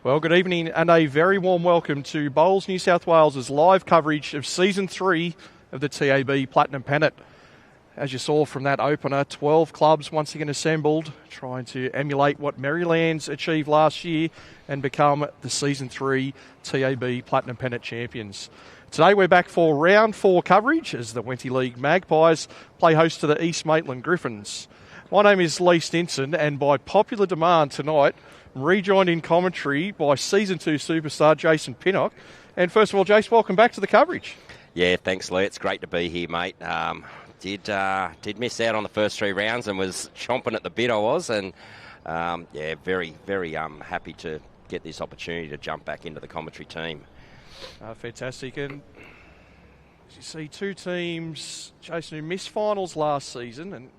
Well, good evening and a very warm welcome to Bowls New South Wales' live coverage of Season 3 of the TAB Platinum Pennant. As you saw from that opener, 12 clubs once again assembled, trying to emulate what Marylands achieved last year and become the Season 3 TAB Platinum Pennant champions. Today we're back for Round 4 coverage as the Wenty League Magpies play host to the East Maitland Griffins. My name is Lee Stinson, and by popular demand tonight, I'm rejoined in commentary by Season 2 superstar Jason Pinnock. And first of all, Jace, welcome back to the coverage. Yeah, thanks, Lee. It's great to be here, mate. Did miss out on the first 3 rounds and was chomping at the bit, I was. And, very, very happy to get this opportunity to jump back into the commentary team. Fantastic. And as you see, 2 teams, Jason, who missed finals last season, and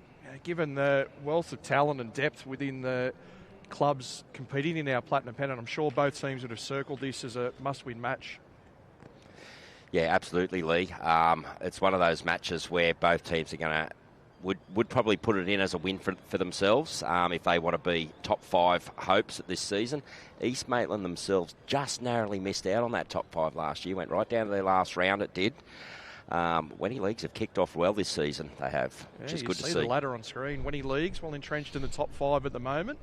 given the wealth of talent and depth within the clubs competing in our Platinum Pennant, I'm sure both teams would have circled this as a must-win match. Yeah, absolutely, Lee. It's one of those matches where both teams are going to would probably put it in as a win for themselves if they want to be top 5 hopes at this season. East Maitland themselves just narrowly missed out on that top 5 last year. Went right down to their last round. It did. Wenty Leagues have kicked off well this season. They have, which is good to see. The ladder on screen. Wenty Leagues well entrenched in the top 5 at the moment.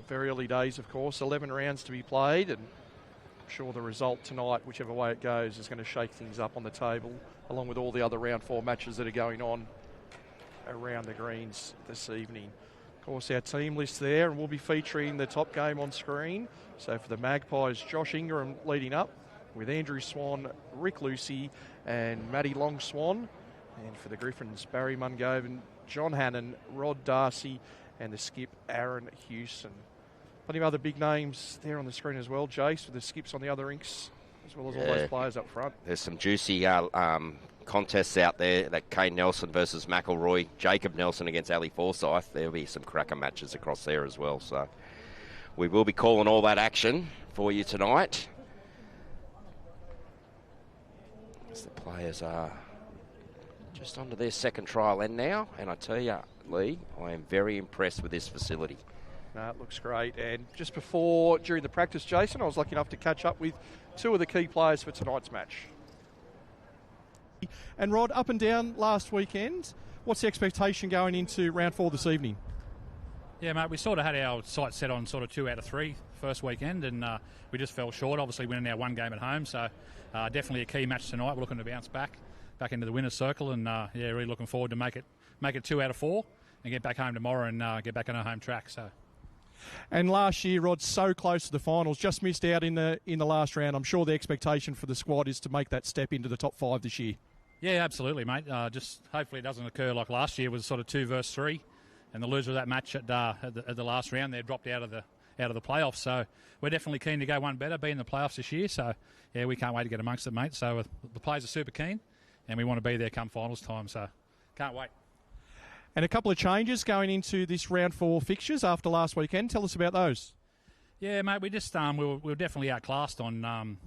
Very early days, of course. 11 rounds to be played, and I'm sure the result tonight, whichever way it goes, is going to shake things up on the table, along with all the other Round 4 matches that are going on around the greens this evening. Of course, our team list there, and we'll be featuring the top game on screen. So for the Magpies, Josh Ingram leading up with Andrew Swan, Rick Lucy, and Matty Long Swan. And for the Griffins, Barry Mungovan, John Hannon, Rod Darcy, and the skip, Aaron Hewson. Plenty of other big names there on the screen as well, Jace, with the skips on the other rinks, as well as all those players up front. There's some juicy contests out there, that Kane Nelson versus McElroy, Jacob Nelson against Ali Forsyth. There'll be some cracker matches across there as well. So we will be calling all that action for you tonight. As the players are just onto their second trial end now, and I tell you, Lee, I am very impressed with this facility. No, it looks great. And just before, during the practice, Jason, I was lucky enough to catch up with 2 of the key players for tonight's match. And Rod, up and down last weekend, what's the expectation going into Round 4 this evening? Yeah, mate, we sort of had our sights set on sort of 2 out of 3 first weekend, and we just fell short, obviously winning our 1 game at home. So definitely a key match tonight. We're looking to bounce back into the winner's circle, and really looking forward to make it 2 out of 4 and get back home tomorrow and get back on our home track. So. And last year, Rod, so close to the finals, just missed out in the last round. I'm sure the expectation for the squad is to make that step into the top 5 this year. Yeah, absolutely, mate. Just hopefully it doesn't occur like last year, was sort of 2 versus 3, and the loser of that match at the last round, they dropped out of the playoffs. So we're definitely keen to go one better, be in the playoffs this year. So yeah, we can't wait to get amongst it, mate. So the players are super keen, and we want to be there come finals time. So can't wait. And a couple of changes going into this Round 4 fixtures after last weekend. Tell us about those. Yeah, mate, we just we were definitely outclassed on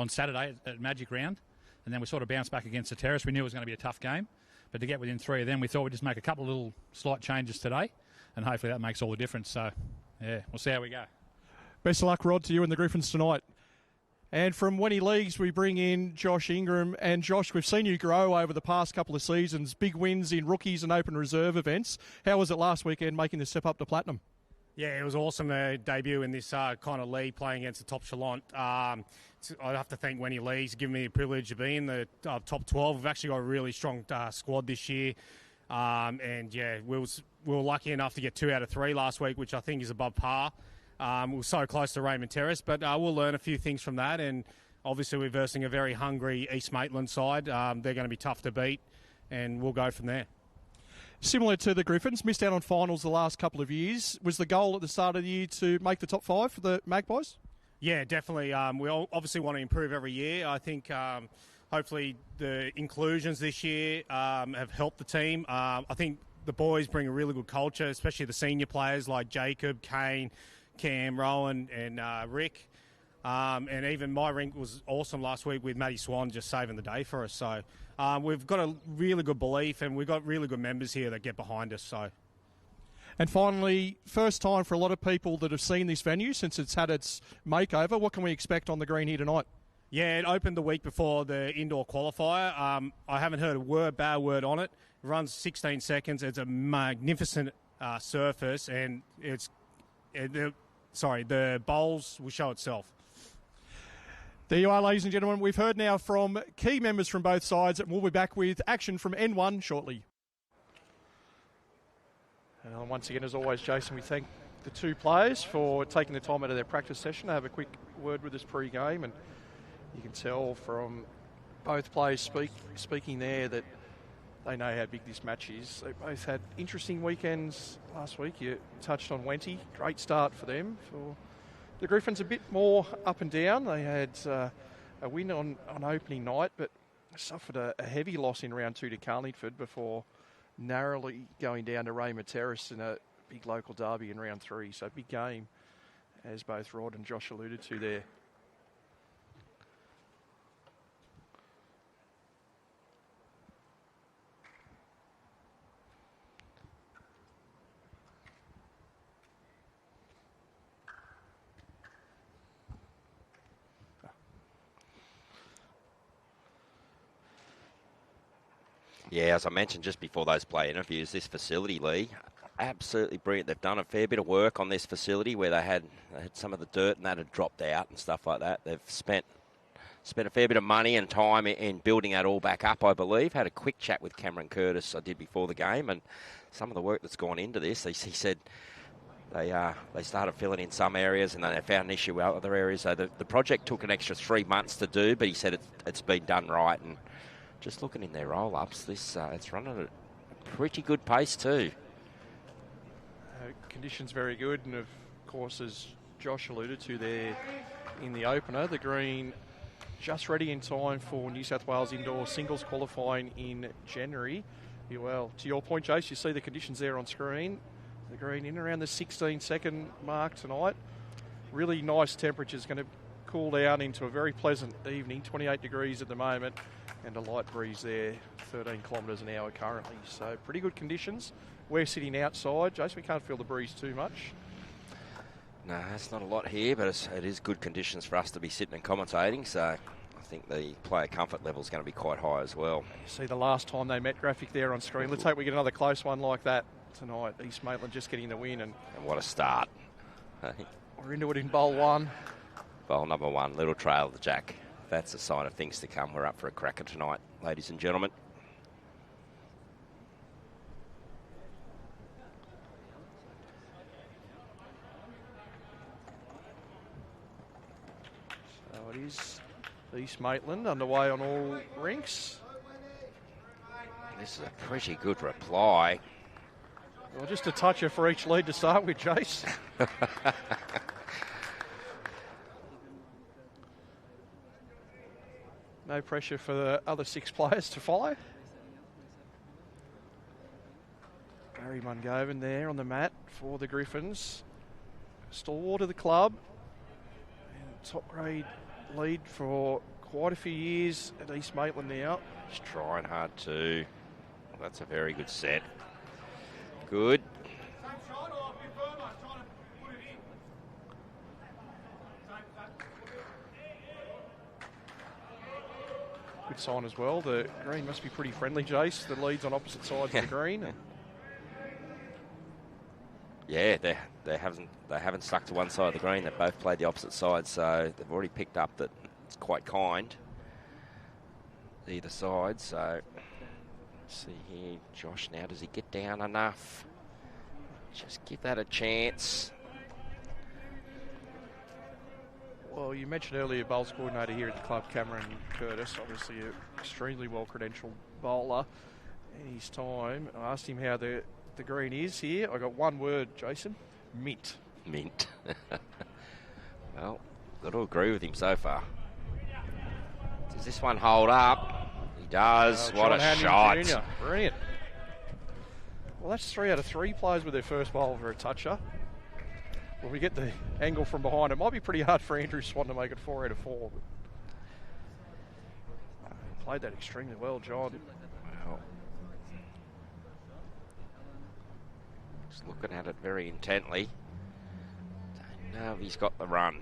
Saturday at Magic Round, and then we sort of bounced back against the Terrace. We knew it was going to be a tough game, but to get within 3 of them, we thought we'd just make a couple of little slight changes today, and hopefully that makes all the difference. So, yeah, we'll see how we go. Best of luck, Rod, to you and the Griffins tonight. And from Wenty Leagues, we bring in Josh Ingram. And Josh, we've seen you grow over the past couple of seasons, big wins in rookies and open reserve events. How was it last weekend making the step up to Platinum? Yeah, it was awesome to debut in this kind of league playing against the top echelon. I'd have to thank Wenty Leagues, giving me the privilege of being in the top 12. We've actually got a really strong squad this year. And yeah, we were lucky enough to get 2 out of 3 last week, which I think is above par. We were so close to Raymond Terrace, but we'll learn a few things from that. And obviously we're versing a very hungry East Maitland side. They're going to be tough to beat, and we'll go from there. Similar to the Griffins, missed out on finals the last couple of years. Was the goal at the start of the year to make the top 5 for the Magpies? Yeah, definitely. We obviously want to improve every year. I think hopefully the inclusions this year have helped the team. I think the boys bring a really good culture, especially the senior players like Jacob, Kane, Cam, Rowan and Rick. And even my rink was awesome last week with Matty Swan just saving the day for us. So we've got a really good belief, and we've got really good members here that get behind us. So. And finally, first time for a lot of people that have seen this venue since it's had its makeover. What can we expect on the green here tonight? Yeah, it opened the week before the indoor qualifier. I haven't heard a bad word on it. It runs 16 seconds. It's a magnificent surface, and the bowls will show itself. There you are, ladies and gentlemen. We've heard now from key members from both sides, and we'll be back with action from N1 shortly. And once again, as always, Jason, we thank the two players for taking the time out of their practice session to have a quick word with us pre-game, and you can tell from both players speaking there that they know how big this match is. They both had interesting weekends last week. You touched on Wenty. Great start for them. For the Griffins, a bit more up and down. They had a win on opening night, but suffered a heavy loss in round 2 to 𝗟𝗓𝗡𝗡 before narrowly going down to 𝗟𝗡𝗡𝗡𝗧 in a big local derby in round 3. So big game, as both Rod and Josh alluded to there. Yeah, as I mentioned just before those play interviews, this facility, Lee, absolutely brilliant. They've done a fair bit of work on this facility where they had some of the dirt and that had dropped out and stuff like that. They've spent a fair bit of money and time in building that all back up, I believe. Had a quick chat with Cameron Curtis I did before the game, and some of the work that's gone into this, he said they started filling in some areas and then they found an issue with other areas. So the project took an extra 3 months to do, but he said it's been done right. And just looking in their roll-ups, it's running at a pretty good pace too. Conditions very good, and of course, as Josh alluded to there in the opener, the green just ready in time for New South Wales indoor singles qualifying in January. Well, to your point, Jace, you see the conditions there on screen. The green in around the 16-second mark tonight. Really nice temperatures, going to cool down into a very pleasant evening, 28 degrees at the moment, and a light breeze there, 13 kilometres an hour currently. So pretty good conditions. We're sitting outside, Jason. We can't feel the breeze too much. No, it's not a lot here, but it is good conditions for us to be sitting and commentating. So I think the player comfort level is going to be quite high as well. You see the last time they met graphic there on screen. Let's hope we get another close one like that tonight. East Maitland just getting the win. And what a start. We're into it in bowl 1. Bowl number 1, Little Trail of the Jack. That's a sign of things to come. We're up for a cracker tonight, ladies and gentlemen. So it is East Maitland underway on all rinks. This is a pretty good reply. Well, just a toucher for each lead to start with, Jace. No pressure for the other 6 players to follow. Barry Mungovan there on the mat for the Griffins. Stalwart of the club. And top grade lead for quite a few years at East Maitland now. Just trying hard too. Well, that's a very good set. Good. Good sign as well. The green must be pretty friendly, Jace. The lead's on opposite sides of the green. Yeah, they haven't stuck to one side of the green. They've both played the opposite side, so they've already picked up that it's quite kind either side. So let's see here, Josh. Now, does he get down enough? Just give that a chance. Well, you mentioned earlier bowls coordinator here at the club, Cameron Curtis, obviously an extremely well-credentialed bowler in his time. I asked him how the green is here. I got one word, Jason: mint. Mint. Well, got to agree with him so far. Does this one hold up? He does. What a shot. Jr. Brilliant. Well, that's 3 out of 3 players with their first bowl for a toucher. When we get the angle from behind, it might be pretty hard for Andrew Swan to make it 4 out of 4. But played that extremely well, John. Well, just looking at it very intently. Don't know if he's got the run.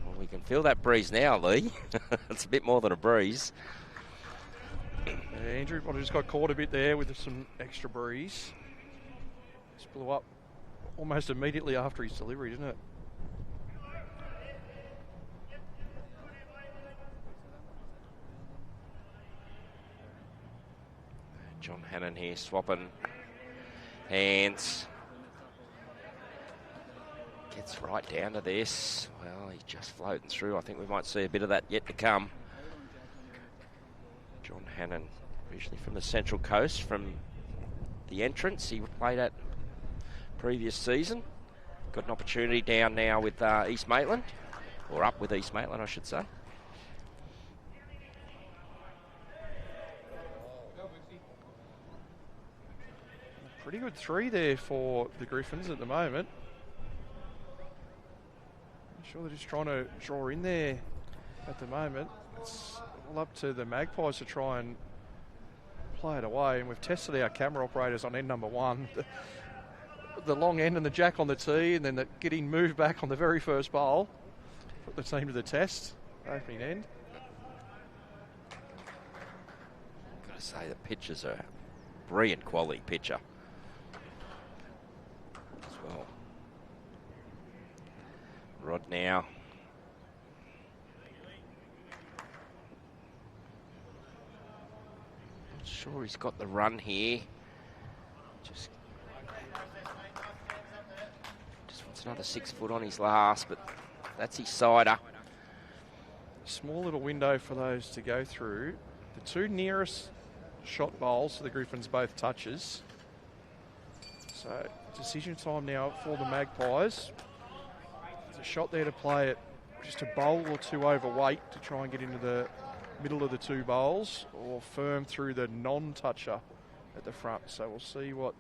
Well, we can feel that breeze now, Lee. It's a bit more than a breeze. Yeah, Andrew just got caught a bit there with some extra breeze. Just blew up almost immediately after his delivery, didn't it? John Hannon here swapping hands. Gets right down to this. Well, he's just floating through. I think we might see a bit of that yet to come. John Hannon, originally from the Central Coast, from the entrance. He played at previous season. Got an opportunity down now with East Maitland, or up with East Maitland, I should say. Pretty good 3 there for the Griffins at the moment. I'm sure they're just trying to draw in there at the moment. It's all up to the Magpies to try and play it away, and we've tested our camera operators on end number 1. The long end and the jack on the tee, and then getting moved back on the very first bowl. Put the team to the test, opening end. I've got to say, the pitches are brilliant quality pitcher as well. Rod now. Not sure he's got the run here. Just wants another 6 foot on his last, but that's his sider. Small little window for those to go through. The 2 nearest shot bowls for the Griffins both touches. So decision time now for the Magpies. There's a shot there to play it just a bowl or 2 overweight to try and get into the middle of the 2 bowls, or firm through the non-toucher at the front. So we'll see what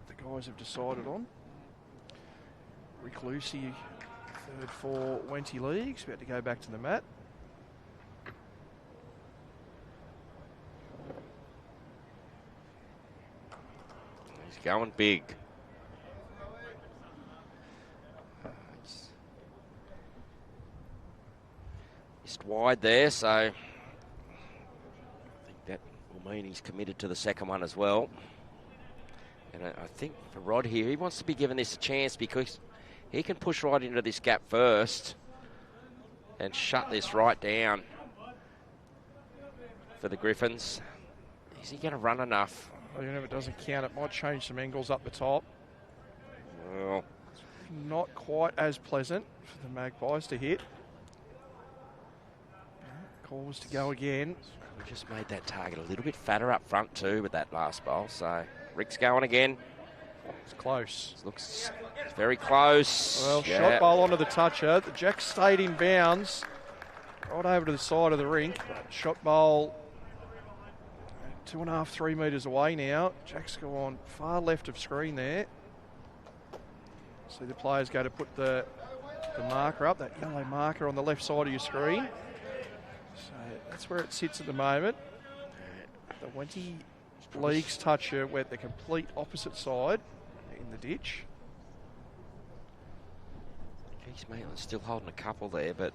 the guys have decided on. Rick Lucy, third for Wenty Leagues, about to go back to the mat. He's going big. Just wide there, so I think that will mean he's committed to the second one as well. And I think for Rod here, he wants to be given this a chance because he can push right into this gap first and shut this right down for the Griffins. Is he going to run enough? Well, even if it doesn't count, it might change some angles up the top. Well, not quite as pleasant for the Magpies to hit. Call was to go again. We just made that target a little bit fatter up front too with that last bowl. So Rick's going again. It's close. Looks very close. Well, shot bowl onto the toucher. The jack stayed in bounds. Right over to the side of the rink. Shot bowl 2.5, 3 metres away now. Jack's gone far left of screen there. See the players go to put the marker up, that yellow marker on the left side of your screen. So that's where it sits at the moment. The Wenty Leagues toucher went the complete opposite side in the ditch. East Maitland's still holding a couple there, but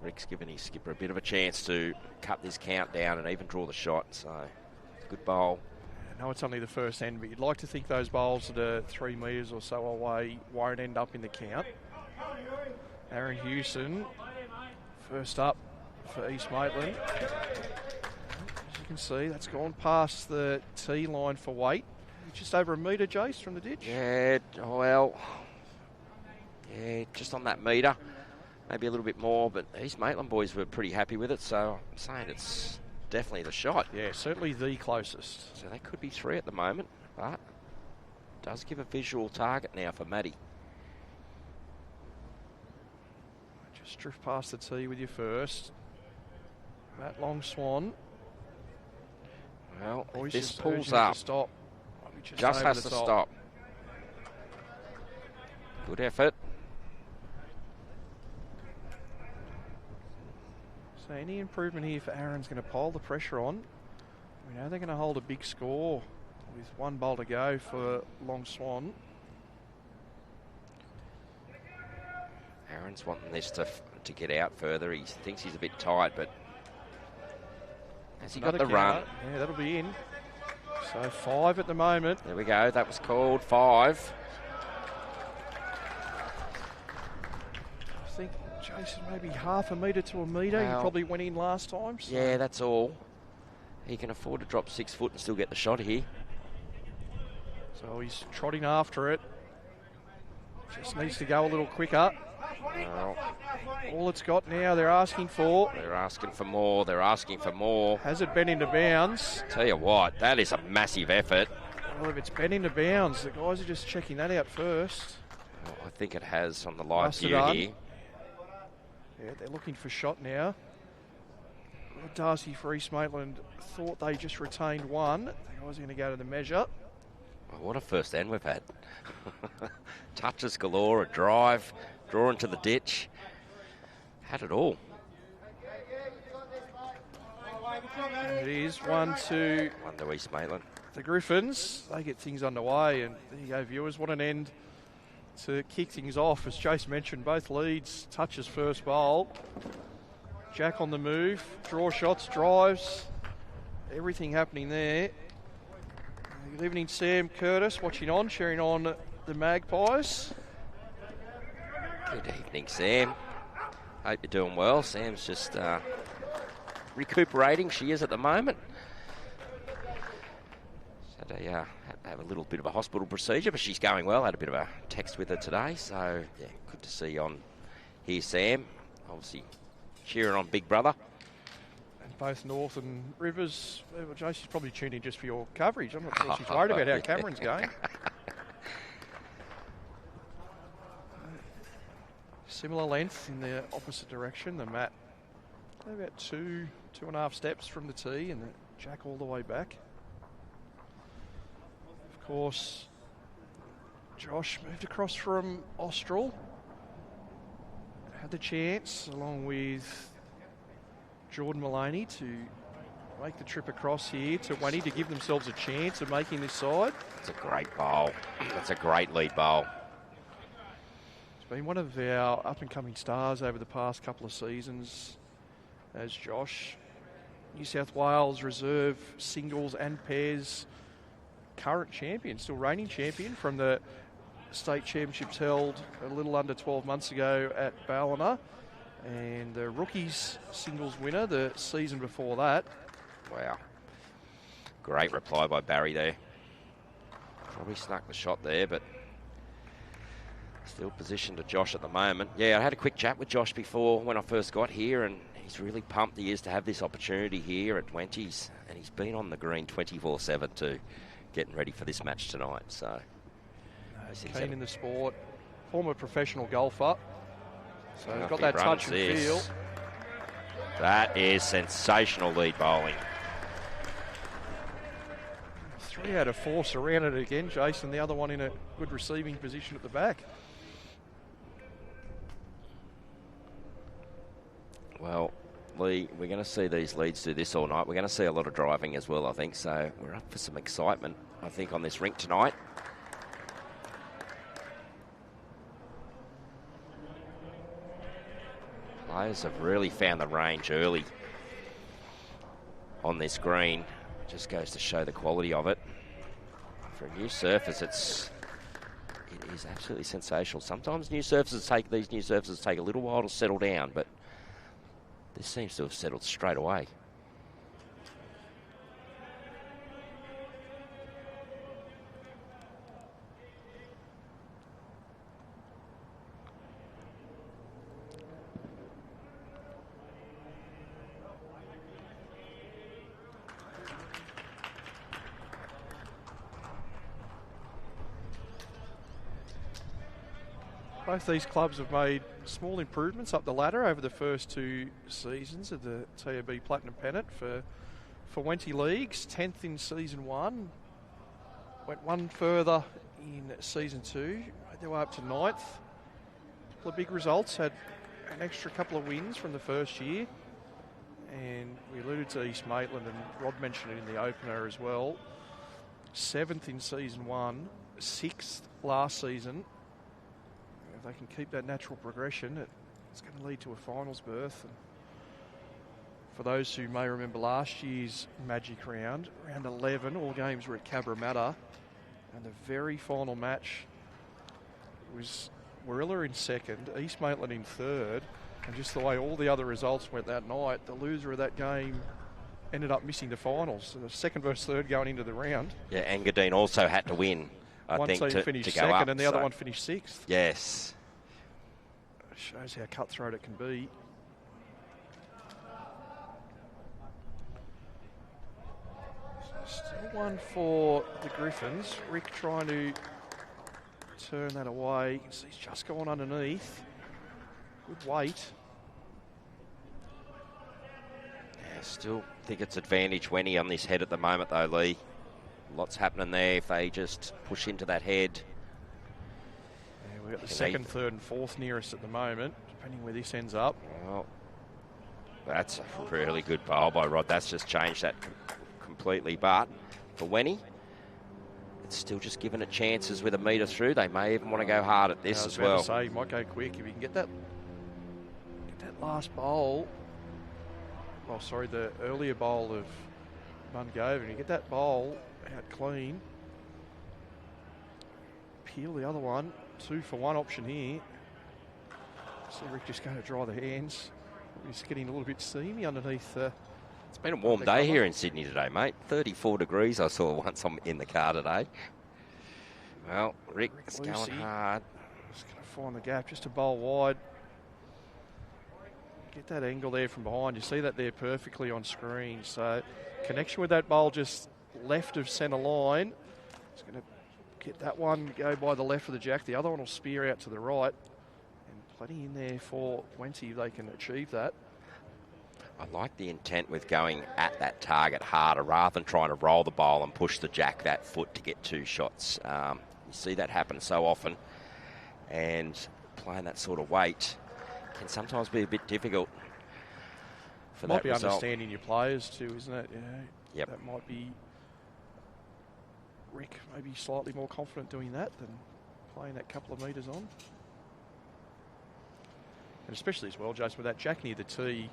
Rick's given his skipper a bit of a chance to cut this count down and even draw the shot. So good bowl. I know it's only the first end, but you'd like to think those bowls that are 3 metres or so away won't end up in the count. Aaron Hewson, first up for East Maitland. As you can see, that's gone past the tee line for weight. Just over a metre, Jace, from the ditch. Yeah, well, yeah, just on that metre. Maybe a little bit more, but East Maitland boys were pretty happy with it, so I'm saying it's definitely the shot. Yeah, certainly the closest. So they could be 3 at the moment, but does give a visual target now for Matty. Just drift past the tee with your first. That long swan. Well, Boys if this just pulls urging it up, to stop. just over has the to top. stop. Good effort. So any improvement here for Aaron's going to pile the pressure on. We know they're going to hold a big score with one bowl to go for Long Swan. Aaron's wanting this to get out further. He thinks he's a bit tight, but has he got the run? Yeah, that'll be in. So 5 at the moment. There we go. That was called 5. I think Jason maybe half a metre to a metre. Well, he probably went in last time. So. Yeah, that's all. He can afford to drop 6 foot and still get the shot here. So he's trotting after it. Just needs to go a little quicker. Well, all it's got now, they're asking for. They're asking for more. They're asking for more. Has it been into bounds? Tell you what, that is a massive effort. Well, if it's been into bounds, the guys are just checking that out first. Well, I think it has on the live view here. Yeah, they're looking for shot now. Darcy for East Maitland thought they just retained one. The guys are going to go to the measure. Well, what a first end we've had. Touches galore, a drive, draw into the ditch. Had it all. And it is 1-2. 1-2 East Maitland. The Griffins, they get things underway. And there you go, viewers. What an end to kick things off. As Chase mentioned, both leads touches first bowl. Jack on the move, draw shots, drives, everything happening there. Good evening, Sam Curtis, watching on, sharing on the Magpies. Good evening, Sam. Hope you're doing well. Sam's just recuperating. She is at the moment. Had to have a little bit of a hospital procedure, but she's going well. Had a bit of a text with her today, so yeah, good to see you on here, Sam. Obviously cheering on Big Brother. And both North and Rivers. Well, Jason's probably tuned in just for your coverage. I'm not sure she's worried about how Cameron's going. Similar length in the opposite direction. The mat about 2.5 steps from the tee, and the Jack all the way back. Of course, Josh moved across from Austral. Had the chance, along with Jordan Maloney, to make the trip across here to Wenty to give themselves a chance of making this side. It's a great bowl. That's a great lead bowl. It's been one of our up-and-coming stars over the past couple of seasons, as Josh. New South Wales reserve singles and pairs current champion, still reigning champion from the state championships held a little under 12 months ago at Ballina, and the rookies singles winner the season before that. Wow. Great reply by Barry there. Probably snuck the shot there, but still positioned to Josh at the moment. Yeah, I had a quick chat with Josh before when I first got here, and he's really pumped he is to have this opportunity here at Wenty's, and he's been on the green 24/7 too, getting ready for this match tonight. So keen in the sport, former professional golfer, so he's got that runs touch and feel. That is sensational lead bowling. 3 out of 4 surrounded again, Jason. The other one in a good receiving position at the back. Well, Lee, we're going to see these leads do this all night. We're going to see a lot of driving as well, I think. So we're up for some excitement, I think, on this rink tonight. Players have really found the range early on this green. Just goes to show the quality of it. For a new surface, it is absolutely sensational. Sometimes these new surfaces take a little while to settle down, but this seems to have settled straight away. Both these clubs have made small improvements up the ladder over the first 2 seasons of the TAB Platinum Pennant for Wenty Leagues. 10th in Season 1. Went one further in Season 2. They were up to 9th. A couple of big results. Had an extra couple of wins from the first year. And we alluded to East Maitland, and Rod mentioned it in the opener as well. 7th in Season 1. 6th last season. If they can keep that natural progression, it's going to lead to a finals berth. And for those who may remember last year's Magic round 11, all games were at 𝗟𝗓𝗡, and the very final match was Warilla in second, East Maitland in third, and just the way all the other results went that night, the loser of that game ended up missing the finals. So the second versus third going into the round. Yeah, Engadine also had to win. One team finished to go second up, and the other one finished 6th. Yes. It shows how cutthroat it can be. So still one for the Griffins. Rick trying to turn that away. So he's just gone underneath. Good weight. Yeah, still think it's advantage Wenty on this head at the moment though, Lee. Lots happening there if they just push into that head. Yeah, we've got the second, third and fourth nearest at the moment, depending where this ends up. Well, that's a really good bowl by Rod. That's just changed that completely. But for Wenty, it's still just giving it chances with a metre through. They may even want to go hard at this as well. I was about to say, he might go quick if he can get that last bowl. Oh, sorry, the earlier bowl of Mungovan. You get that bowl out clean. Peel the other one. 2-for-1 option here. So Rick just going to dry the hands. He's getting a little bit steamy underneath. It's been a warm day here in Sydney today, mate. 34 degrees I saw once I'm in the car today. Well, Rick's going hard. Just going to find the gap, just a bowl wide. Get that angle there from behind. You see that there perfectly on screen. So connection with that bowl just left of centre line. It's going to get that one, go by the left of the jack. The other one will spear out to the right. And plenty in there for Wenty if they can achieve that. I like the intent with going at that target harder rather than trying to roll the bowl and push the jack that foot to get 2 shots. You see that happen so often. And playing that sort of weight can sometimes be a bit difficult for that result. Might be understanding your players too, isn't it? Yep. That might be Rick maybe slightly more confident doing that than playing that couple of metres on. And especially as well, Jason, with that jack near the tee,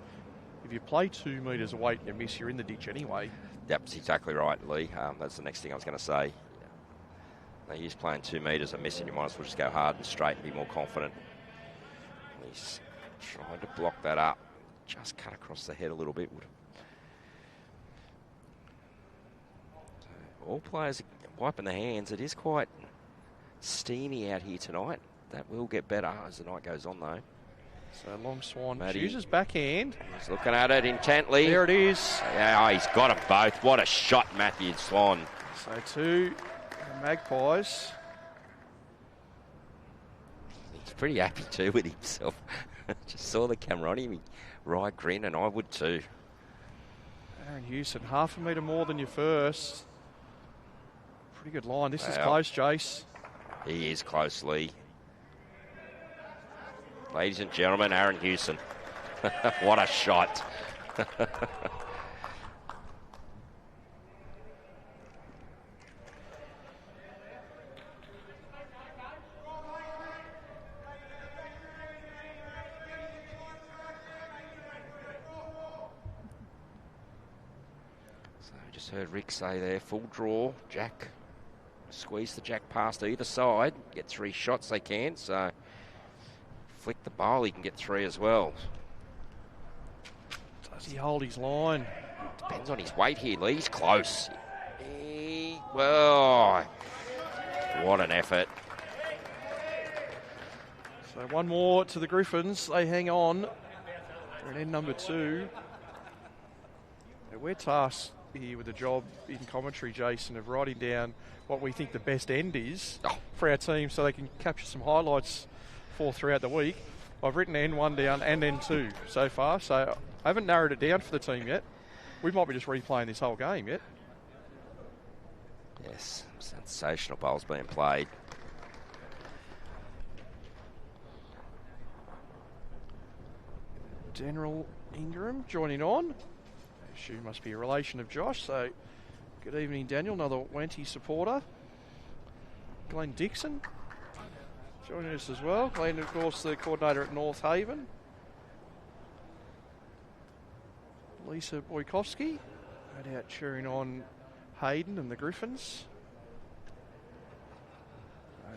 if you play 2 metres away and you miss, you're in the ditch anyway. Yep, that's exactly right, Lee. That's the next thing I was going to say. Now, he's playing 2 metres and missing, you might as well just go hard and straight and be more confident. He's trying to block that up. Just cut across the head a little bit. So all players are wiping their hands. It is quite steamy out here tonight. That will get better as the night goes on, though. So Long Swan Matty chooses backhand. He's looking at it intently. There it is. Yeah, he's got them both. What a shot, Matthew Swan. So 2 Magpies. He's pretty happy too with himself. Just saw the camera on him. He right grin, and I would too. Aaron Hewson, 0.5 metre more than your first. Pretty good line. This is close, Jace. He is close, Lee. Ladies and gentlemen, Aaron Hewson. What a shot. So just heard Rick say there, full draw, jack. Squeeze the jack past either side. Get 3 shots they can, so flick the bowl, he can get 3 as well. Does he hold his line? Depends on his weight here, Lee. He's close. Well, what an effort. So 1 more to the Griffins. They hang on. They're in end number 2. And we're tasked here with the job in commentary, Jason, of writing down what we think the best end is for our team so they can capture some highlights 4 throughout the week. I've written N1 down and N2 so far, so I haven't narrowed it down for the team yet. We might be just replaying this whole game yet. Yes, sensational bowls being played. General Ingram joining on. She must be a relation of Josh, so good evening, Daniel, another Wenty supporter. Glenn Dixon joining us as well. Glenn, of course, the coordinator at North Haven. Lisa Boykowski, no doubt cheering on Hayden and the Griffins.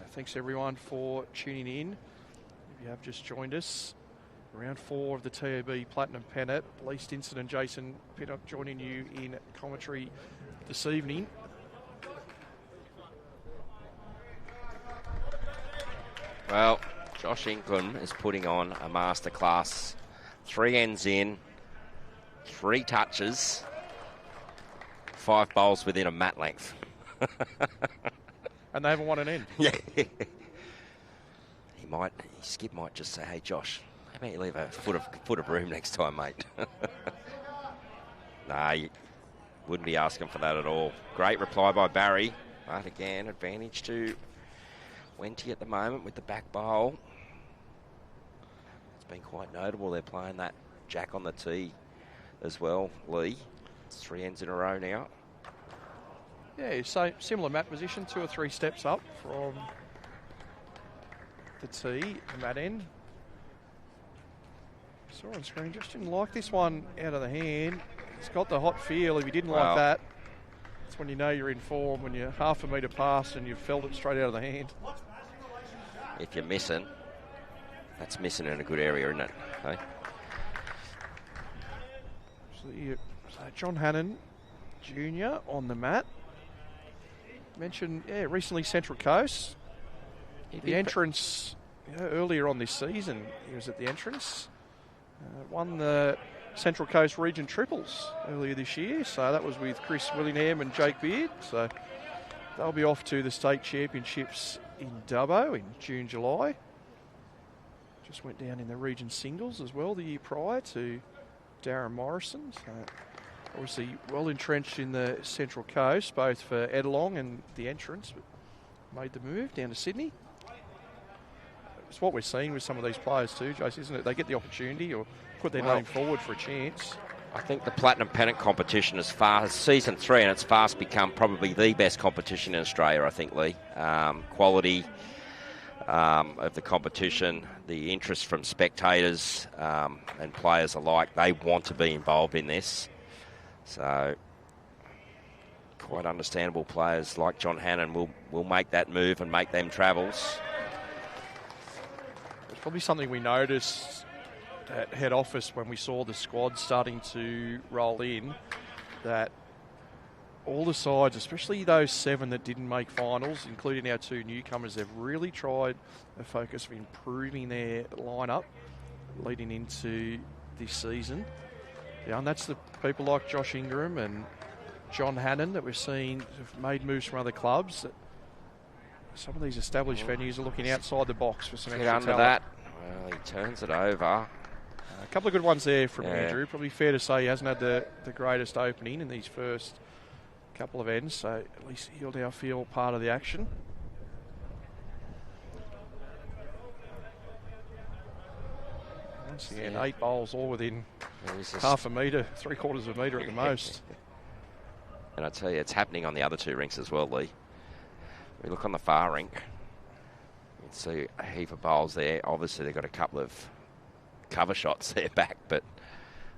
Thanks everyone for tuning in. If you have just joined us, round 4 of the TAB Platinum Pennant. Lee Stinson and Jason Pittock joining you in commentary this evening. Well, Josh Ingram is putting on a masterclass. 3 ends in, 3 touches, 5 bowls within a mat length. And they haven't won an end. Yeah. Skip might just say, hey, Josh, how about you leave a foot of room next time, mate? Nah, you wouldn't be asking for that at all. Great reply by Barry. But again, advantage to Wenty at the moment with the back bowl. It's been quite notable. They're playing that jack on the tee as well, Lee. It's 3 ends in a row now. Yeah, so similar mat position, 2 or 3 steps up from the tee, the mat end. Saw on screen, just didn't like this one out of the hand. It's got the hot feel. If you didn't like that, that's when you know you're in form, when you're half a metre past and you've felt it straight out of the hand. If you're missing, that's missing in a good area, isn't it? Okay. So John Hannon Jr. on the mat. Mentioned, recently Central Coast. The entrance, earlier on this season, he was at the entrance. Won the Central Coast Region Triples earlier this year. So that was with Chris Willingham and Jake Beard. So they'll be off to the state championships in Dubbo in June, July. Just went down in the region singles as well the year prior to Darren Morrison. So obviously well entrenched in the Central Coast, both for Edelong and the entrance. Made the move down to Sydney. It's what we're seeing with some of these players too, Jace, isn't it? They get the opportunity or put their name forward for a chance. I think the Platinum Pennant competition is season 3, and it's fast become probably the best competition in Australia, I think, Lee. Quality of the competition, the interest from spectators and players alike, they want to be involved in this. So quite understandable players like John Hannon will make that move and make them travels. It's probably something we noticed at head office when we saw the squad starting to roll in, that all the sides, especially those 7 that didn't make finals, including our 2 newcomers, they've really tried a focus of improving their lineup leading into this season. Yeah, and that's the people like Josh Ingram and John Hannon that we've seen have made moves from other clubs. That some of these established venues are looking outside the box for some extra under talent. that. Well, he turns it over. A couple of good ones there from Andrew. Probably fair to say he hasn't had the greatest opening in these first couple of ends, so at least he'll now feel part of the action. Once again, 8 bowls all within half a metre, 3/4 of a metre at the most. And I tell you, it's happening on the other 2 rinks as well, Lee. We look on the far rink, you can see a heap of bowls there. Obviously, they've got a couple of cover shots there back, but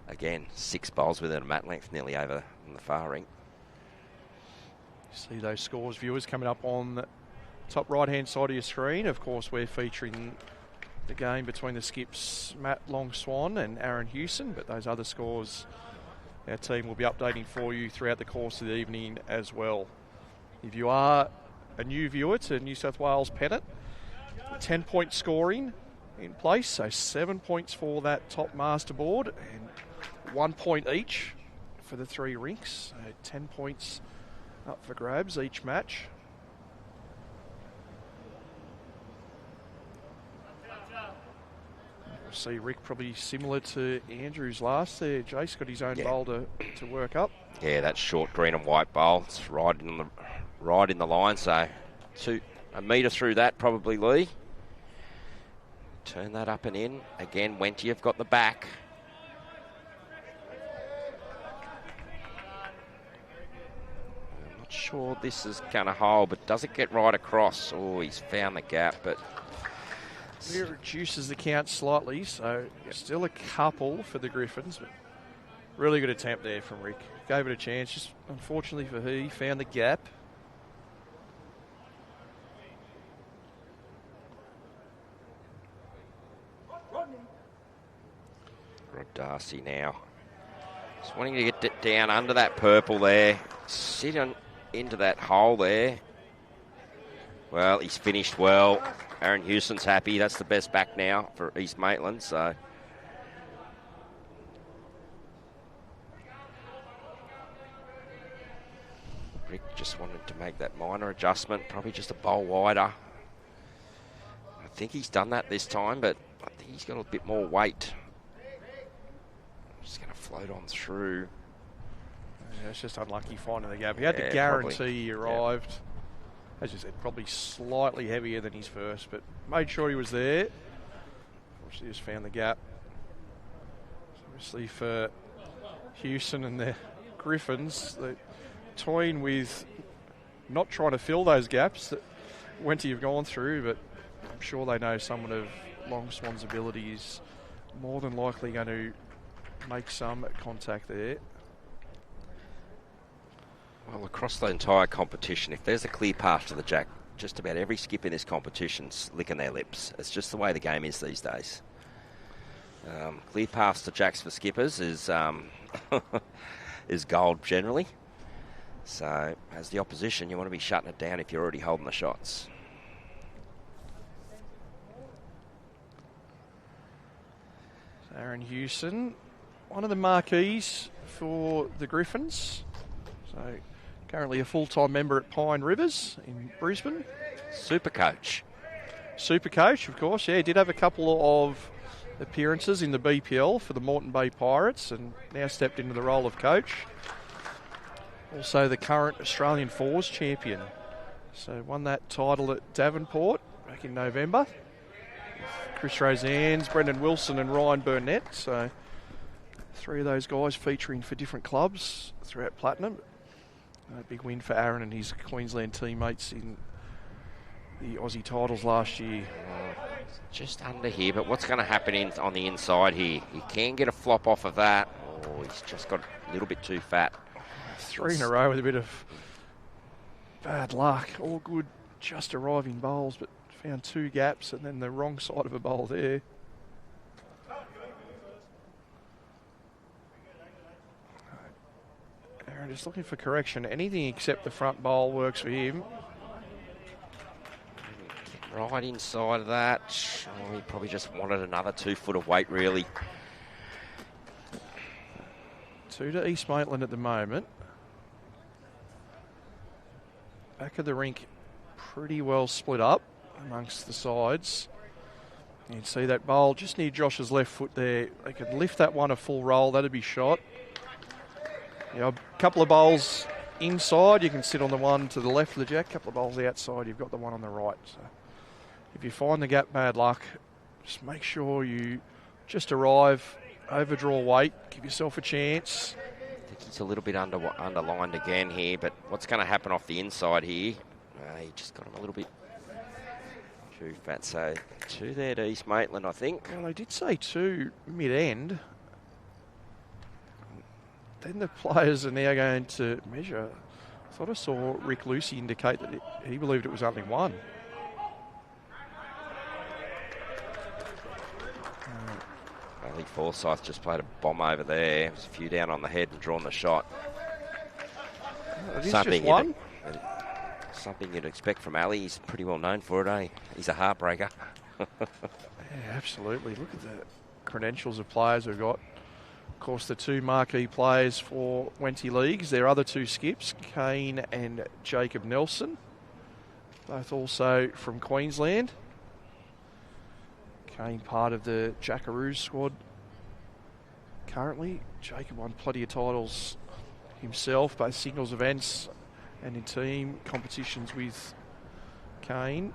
again, 6 bowls within a mat length nearly over on the far rink. See those scores, viewers, coming up on the top right-hand side of your screen. Of course, we're featuring the game between the skips Matt Long-Swan and Aaron Hewson, but those other scores our team will be updating for you throughout the course of the evening as well. If you are a new viewer to New South Wales Pennant, 10-point scoring in place, so 7 points for that top master board and 1 point each for the 3 rinks. So 10 points up for grabs each match. see Rick probably similar to Andrew's last there. Jace got his own bowl to work up. Yeah, that short green and white bowl. It's right in the line, so a metre through that probably, Lee. Turn that up and in. Again, Wenty have got the back. I'm not sure this is going to hold, but does it get right across? Oh, he's found the gap, but... It reduces the count slightly, so still a couple for the Griffins, but really good attempt there from Rick. Gave it a chance, just unfortunately for he found the gap. Rod Darcy now. Just wanting to get down under that purple there. Sit into that hole there. Well, he's finished well. Aaron Houston's happy. That's the best back now for East Maitland, so... Rick just wanted to make that minor adjustment, probably just a bowl wider. I think he's done that this time, but I think he's got a bit more weight. Just going to float on through. Yeah, it's just unlucky finding the gap. He had to guarantee probably. He arrived. As you said, probably slightly heavier than his first, but made sure he was there. Obviously just found the gap. So obviously for Houston and the Griffins, they're toying with not trying to fill those gaps that Wenty have gone through, but I'm sure they know someone of Long Swan's ability is more than likely going to make some contact there. Well, across the entire competition, if there's a clear path to the jack, just about every skip in this competition's licking their lips. It's just the way the game is these days. Clear paths to jacks for skippers is is gold generally. So, as the opposition, you want to be shutting it down if you're already holding the shots. Aaron Houston, one of the marquees for the Griffins. So, currently a full-time member at Pine Rivers in Brisbane. Super coach, of course. Yeah, he did have a couple of appearances in the BPL for the Moreton Bay Pirates and now stepped into the role of coach. Also the current Australian Fours champion. So won that title at Davenport back in November. Chris Rosannes, Brendan Wilson and Ryan Burnett. So three of those guys featuring for different clubs throughout Platinum. A big win for Aaron and his Queensland teammates in the Aussie titles last year. just under here, but what's going to happen on the inside here? He can get a flop off of that. Oh, he's just got a little bit too fat. Three in a row with a bit of bad luck. All good, just arriving bowls, but found two gaps and then the wrong side of a bowl there. Aaron just looking for correction. Anything except the front bowl works for him. Right inside of that. Oh, he probably just wanted another 2 foot of weight, really. 2 to East Maitland at the moment. Back of the rink pretty well split up amongst the sides. You can see that bowl just near Josh's left foot there. They could lift that one a full roll, that'd be shot. You know, a couple of bowls inside, you can sit on the one to the left of the jack. A couple of bowls outside, you've got the one on the right. So if you find the gap bad luck, just make sure you just arrive, overdraw weight, give yourself a chance. I think he's a little bit underlined again here, but what's going to happen off the inside here? He just got him a little bit too fat. So 2 there to East Maitland, I think. Well, they did say 2 mid-end. Then the players are now going to measure. I thought I saw Rick Lucy indicate that he believed it was only 1. Lee Forsyth just played a bomb over there. There's a few down on the head and drawn the shot. It is just 1. Something you'd expect from Ali. He's pretty well known for it, eh? He's a heartbreaker. Yeah, absolutely. Look at the credentials of players we've got. Of course, the 2 marquee players for Wenty Leagues. Their other 2 skips, Kane and Jacob Nelson, both also from Queensland. Kane part of the 𝗟𝗓𝗓𝗡 squad currently. Jacob won plenty of titles himself, both singles events and in team competitions with Kane.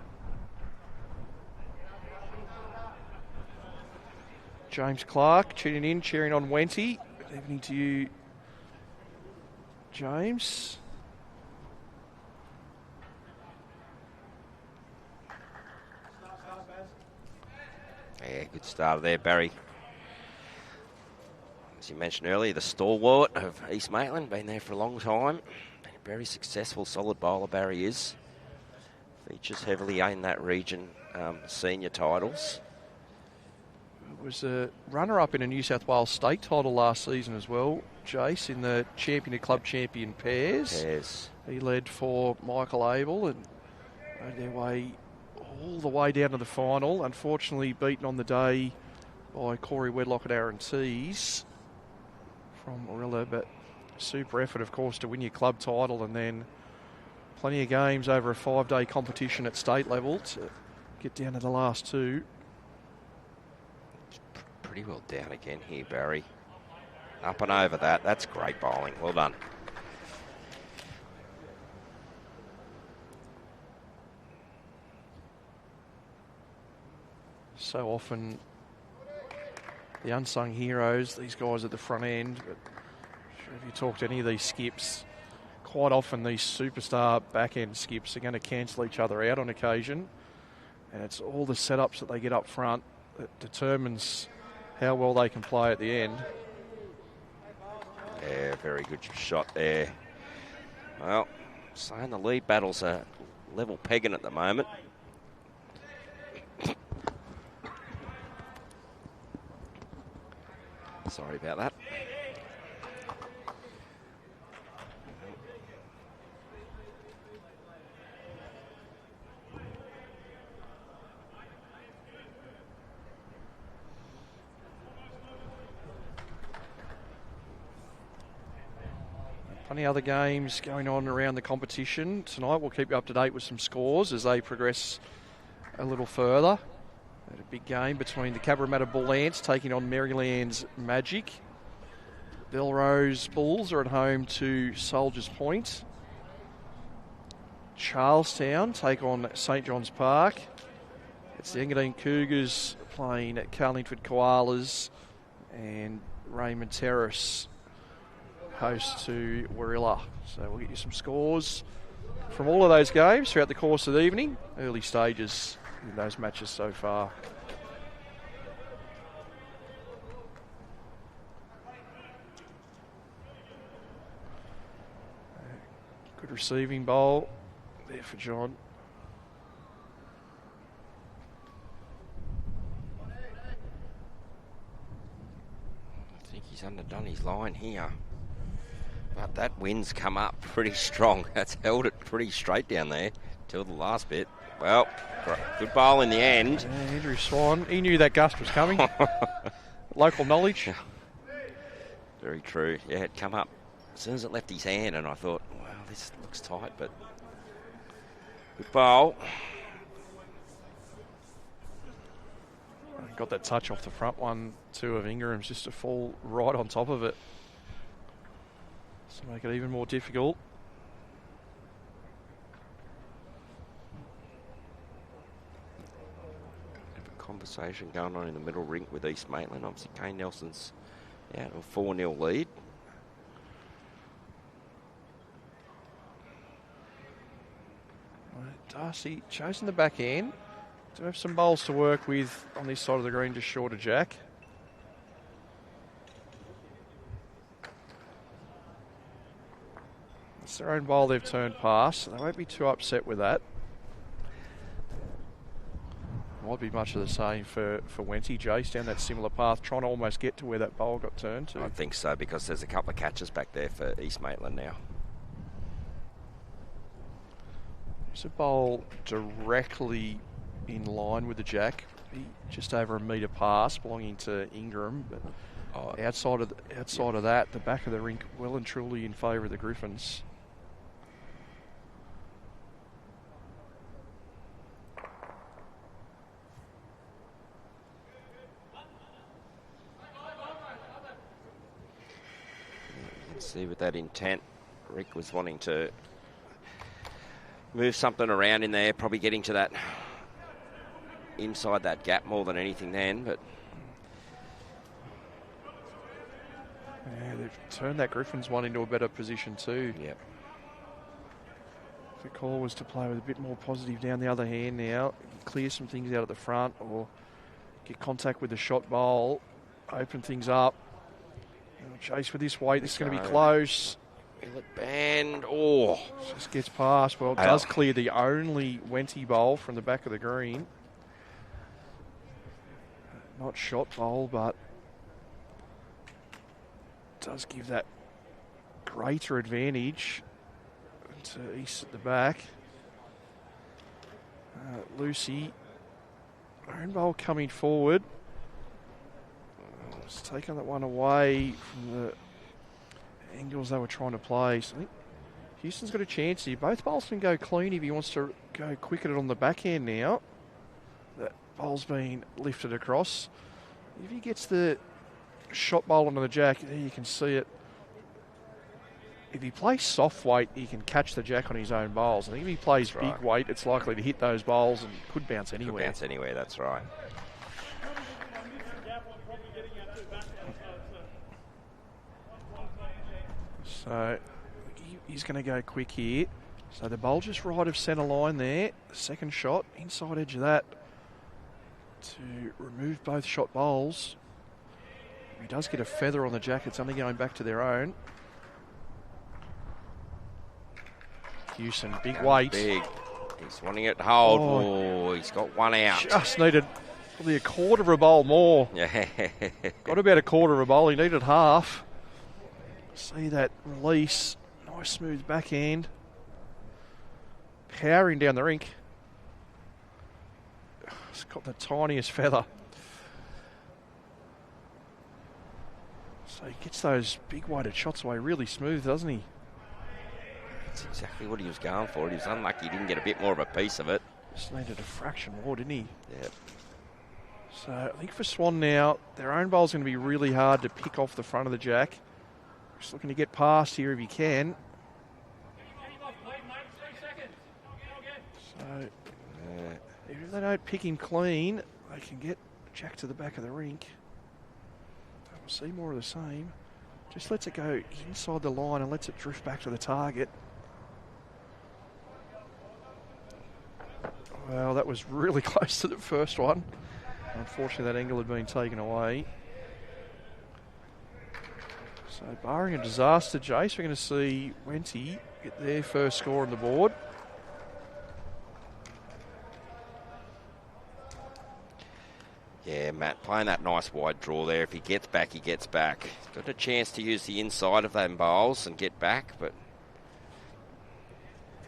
James Clark tuning in, cheering on Wenty. Good evening to you, James. Yeah, good start there, Barry. As you mentioned earlier, the stalwart of East Maitland, been there for a long time. Very successful, solid bowler Barry is. Features heavily in that region, senior titles. Was a runner-up in a New South Wales state title last season as well, Jace, in the champion of club champion pairs. He led for Michael Abel and made their way all the way down to the final. Unfortunately beaten on the day by Corey Wedlock at 𝗟𝗓𝗡𝗏 from Morilla, but super effort, of course, to win your club title and then plenty of games over a 5-day competition at state level to get down to the last two. Pretty well down again here, Barry. Up and over that. That's great bowling. Well done. So often the unsung heroes, these guys at the front end, but if you talk to any of these skips, quite often these superstar back-end skips are going to cancel each other out on occasion, and it's all the setups that they get up front that determines how well they can play at the end. Yeah, very good shot there. Well, saying the lead battles are level pegging at the moment. Sorry about that. Plenty of other games going on around the competition tonight. We'll keep you up to date with some scores as they progress a little further. A big game between the 𝗟𝗓𝗡𝗏 Bull Ants taking on Maryland's Magic. Belrose Bulls are at home to Soldiers Point. Charlestown take on St John's Park. It's the Engadine Cougars playing at Carlingford Koalas, and Raymond Terrace host to Warilla. So we'll get you some scores from all of those games throughout the course of the evening. Early stages in those matches so far. Good receiving bowl there for John. I think he's underdone his line here. But that wind's come up pretty strong. That's held it pretty straight down there till the last bit. Well, good bowl in the end. Yeah, Andrew Swan, he knew that gust was coming. Local knowledge. Very true. Yeah, it come up as soon as it left his hand, and I thought, wow, this looks tight, but good bowl. Got that touch off the front one, too, of Ingram's, just to fall right on top of it. To make it even more difficult. Conversation going on in the middle rink with East Maitland. Obviously, Kane Nelson's out of a 4-0 lead. Darcy chasing the back end. Do have some bowls to work with on this side of the green, just short of Jack. It's their own bowl they've turned past, so they won't be too upset with that. Might be much of the same for Wenty. Jace down that similar path, trying to almost get to where that bowl got turned to. I think so, because there's a couple of catches back there for East Maitland now. There's a bowl directly in line with the jack, just over a metre past, belonging to Ingram. But outside of that, the back of the rink well and truly in favour of the Griffins. See, with that intent, Rick was wanting to move something around in there, probably getting to that inside that gap more than anything then, but yeah, they've turned that Griffins one into a better position too. yep. If the call was to play with a bit more positive down the other hand now, clear some things out at the front or get contact with the shot bowl, open things up. Chase with this weight, this is going to be close. Will it bend? Oh. Just gets past. Well, it does clear the only Wenty bowl from the back of the green. Not shot bowl, but does give that greater advantage to East at the back. Lucy, own bowl coming forward. It's taken that one away from the angles they were trying to play. So I think Houston's got a chance here. Both bowls can go clean if he wants to go quick at it on the backhand now. That bowl's been lifted across. If he gets the shot bowl onto the jack, there you can see it. If he plays soft weight, he can catch the jack on his own bowls. I think if he plays big weight, it's likely to hit those bowls and could bounce anywhere. Could bounce anywhere, that's right. So he's going to go quick here. So the bowl just right of centre line there. Second shot, inside edge of that to remove both shot bowls. He does get a feather on the jack. It's only going back to their own. Houston, big weight. Big. He's wanting it to hold. Oh, he's got one out. Just needed probably a quarter of a bowl more. Yeah. Got about a quarter of a bowl. He needed half. See that release. Nice smooth backhand. Powering down the rink. It's got the tiniest feather. So he gets those big weighted shots away really smooth, doesn't he? That's exactly what he was going for. He was unlucky he didn't get a bit more of a piece of it. Just needed a fraction more, didn't he? Yep. So I think for Swan now, their own bowl's going to be really hard to pick off the front of the jack. Just looking to get past here if he can. So if they don't pick him clean, they can get jack to the back of the rink. We'll see more of the same. Just lets it go inside the line and lets it drift back to the target. Well, that was really close to the first one. Unfortunately, that angle had been taken away. So, barring a disaster, Jace, we're going to see Wenty get their first score on the board. Yeah, Matt, playing that nice wide draw there. If he gets back, he gets back. Got a chance to use the inside of them bowls and get back, but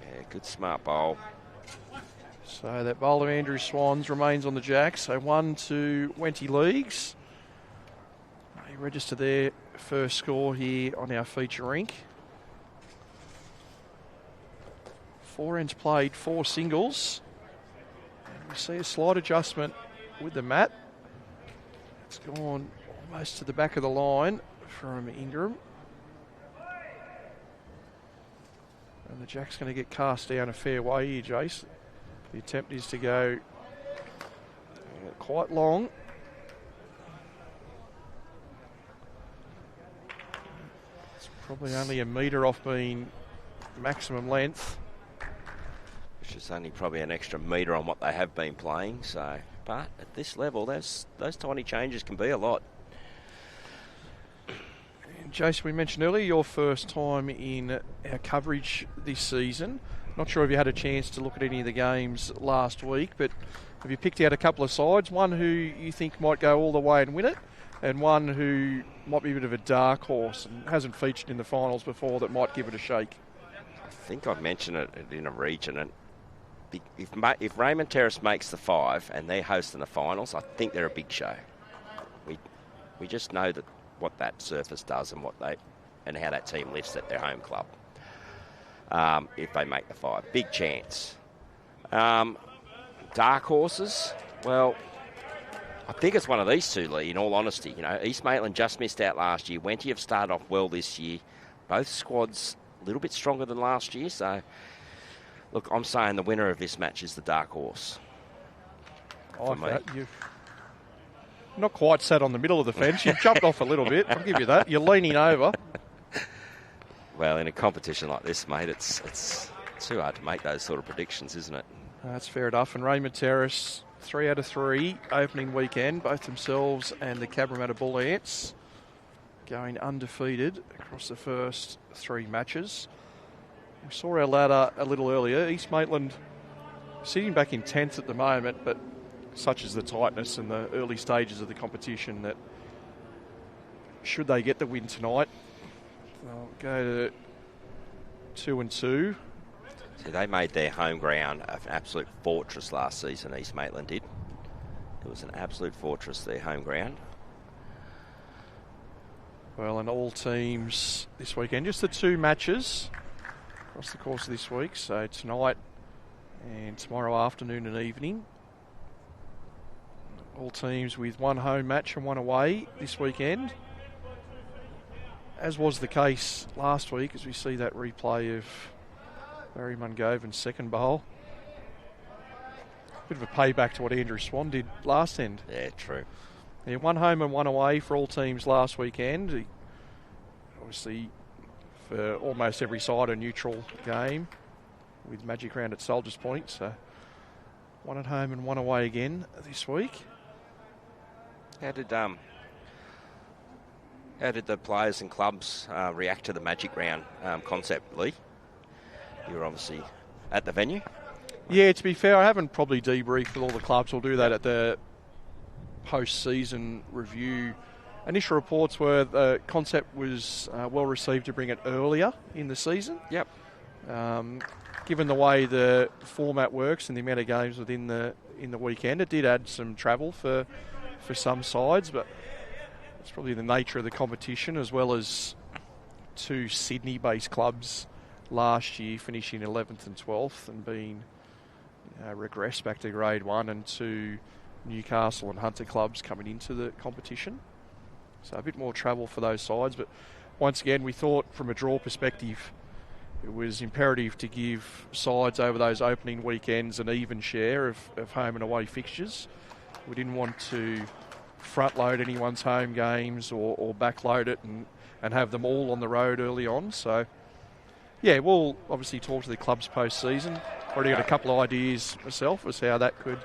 yeah, good smart bowl. So that bowl of Andrew Swans remains on the jack. So 1-2 Wenty Leagues. They register their first score here on our feature rink. 4 ends played, 4 singles. And we see a slight adjustment with the mat. It's gone almost to the back of the line from Ingram. And the jack's going to get cast down a fair way here, Jace. The attempt is to go quite long. It's probably only a metre off being maximum length. Which is only probably an extra metre on what they have been playing. So, but at this level, those tiny changes can be a lot. And Jason, we mentioned earlier your first time in our coverage this season. Not sure if you had a chance to look at any of the games last week, but have you picked out a couple of sides? One who you think might go all the way and win it, and one who might be a bit of a dark horse and hasn't featured in the finals before that might give it a shake? I think I've mentioned it in a region, and if Raymond Terrace makes the 5 and they're hosting the finals, I think they're a big show. We just know that what that surface does and how that team lifts at their home club. If they make the 5, big chance. Dark horses, well, I think it's one of these two, Lee, in all honesty. You know, East Maitland just missed out last year. Wenty have started off well this year, both squads a little bit stronger than last year. So, look, I'm saying the winner of this match is the dark horse. I like that. You've not quite sat on the middle of the fence. You've jumped off a little bit. I'll give you that. You're leaning over. Well, in a competition like this, mate, it's too hard to make those sort of predictions, isn't it? That's fair enough. And Raymond Terrace, 3 out of 3 opening weekend, both themselves and the 𝗟𝗓𝗡𝗡 going undefeated across the first 3 matches. We saw our ladder a little earlier. East Maitland sitting back in 10th at the moment, but such is the tightness in the early stages of the competition that should they get the win tonight, they'll go to 2-2. So they made their home ground an absolute fortress last season, East Maitland did. It was an absolute fortress, their home ground. Well, and all teams this weekend, just the 2 matches across the course of this week. So tonight and tomorrow afternoon and evening. All teams with 1 home match and 1 away this weekend. As was the case last week, as we see that replay of 𝗟𝗓𝗡𝗡𝗏's second bowl. Bit of a payback to what Andrew Swan did last end. Yeah, true. Yeah, 1 home and 1 away for all teams last weekend. Obviously, for almost every side, a neutral game with Magic Round at Soldiers Point. So 1 at home and 1 away again this week. How did the players and clubs react to the Magic Round concept, Lee? You were obviously at the venue. Yeah, to be fair, I haven't probably debriefed with all the clubs. We'll do that at the post-season review. Initial reports were the concept was well received to bring it earlier in the season. Yep. Given the way the format works and the amount of games within the weekend, it did add some travel for some sides, but it's probably the nature of the competition, as well as 2 Sydney-based clubs last year finishing 11th and 12th and being regressed back to Grade 1, and 2 Newcastle and Hunter clubs coming into the competition. So a bit more travel for those sides, but once again we thought from a draw perspective it was imperative to give sides over those opening weekends an even share of home and away fixtures. We didn't want to front load anyone's home games or back load it and have them all on the road early on. So yeah, we'll obviously talk to the clubs post-season. Already got a couple of ideas myself as how that could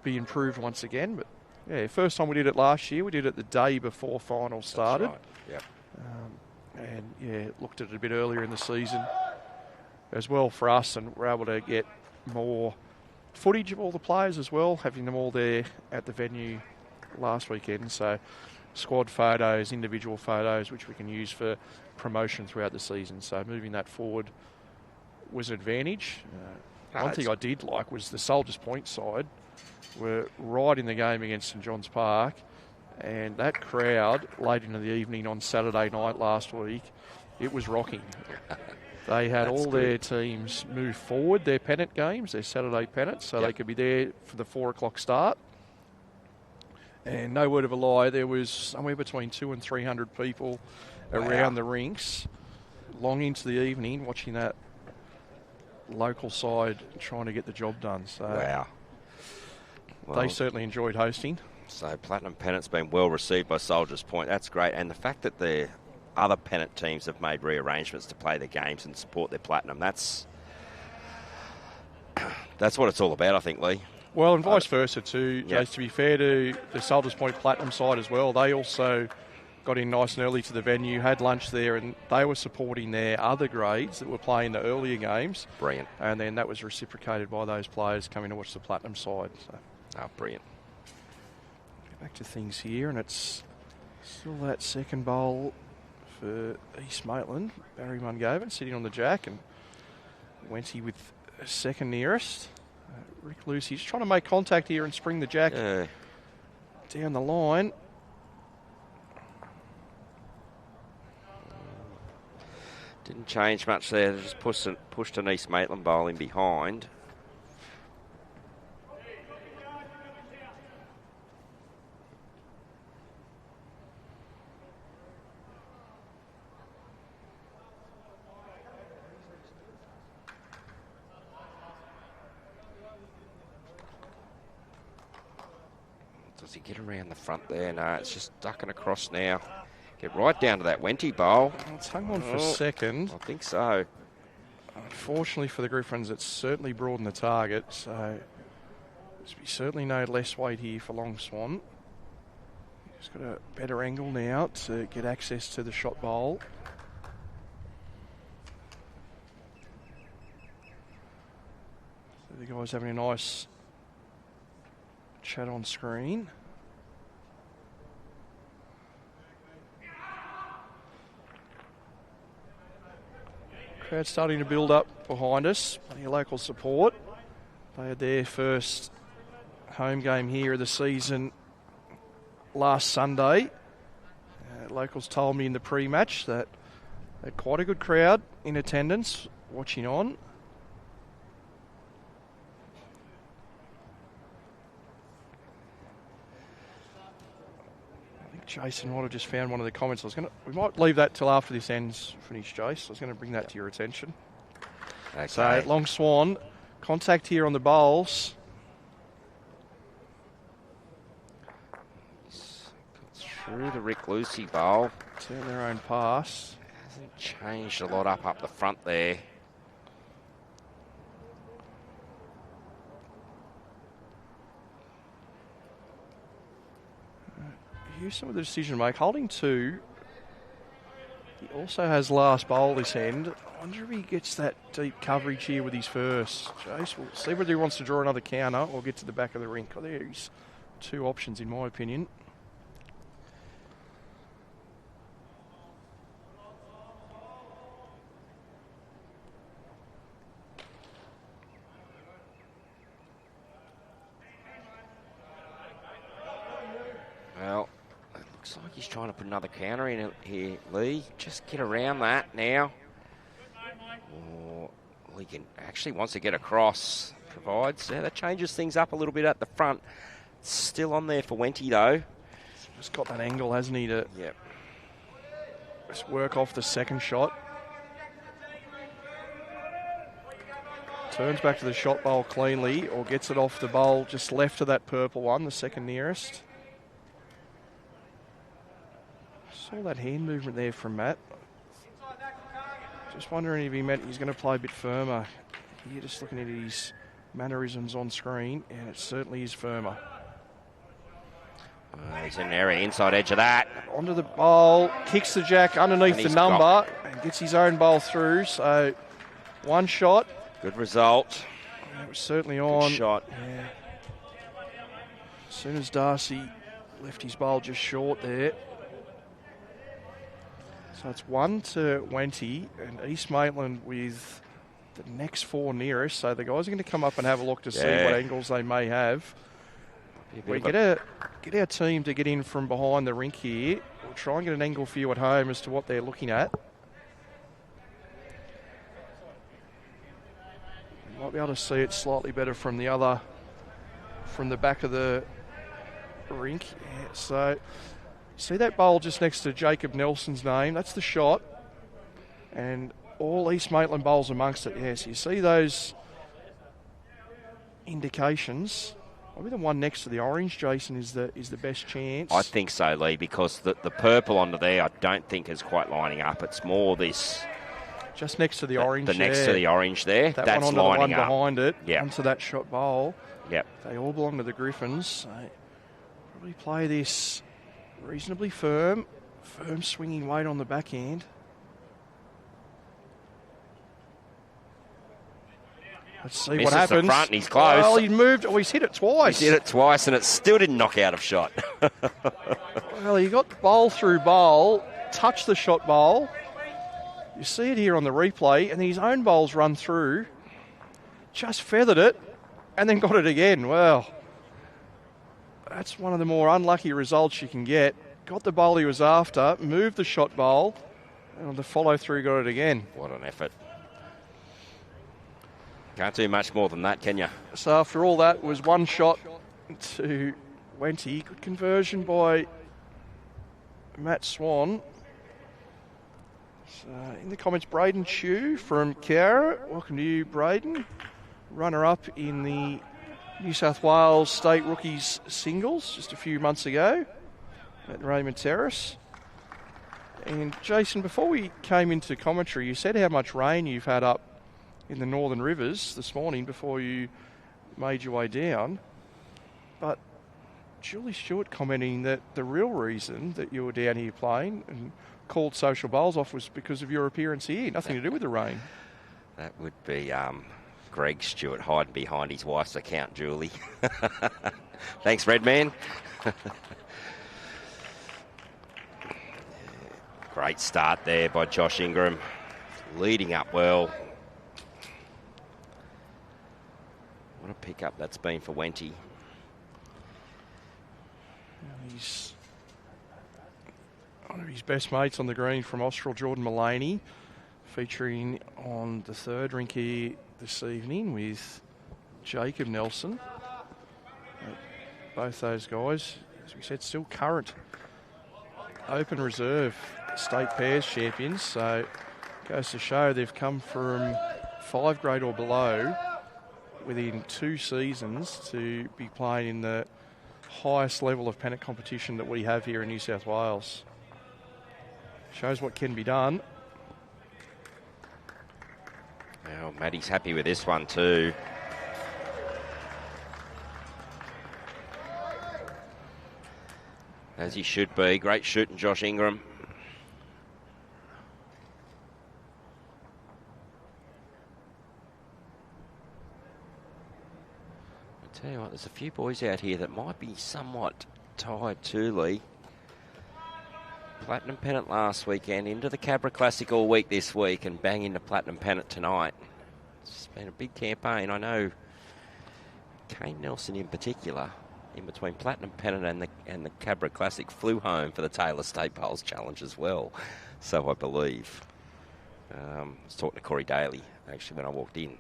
be improved once again. But yeah, first time we did it last year, we did it the day before finals started. That's right. And yeah, looked at it a bit earlier in the season as well for us, and we're able to get more footage of all the players as well, having them all there at the venue last weekend. So squad photos, individual photos, which we can use for promotion throughout the season. So moving that forward was an advantage. One thing I did like was the Soldiers Point side were right in the game against St John's Park, and that crowd late into the evening on Saturday night last week, it was rocking. They had all their teams move forward, their pennant games, their Saturday pennants, so they could be there for the 4 o'clock start. And no word of a lie, there was somewhere between 200 and 300 people around the rinks, long into the evening, watching that local side trying to get the job done. So well, they certainly enjoyed hosting. So Platinum Pennant's been well received by Soldiers Point. That's great. And the fact that the other pennant teams have made rearrangements to play their games and support their Platinum, that's what it's all about, I think, Lee. Well, and vice versa too, Jace, to be fair to the Soldiers Point Platinum side as well, they also got in nice and early to the venue, had lunch there, and they were supporting their other grades that were playing the earlier games. Brilliant. And then that was reciprocated by those players coming to watch the Platinum side. So. Oh, brilliant. Get back to things here, and it's still that second bowl for East Maitland. 𝗟𝗓𝗡𝗡𝗏 sitting on the jack, and Wenty with second nearest. Rick Lucy's trying to make contact here and spring the jack down the line. Didn't change much there. They just pushed an East Maitland bowl in behind. Does he get around the front there? No, it's just ducking across now. Get right down to that Wenty bowl. Well, it's hung on for a second. I think so. Unfortunately for the Griffins, it's certainly broadened the target, so there's certainly no less weight here for Long Swan. He's got a better angle now to get access to the shot bowl. So the guy's having a nice chat on screen. Crowd starting to build up behind us. Plenty of local support. They had their first home game here of the season last Sunday. Locals told me in the pre-match that they had quite a good crowd in attendance watching on. I think Jason might have just found one of the comments. We might leave that till after this ends finished, Jace. I was going to bring that to your attention. Okay. So Long Swan, contact here on the bowls. Through the 𝗥𝗢𝗨𝗡𝗏 bowl. Turn their own pass. Hasn't changed a lot up the front there. Here's some of the decision make. Holding 2. He also has last bowl this end. I wonder if he gets that deep coverage here with his first. Jace, we'll see whether he wants to draw another counter or get to the back of the rink. Oh, there's 2 options in my opinion. Well, it looks like he's trying to put another counter in here, Lee. Just get around that now. Or he can actually wants to get across. Provides. Yeah, that changes things up a little bit at the front. Still on there for Wenty though. Just got that angle, hasn't he, to Yep. just work off the second shot. Turns back to the shot bowl cleanly or gets it off the bowl just left of that purple one, the second nearest. Saw that hand movement there from Matt. Just wondering if he meant he's going to play a bit firmer. You're just looking at his mannerisms on screen, and it certainly is firmer. He's in an area inside edge of that. Onto the bowl, kicks the jack underneath the number, and gets his own bowl through. So, one shot. Good result. It was certainly on. Good shot. Yeah. As soon as Darcy left his bowl just short there. So it's 1 to Wenty, and East Maitland with the next 4 nearest. So the guys are going to come up and have a look to see what angles they may have. We get our team to get in from behind the rink here. We'll try and get an angle for you at home as to what they're looking at. You might be able to see it slightly better from the back of the rink. Yeah, so see that bowl just next to Jacob Nelson's name? That's the shot. And all East Maitland bowls amongst it. Yes, you see those indications. Probably the one next to the orange, Jason, is the best chance. I think so, Lee, because the purple onto there I don't think is quite lining up. It's more this... Just next to the orange The next to the orange there. That that's one onto lining the one up. behind it. Yep. Onto that shot bowl. Yep. They all belong to the Griffins. So probably play this reasonably firm swinging weight on the backhand. Let's see what happens. The front and he's close. Well, he moved. Oh, he's hit it twice. He's hit it twice and it still didn't knock out of shot. Well, he got bowl through bowl, touched the shot bowl. You see it here on the replay, and his own bowls run through, just feathered it, and then got it again. Well, that's one of the more unlucky results you can get. Got the bowl he was after, moved the shot bowl, and on the follow through got it again. What an effort. Can't do much more than that, can you? So after all that was one shot to Wenty. Good conversion by Matt Swan. So in the comments, Braden Chew from 𝗟𝗓𝗏. Welcome to you, Braden. Runner-up in the New South Wales State Rookies Singles just a few months ago at Raymond Terrace. And Jason, before we came into commentary, you said how much rain you've had up in the Northern Rivers this morning before you made your way down. But Julie Stewart commenting that the real reason that you were down here playing and called Social Bowls off was because of your appearance here. Nothing to do with the rain. That would be Greg Stewart hiding behind his wife's account, Julie. Thanks, Redman. Great start there by Josh Ingram. Leading up well. What a pickup that's been for Wenty. He's one of his best mates on the green from Austral, Jordan Mullaney, featuring on the third rink here this evening with Jacob Nelson. Both those guys, as we said, still current Open Reserve State Pairs champions, so goes to show they've come from 5 grade or below within 2 seasons to be playing in the highest level of pennant competition that we have here in New South Wales. Shows what can be done. Well, Maddie's happy with this one too. As he should be. Great shooting, Josh Ingram. I tell you what, there's a few boys out here that might be somewhat tied to Lee. Platinum Pennant last weekend, into the Cabra Classic all week this week, and bang into Platinum Pennant tonight. It's been a big campaign. I know Kane Nelson in particular, in between Platinum Pennant and the Cabra Classic, flew home for the Taylor State Bowls Challenge as well, so I believe. I was talking to Corey Daly, actually, when I walked in.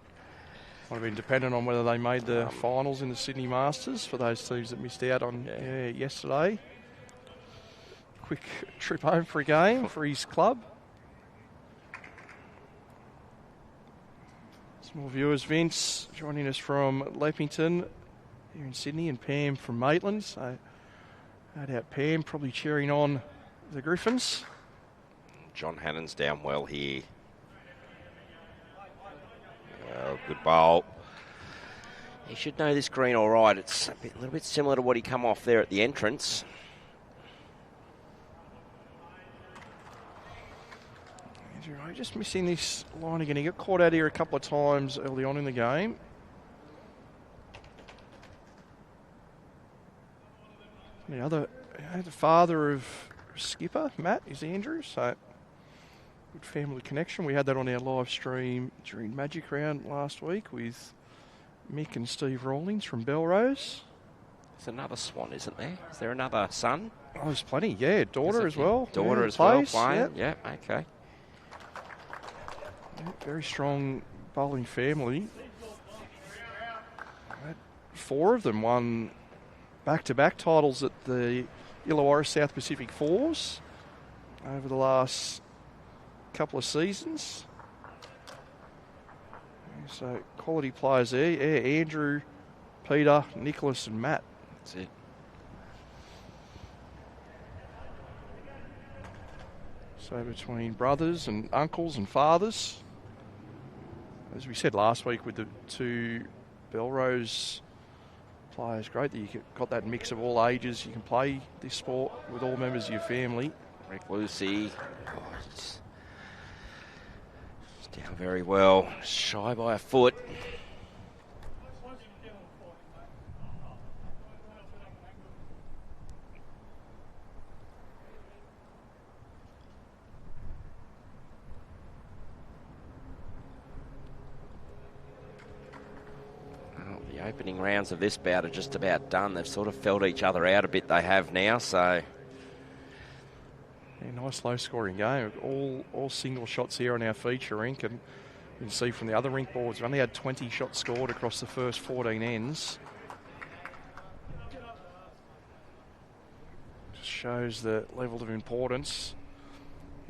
Might have been dependent on whether they made the finals in the Sydney Masters for those teams that missed out on yesterday. Quick trip home for a game for his club. Some more viewers. Vince joining us from Leppington here in Sydney, and Pam from Maitland. So no doubt Pam probably cheering on the Griffins. John Hannon's down well here. Oh, good bowl. He should know this green all right. It's a little bit similar to what he come off there at the entrance. Just missing this line again. He got caught out here a couple of times early on in the game. The father of skipper, Matt, is Andrew, so good family connection. We had that on our live stream during Magic Round last week with Mick and Steve Rawlings from Belrose. There's another Swan, isn't there? Is there another son? Oh, there's plenty, yeah. Daughter as well. Daughter as well playing, yeah, okay. Yeah, very strong bowling family. 4 of them won back-to-back titles at the Illawarra South Pacific Fours over the last couple of seasons. So quality players there. Yeah, Andrew, Peter, Nicholas and Matt. That's it. So between brothers and uncles and fathers. As we said last week with the 2 Belrose players, great that you got that mix of all ages. You can play this sport with all members of your family. Rick Lucy. It's down very well. Shy by a foot. Opening rounds of this bout are just about done. They've sort of felt each other out a bit, they have now, so... Yeah, nice low-scoring game. All single shots here on our feature rink, and you can see from the other rink boards, we only had 20 shots scored across the first 14 ends. Just shows the level of importance.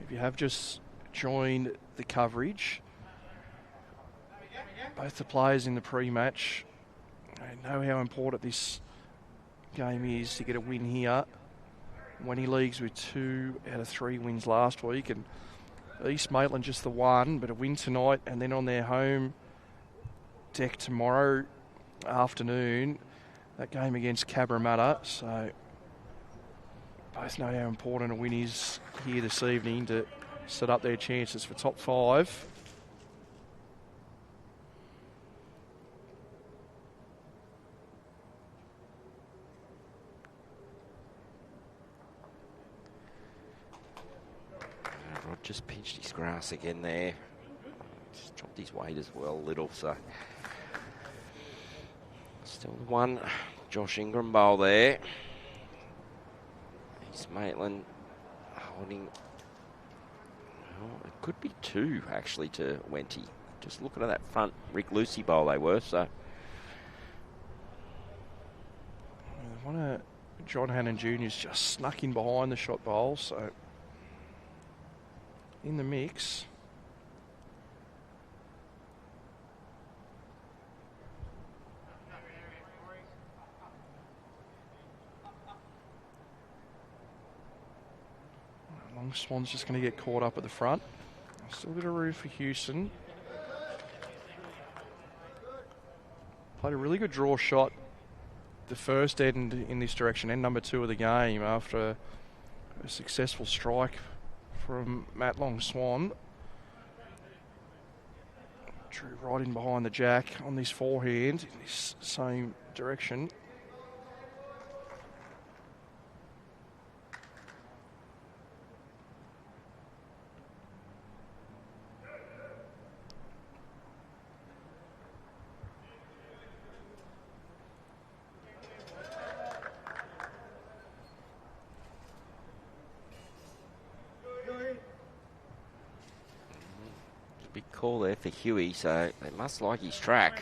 If you have just joined the coverage, both the players in the pre-match They know how important this game is to get a win here. Wenty leagues with 2 out of 3 wins last week, and East Maitland just the one, but a win tonight, and then on their home deck tomorrow afternoon, that game against 𝗟𝗓𝗡. So both know how important a win is here this evening to set up their chances for top 5. Rod just pinched his grass again there. Just dropped his weight as well a little, so still the one Josh Ingram bowl there. He's Maitland holding, well, it could be 2 actually to Wenty. Just looking at that front Rick Lucy bowl they were, so. One of John Hannon Jr.'s just snuck in behind the shot bowl, so in the mix. Long Swan's just going to get caught up at the front. Still a bit of room for Houston. Played a really good draw shot the first end in this direction, end number 2 of the game, after a successful strike from Matt Long Swan. Drew right in behind the jack on this forehand in this same direction. Big call there for Huey, so they must like his track.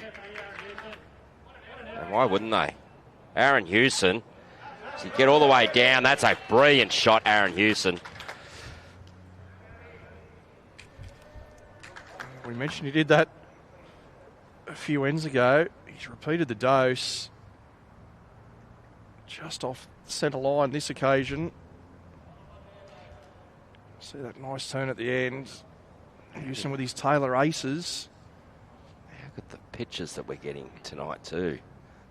And why wouldn't they? Aaron Hewson. Does he get all the way down? That's a brilliant shot, Aaron Hewson. We mentioned he did that a few ends ago. He's repeated the dose. Just off centre line this occasion. See that nice turn at the end. Houston with his Taylor aces. Look at the pictures that we're getting tonight too.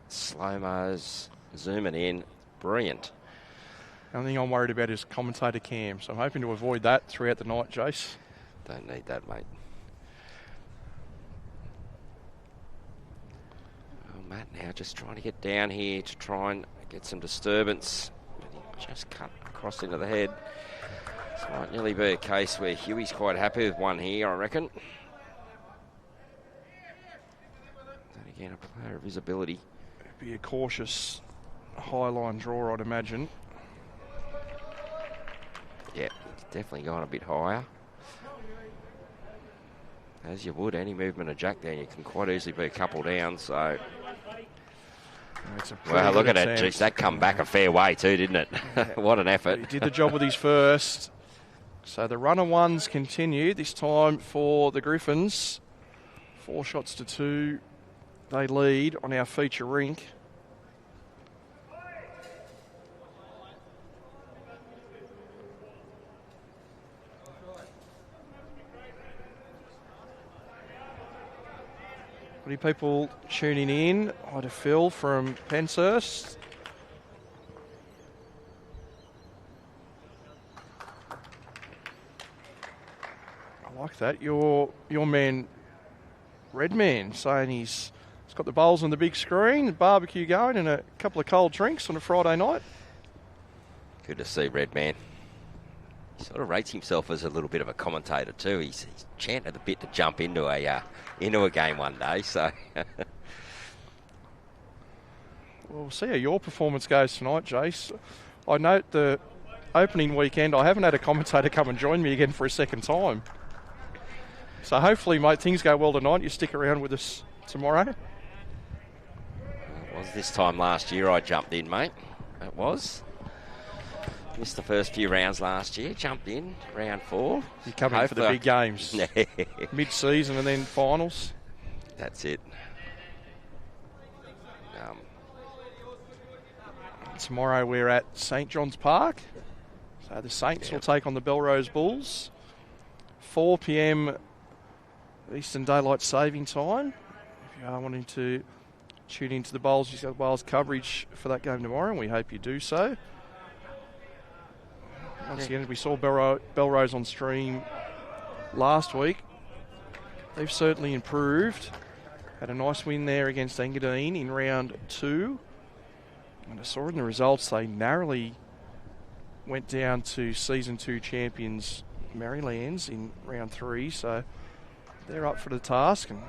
Slow-mos, zooming in. Brilliant. The only thing I'm worried about is commentator cam, so I'm hoping to avoid that throughout the night, Jace. Don't need that, mate. Oh, Matt now just trying to get down here to try and get some disturbance. But he just cut across into the head. This might nearly be a case where Huey's quite happy with one here, I reckon. And again, a player of his ability. It'd be a cautious high line draw, I'd imagine. Yeah, he's definitely gone a bit higher. As you would, any movement of jack there, you can quite easily be a couple down, so. Wow, look at it. Jeez, that come back a fair way too, didn't it? Yeah. What an effort. He did the job with his first. So the runner ones continue, this time for the Griffins. 4 shots to 2. They lead on our feature rink. Many people tuning in. Hi to Phil from Penshurst. I like that. Your man, Redman, saying he's got the bowls on the big screen, the barbecue going, and a couple of cold drinks on a Friday night. Good to see Redman. He sort of rates himself as a little bit of a commentator too. He's chanted a bit to jump into a game one day. So we'll see how your performance goes tonight, Jace. I note the opening weekend, I haven't had a commentator come and join me again for a second time. So hopefully, mate, things go well tonight. You stick around with us tomorrow. It was this time last year I jumped in, mate. It was. Missed the first few rounds last year. Jumped in round 4. You're coming for the big games. Mid-season and then finals. That's it. Tomorrow we're at St John's Park. So the Saints will take on the Belrose Bulls. 4 p.m. Eastern Daylight Saving Time. If you are wanting to tune into the Bowls, New South Wales coverage for that game tomorrow, and we hope you do so. Once again, we saw Belrose on stream last week. They've certainly improved. Had a nice win there against Engadine in round 2. And I saw in the results they narrowly went down to Season 2 champions Marylands in round 3. So they're up for the task. And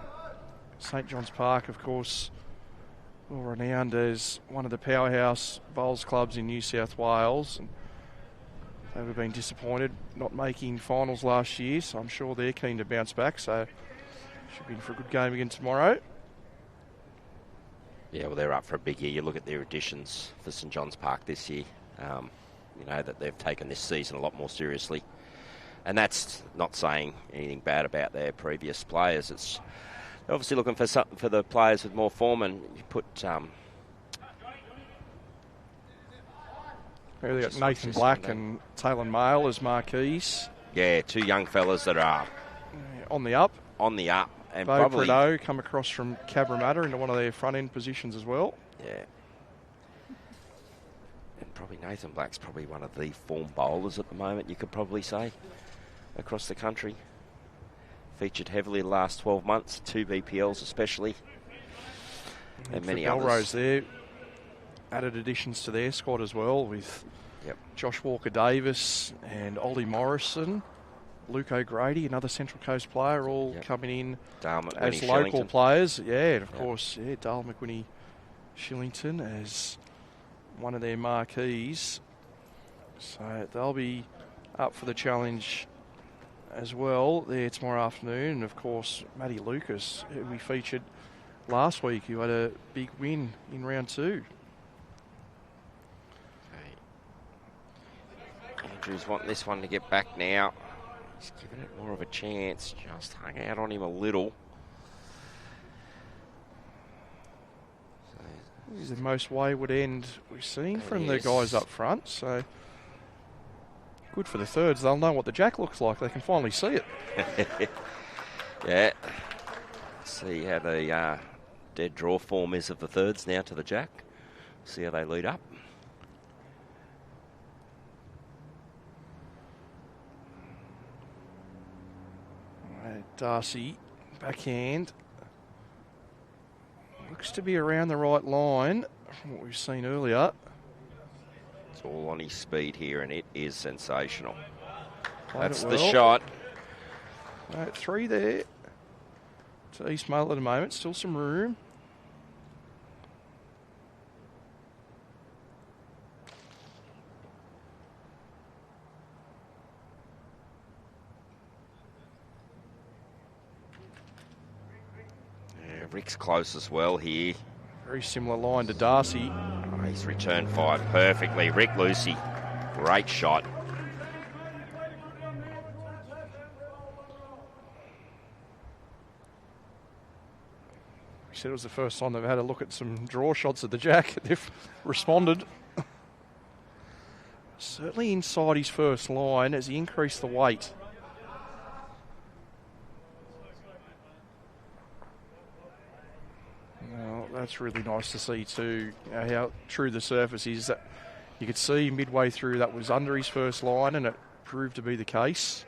St John's Park, of course, well renowned as one of the powerhouse bowls clubs in New South Wales. And they have been disappointed not making finals last year, so I'm sure they're keen to bounce back. So should be in for a good game again tomorrow. Yeah, well, they're up for a big year. You look at their additions for St John's Park this year. You know that they've taken this season a lot more seriously. And that's not saying anything bad about their previous players. It's they're obviously looking for something for the players with more form, and you put... Really got Nathan Black and Taylor Mail as marquees. Yeah, 2 young fellas that are... on the up. On the up. And Bo probably... Prideaux come across from 𝗟𝗓𝗪𝗓 into one of their front-end positions as well. Yeah. And probably Nathan Black's probably one of the form bowlers at the moment, you could probably say, across the country. Featured heavily the last 12 months, 2 BPLs especially. And many others. Belrose there added additions to their squad as well with Josh Walker-Davis and Ollie Morrison, Luke O'Grady, another Central Coast player, all coming in as local players. Yeah, and of course, Dale McWhinney Shillington as one of their marquees. So they'll be up for the challenge as well there tomorrow afternoon. And of course, Matty Lucas, who we featured last week, who had a big win in round 2. Andrews want this one to get back now. He's giving it more of a chance. Just hung out on him a little. This is the most wayward end we've seen from the guys up front. So good for the thirds. They'll know what the jack looks like. They can finally see it. Yeah. Let's see how the dead draw form is of the thirds now to the jack. See how they lead up. Darcy, backhand. Looks to be around the right line from what we've seen earlier. It's all on his speed here, and it is sensational. That's the shot. 3 there to East Maitland at the moment. Still some room. Rick's close as well here. Very similar line to Darcy. Oh, he's returned 5 perfectly. Rick Lucy, great shot. We said it was the first time they've had a look at some draw shots at the jack. They've responded. Certainly inside his first line as he increased the weight. Well, that's really nice to see too, how true the surface is. That you could see midway through that was under his first line, and it proved to be the case.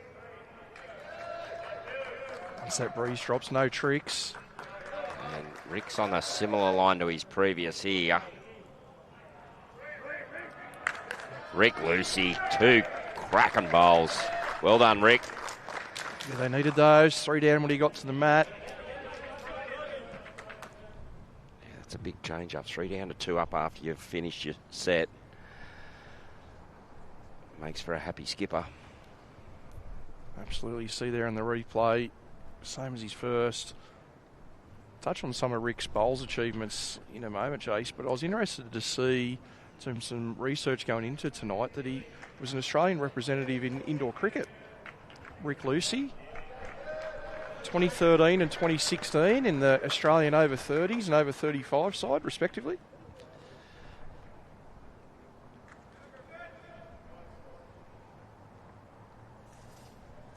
Once that breeze drops, no tricks. And Rick's on a similar line to his previous here. Rick Lucy, 2 cracking bowls. Well done, Rick. Yeah, they needed those. 3 down when he got to the mat. It's a big change up. 3 down to 2 up after you've finished your set. Makes for a happy skipper. Absolutely. You see there in the replay, same as his first. Touch on some of Rick's bowls achievements in a moment, Jace, but I was interested to see some research going into tonight that he was an Australian representative in indoor cricket. Rick Lucy. 2013 and 2016 in the Australian over 30s and over 35 side, respectively.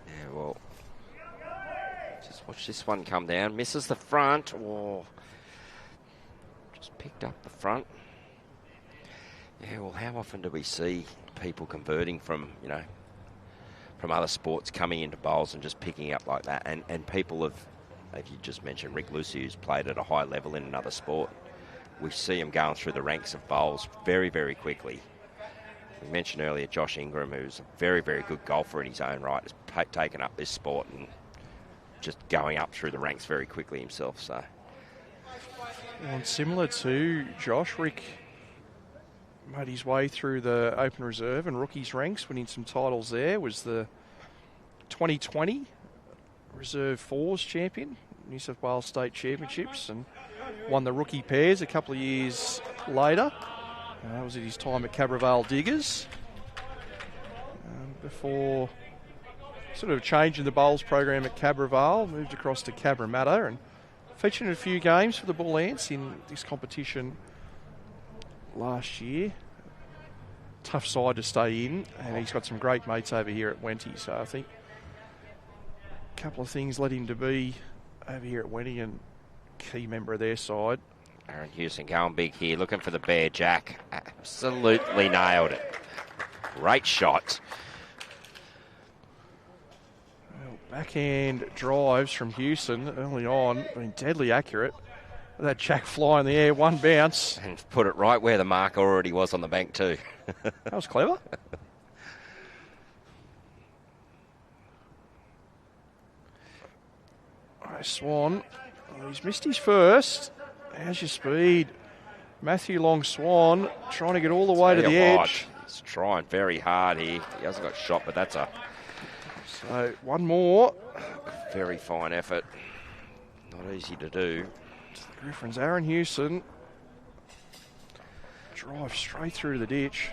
Yeah, well, just watch this one come down. Misses the front. Oh, just picked up the front. Yeah, well, how often do we see people converting from, you know, from other sports coming into bowls and just picking up like that? And people have, as you just mentioned, Rick Lucy, who's played at a high level in another sport. We see him going through the ranks of bowls very, very quickly. We mentioned earlier Josh Ingram, who's a very, very good golfer in his own right, has taken up this sport and just going up through the ranks very quickly himself. So, and similar to Josh, Rick made his way through the Open Reserve and Rookies ranks, winning some titles there. Was the 2020 Reserve Fours champion, New South Wales State Championships, and won the rookie pairs a couple of years later. That was at his time at 𝗥𝗢𝗨𝗡𝗗 before sort of changing the bowls program at 𝗥𝗢𝗨, moved across to Cabramatta and featured in a few games for the Bull Ants in this competition last year. Tough side to stay in, and he's got some great mates over here at Wenty, so I think a couple of things led him to be over here at Wenty and key member of their side. Aaron Houston going big here, looking for the bear jack. Absolutely nailed it. Great shot. Well, backhand drives from Houston early on, been deadly accurate. That jack fly in the air, one bounce. And put it right where the mark already was on the bank too. That was clever. All right, Swan. Oh, he's missed his first. How's your speed? Matthew Long Swan trying to get all the way to the edge. He's trying very hard here. He hasn't got shot, but that's a... So one more. Very fine effort. Not easy to do. Griffins, Aaron Houston. Drive straight through the ditch.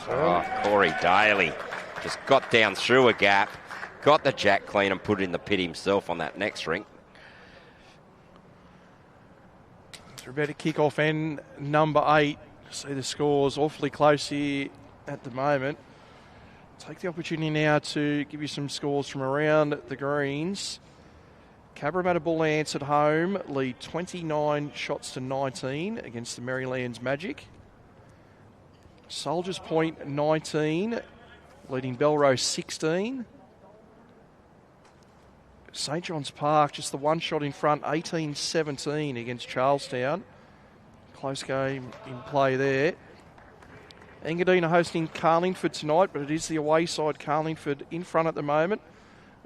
Oh, Corey Daly just got down through a gap, got the jack clean and put it in the pit himself on that next rink. We're about to kick off end number 8. See the scores awfully close here at the moment. Take the opportunity now to give you some scores from around the greens. Cabramatta Bull Ants at home lead 29 shots to 19 against the Marylands Magic. Soldiers Point 19, leading Belrose 16. St John's Park just the one shot in front, 18-17 against Charlestown. Close game in play there. Engadine hosting Carlingford tonight, but it is the away side. Carlingford in front at the moment.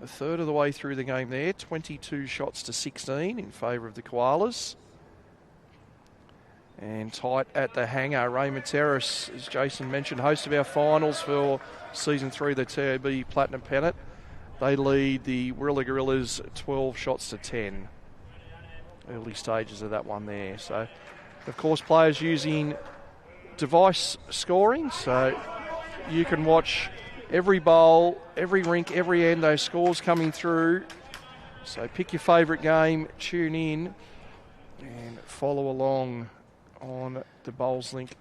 A third of the way through the game there, 22 shots to 16 in favour of the Koalas. And tight at the hangar, Raymond Terrace, as Jason mentioned, host of our finals for Season 3 of the TAB Platinum Pennant. They lead the Wirrilla Gorillas 12 shots to 10. Early stages of that one there. So, of course, players using device scoring, so you can watch every bowl, every rink, every end, those scores coming through. So pick your favourite game, tune in and follow along on the BowlsLink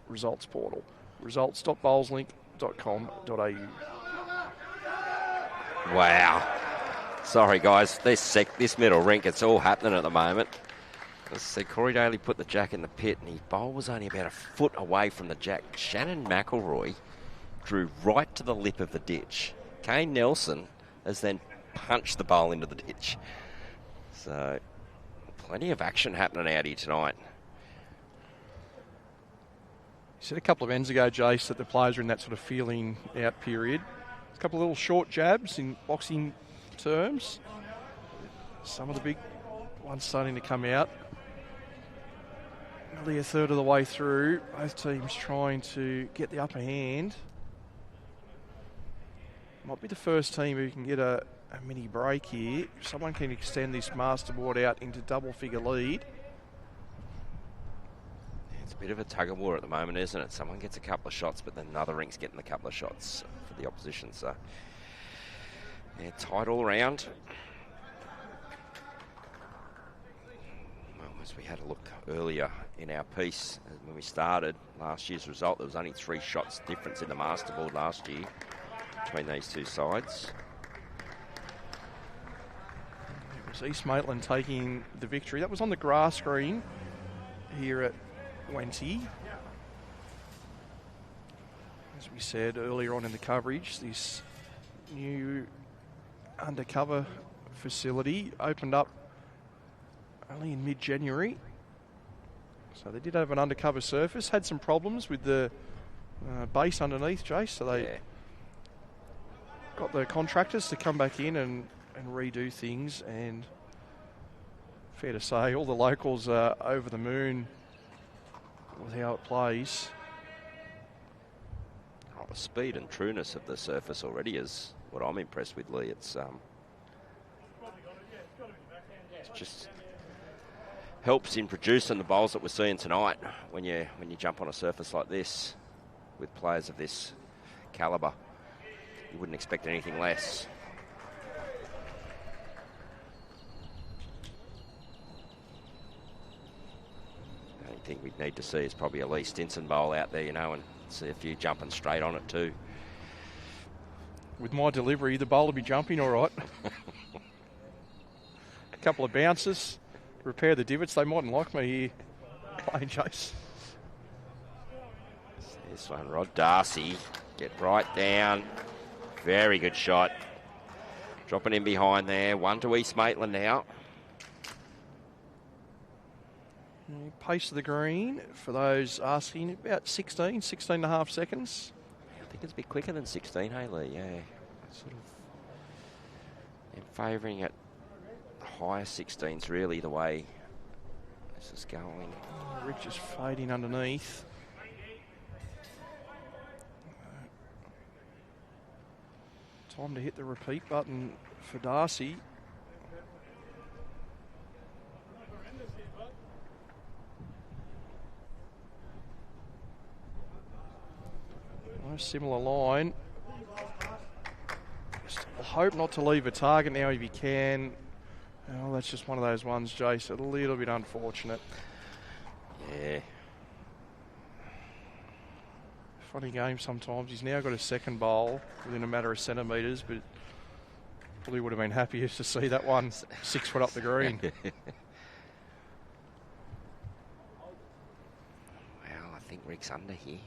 results portal. results.bowlslink.com.au. Wow. Sorry, guys. This middle rink, it's all happening at the moment. As I said, Corey Daly put the jack in the pit, and his bowl was only about a foot away from the jack. Shannon McElroy drew right to the lip of the ditch. Kane Nelson has then punched the bowl into the ditch. So, plenty of action happening out here tonight. You said a couple of ends ago, Jace, that the players are in that sort of feeling out period. A couple of little short jabs in boxing terms. Some of the big ones starting to come out. Nearly a third of the way through. Both teams trying to get the upper hand. Might be the first team who can get a mini break here. If someone can extend this masterboard out into double-figure lead. It's a bit of a tug-of-war at the moment, isn't it? Someone gets a couple of shots, but then another Rinks getting a couple of shots for the opposition. So, yeah, tight all round. Well, as we had a look earlier in our piece, when we started last year's result, there was only 3 shots difference in the masterboard last year between these two sides. It was East Maitland taking the victory. That was on the grass green here at Wenty. As we said earlier on in the coverage, this new undercover facility opened up only in mid-January. So they did have an undercover surface, had some problems with the base underneath, Jace, so they got the contractors to come back in and redo things, and fair to say all the locals are over the moon with how it plays. Oh, the speed and trueness of the surface already is what I'm impressed with, Lee. It's just helps in producing the bowls that we're seeing tonight when you jump on a surface like this with players of this calibre. You wouldn't expect anything less. The only thing we'd need to see is probably a Lee Stinson bowl out there, you know, and see a few jumping straight on it too. With my delivery, the bowl will be jumping all right. A couple of bounces, repair the divots. They mightn't like me here playing chase. This one, Rod Darcy, get right down. Very good shot. Dropping in behind there. 1 to East Maitland now. Pace of the green, for those asking, about 16 and a half seconds. I think it's a bit quicker than 16, hey Lee? Yeah. Sort of in favouring it higher 16s, really, the way this is going. Rick just fading underneath. Time to hit the repeat button for Darcy. Similar line. Just hope not to leave a target now if you can. Oh, that's just one of those ones, Jace. A little bit unfortunate. Yeah. Funny game sometimes. He's now got a second bowl within a matter of centimetres, but probably would have been happier to see that one 6 foot up the green. Well, I think Rick's under here.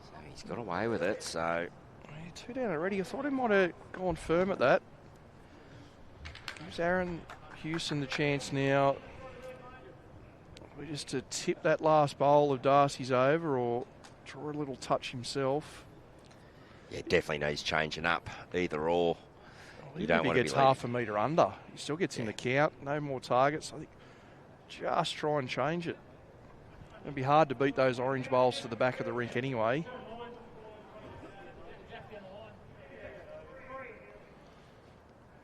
So he's got away with it, so... 2 down already. I thought he might have gone firm at that. Gives Aaron Houston the chance now just to tip that last bowl of Darcy's over or draw a little touch himself. Yeah, definitely needs changing up, either or. You don't want to be gets half a metre under. He still gets in the count. No more targets. I think just try and change it. It'll be hard to beat those orange bowls to the back of the rink anyway.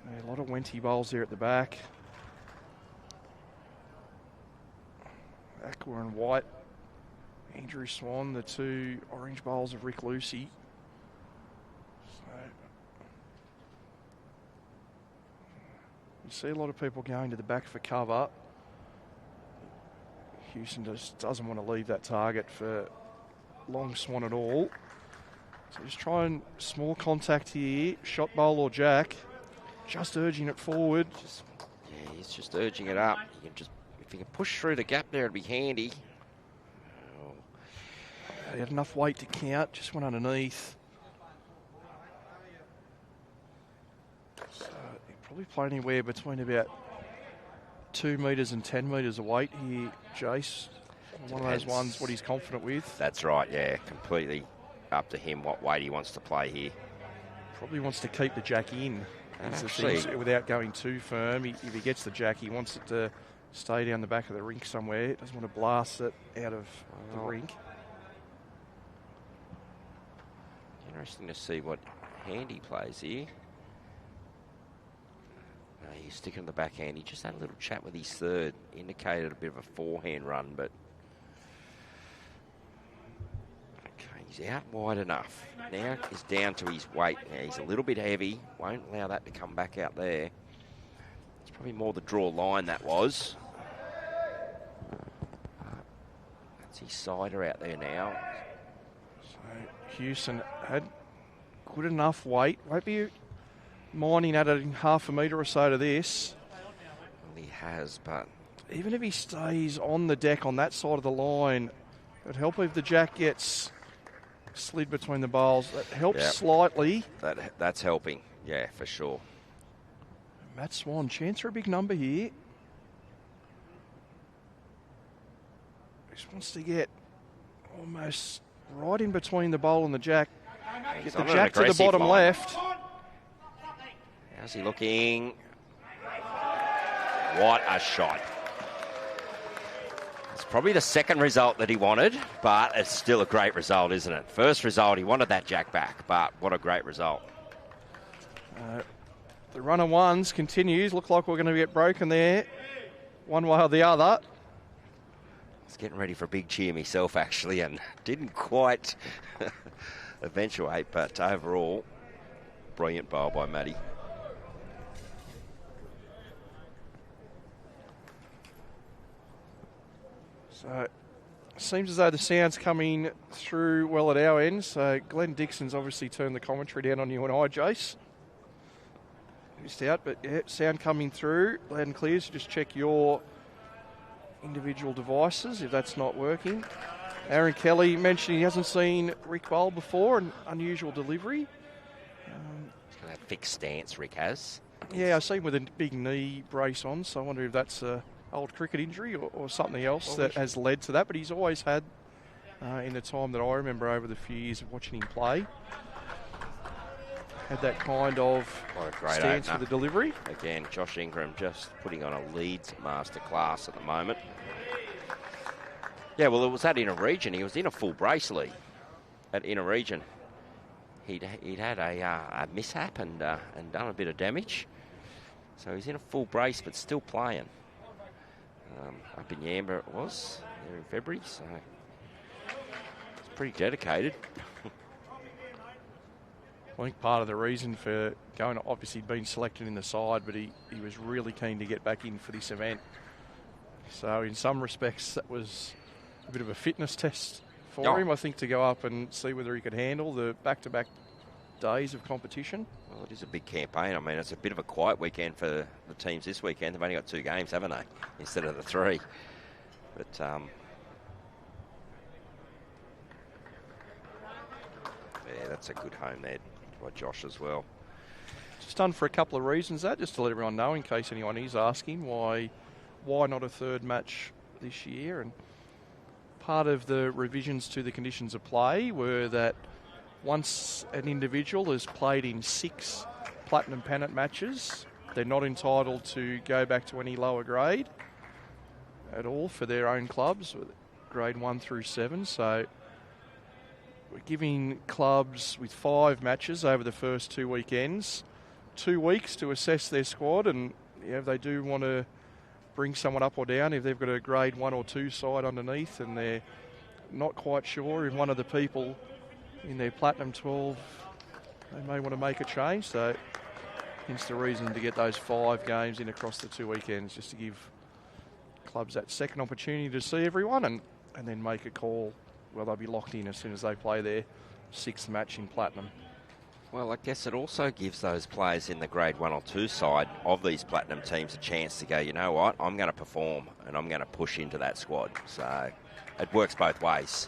Yeah, a lot of Wenty bowls there at the back. Aqua and White. Andrew Swan, the 2 orange bowls of Rick Lucy. You see a lot of people going to the back for cover. Houston just doesn't want to leave that target for long Swan at all. So just try and small contact here, shot bowl or jack. Just urging it forward. Yeah, he's just urging it up. You can just, if you can push through the gap there, it'd be handy. Oh. He had enough weight to count, just went underneath. So he probably played anywhere between about 2 metres and 10 metres of weight here, Jace. One of those ones, what he's confident with. That's right, yeah. Completely up to him what weight he wants to play here. Probably wants to keep the jack in. Actually, without going too firm. If he gets the jack, he wants it to stay down the back of the rink somewhere. He doesn't want to blast it out of the rink. Interesting to see what handy plays here. No, he's sticking to the backhand. He just had a little chat with his third, indicated a bit of a forehand run, but okay, he's out wide enough. Now he's down to his weight. Now he's a little bit heavy. Won't allow that to come back out there. It's probably more the draw line that was. That's his sider out there now. So Houston had good enough weight. Won't be minding adding half a metre or so to this. Well, he has, but even if he stays on the deck on that side of the line, it'd help if the jack gets slid between the bowls. That helps slightly. That's helping, yeah, for sure. Matt Swan, chance for a big number here. Just wants to get almost right in between the bowl and the jack. Get the jack to the bottom left. How's he looking? What a shot. It's probably the second result that he wanted, but it's still a great result, isn't it? First result, he wanted that jack back, but what a great result. The run of ones continues. Look like we're going to get broken there, one way or the other. I was getting ready for a big cheer myself, actually, and didn't quite eventuate, but overall, brilliant bowl by Matty. So, seems as though the sound's coming through well at our end. So, Glenn Dixon's obviously turned the commentary down on you and I, Jace. Missed out, but yeah, sound coming through loud and clear. So just check your individual devices if that's not working. Aaron Kelly mentioned he hasn't seen Rick bowl before, an unusual delivery. He's got that fixed stance, Rick has. Yeah, I see him with a big knee brace on, so I wonder if that's a old cricket injury or something else that has led to that. But he's always had, in the time that I remember over the few years of watching him play, had that kind of stance for the delivery. Again, Josh Ingram just putting on a Leeds masterclass at the moment. Yeah, well, it was at Inner Region. He was in a full brace, Lee, at Inner Region. He'd had a mishap and done a bit of damage. So he's in a full brace, but still playing. Up in Yamba it was, there in February, so it's pretty dedicated. I think part of the reason for going, obviously been selected in the side, but he was really keen to get back in for this event. So in some respects, that was a bit of a fitness test for him, I think, to go up and see whether he could handle the back-to-back days of competition. Well, it is a big campaign. I mean, it's a bit of a quiet weekend for the teams this weekend. They've only got 2 games, haven't they, instead of the 3. But yeah, that's a good home there by Josh as well. Just done for a couple of reasons, that, just to let everyone know, in case anyone is asking why not a third match this year. And part of the revisions to the conditions of play were that once an individual has played in 6 Platinum Pennant matches, they're not entitled to go back to any lower grade at all for their own clubs, grade 1 through 7. So we're giving clubs with 5 matches over the first 2 weekends 2 weeks to assess their squad, and if they do want to bring someone up or down, if they've got a grade 1 or 2 side underneath and they're not quite sure if one of the people in their Platinum 12, they may want to make a change. So hence the reason to get those 5 games in across the 2 weekends, just to give clubs that second opportunity to see everyone and then make a call. Well, they'll be locked in as soon as they play their 6th match in Platinum. Well, I guess it also gives those players in the grade 1 or 2 side of these Platinum teams a chance to go, you know what, I'm going to perform and I'm going to push into that squad. So it works both ways.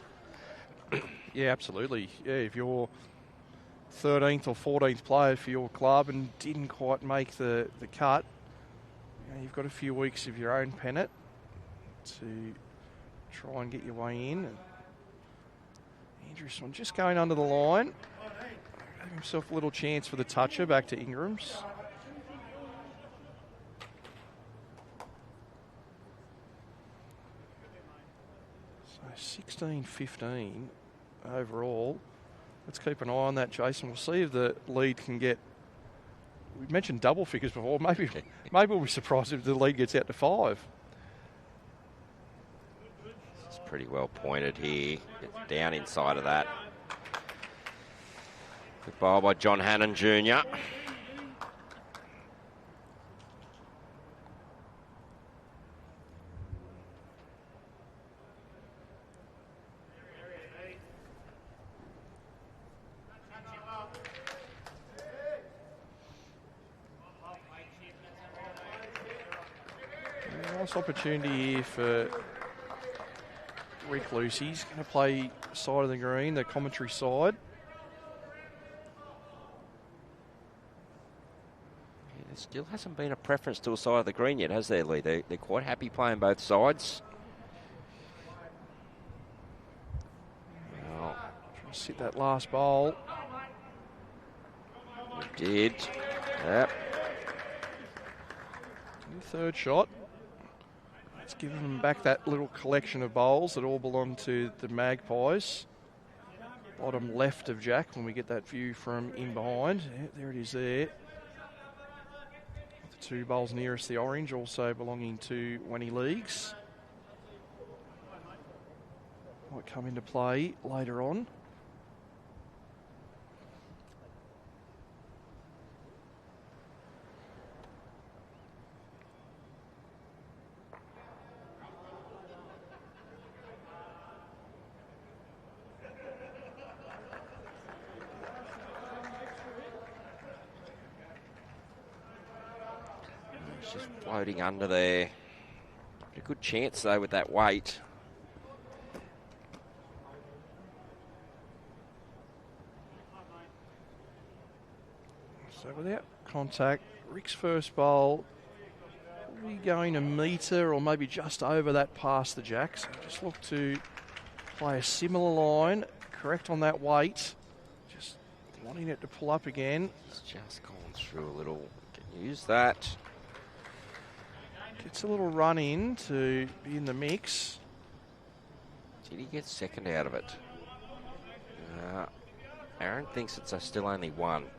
Yeah, absolutely. Yeah, if you're 13th or 14th player for your club and didn't quite make the cut, you've got a few weeks of your own pennant to try and get your way in. Andrew Swan just going under the line. Gave himself a little chance for the toucher back to Ingram's. So 16-15 overall. Let's keep an eye on that, Jason. We'll see if the lead can get... We mentioned double figures before. Maybe we'll be surprised if the lead gets out to 5. It's pretty well pointed here. It's down inside of that. Good ball by John Hannon Jr. Nice opportunity here for 𝗟𝗡𝗩𝗘. He's going to play side of the green, the commentary side. Yeah, there still hasn't been a preference to a side of the green yet, has there, Lee? They're quite happy playing both sides. Well, trying to sit that last bowl. We did. Yep. Third shot. It's giving them back that little collection of bowls that all belong to the Magpies. Bottom left of Jack when we get that view from in behind. Yeah, there it is there. The 2 bowls nearest the orange also belonging to Wenty Leagues. Might come into play later on. Just floating under there. A good chance though with that weight. So without contact, Rick's first bowl will be going a metre or maybe just over that past the Jack. So just look to play a similar line, correct on that weight. Just wanting it to pull up again. It's just gone through a little. Can use that. Gets a little run in to be in the mix. Did he get second out of it? Aaron thinks it's still only 1. Yeah,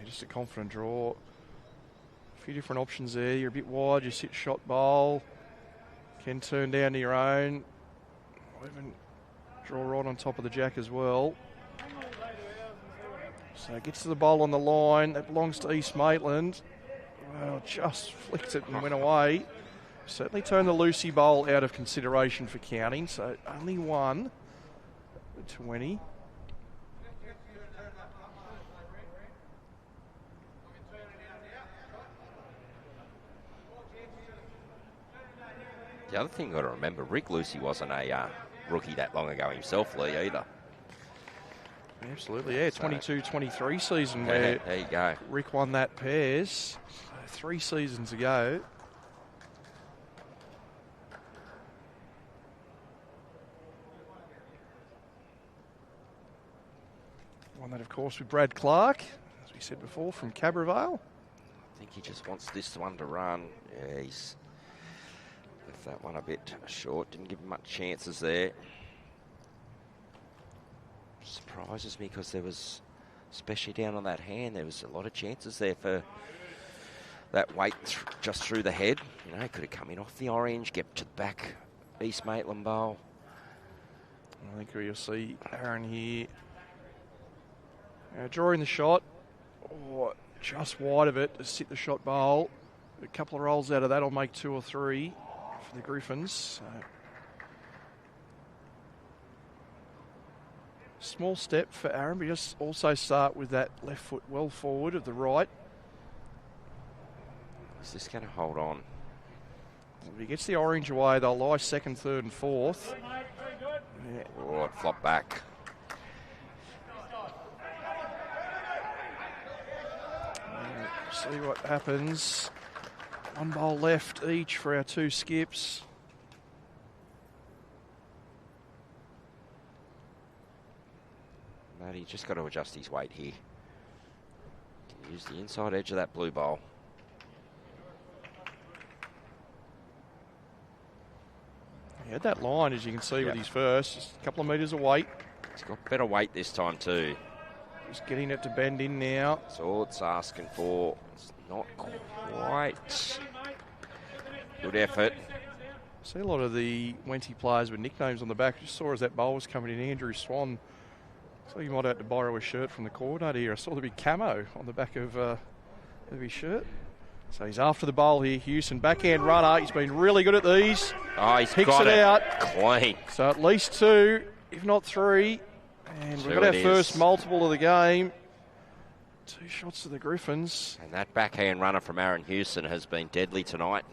just a confident draw. A few different options there. You're a bit wide, you sit shot bowl. Can turn down to your own. Or even draw right on top of the Jack as well. So it gets to the bowl on the line. That belongs to East Maitland. Well, just flicked it and went away. Certainly turned the Lucy bowl out of consideration for counting. So only 1 to 20. The other thing you've got to remember, Rick Lucy wasn't a rookie that long ago himself, Lee, either. Absolutely, yeah. 22-23 season where there you go. Rick won that pairs 3 seasons ago. Won that, of course, with Brad Clark, as we said before, from 𝗟𝗡𝗩𝗘. I think he just wants this one to run. Yeah, he's left that one a bit short. Didn't give him much chances there. Surprises me because there was, especially down on that hand, there was a lot of chances there for that weight just through the head. You know, could have come in off the orange, get to the back East Maitland bowl. I think you'll see Aaron here drawing the shot, or just wide of it to sit the shot bowl. A couple of rolls out of that will make 2 or 3 for the Griffins. So small step for Aaron, but just also start with that left foot well forward of the right. Is this going to hold on? If he gets the orange away, they'll lie 2nd, 3rd and 4th. Yeah. Oh, it flopped back. See what happens. 1 bowl left each for our 2 skips. Matty just got to adjust his weight here. Can use the inside edge of that blue bowl. He had that line, as you can see, with his first. Just a couple of metres of weight. He's got better weight this time too. Just getting it to bend in now. That's all it's asking for. It's not quite. Good effort. I see a lot of the Wenty players with nicknames on the back. Just saw as that bowl was coming in, Andrew Swan. So you might have to borrow a shirt from the coordinator here. I saw the big camo on the back of his shirt. So he's after the bowl here, Houston. Backhand runner. He's been really good at these. Oh, he's Picks got it out. Clean. So at least 2, if not 3. And we've got our first multiple of the game. 2 shots to the Griffins. And that backhand runner from Aaron Houston has been deadly tonight.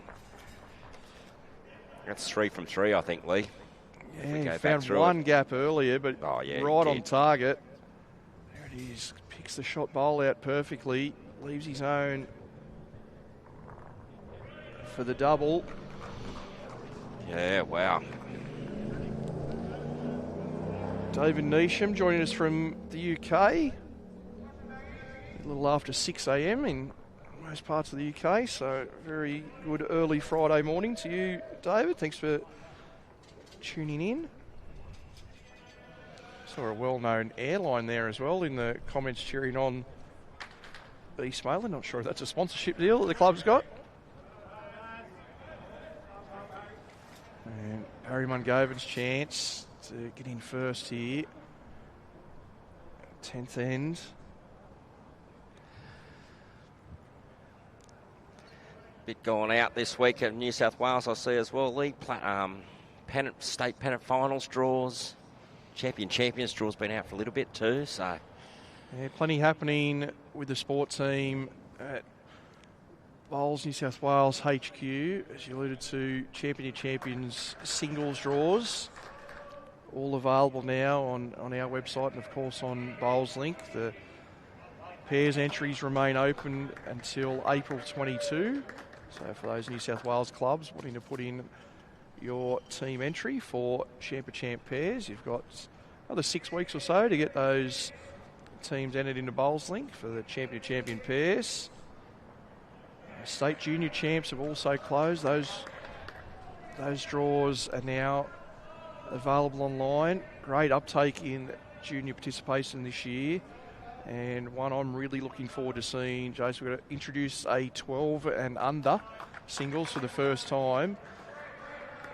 That's 3 from 3, I think, Lee. Yeah, he found one gap earlier, but right on target. There it is. Picks the shot bowl out perfectly. Leaves his own for the double. Yeah, wow. David Neesham joining us from the UK. A little after 6 a.m. in most parts of the UK, so very good early Friday morning to you, David. Thanks for tuning in. Saw a well-known airline there as well in the comments cheering on 𝗟𝗟𝗡𝗨𝗠. Not sure if that's a sponsorship deal that the club's got. And Harry Mungovan's chance to get in first here. 10th end. Bit going out this week at New South Wales, I see as well. League Pennant, state Pennant finals draws. Champions draws been out for a little bit too. So yeah, plenty happening with the sport team at Bowls New South Wales HQ, as you alluded to. Champions singles draws, all available now on our website and of course on Bowls Link. The pairs entries remain open until April 22. So for those New South Wales clubs wanting to put in your team entry for Champ pairs, you've got another 6 weeks or so to get those teams entered into Bowls Link for the champion pairs. State junior champs have also closed. Those draws are now available online. Great uptake in junior participation this year, and one I'm really looking forward to seeing. Jace, we're going to introduce a 12 and under singles for the first time.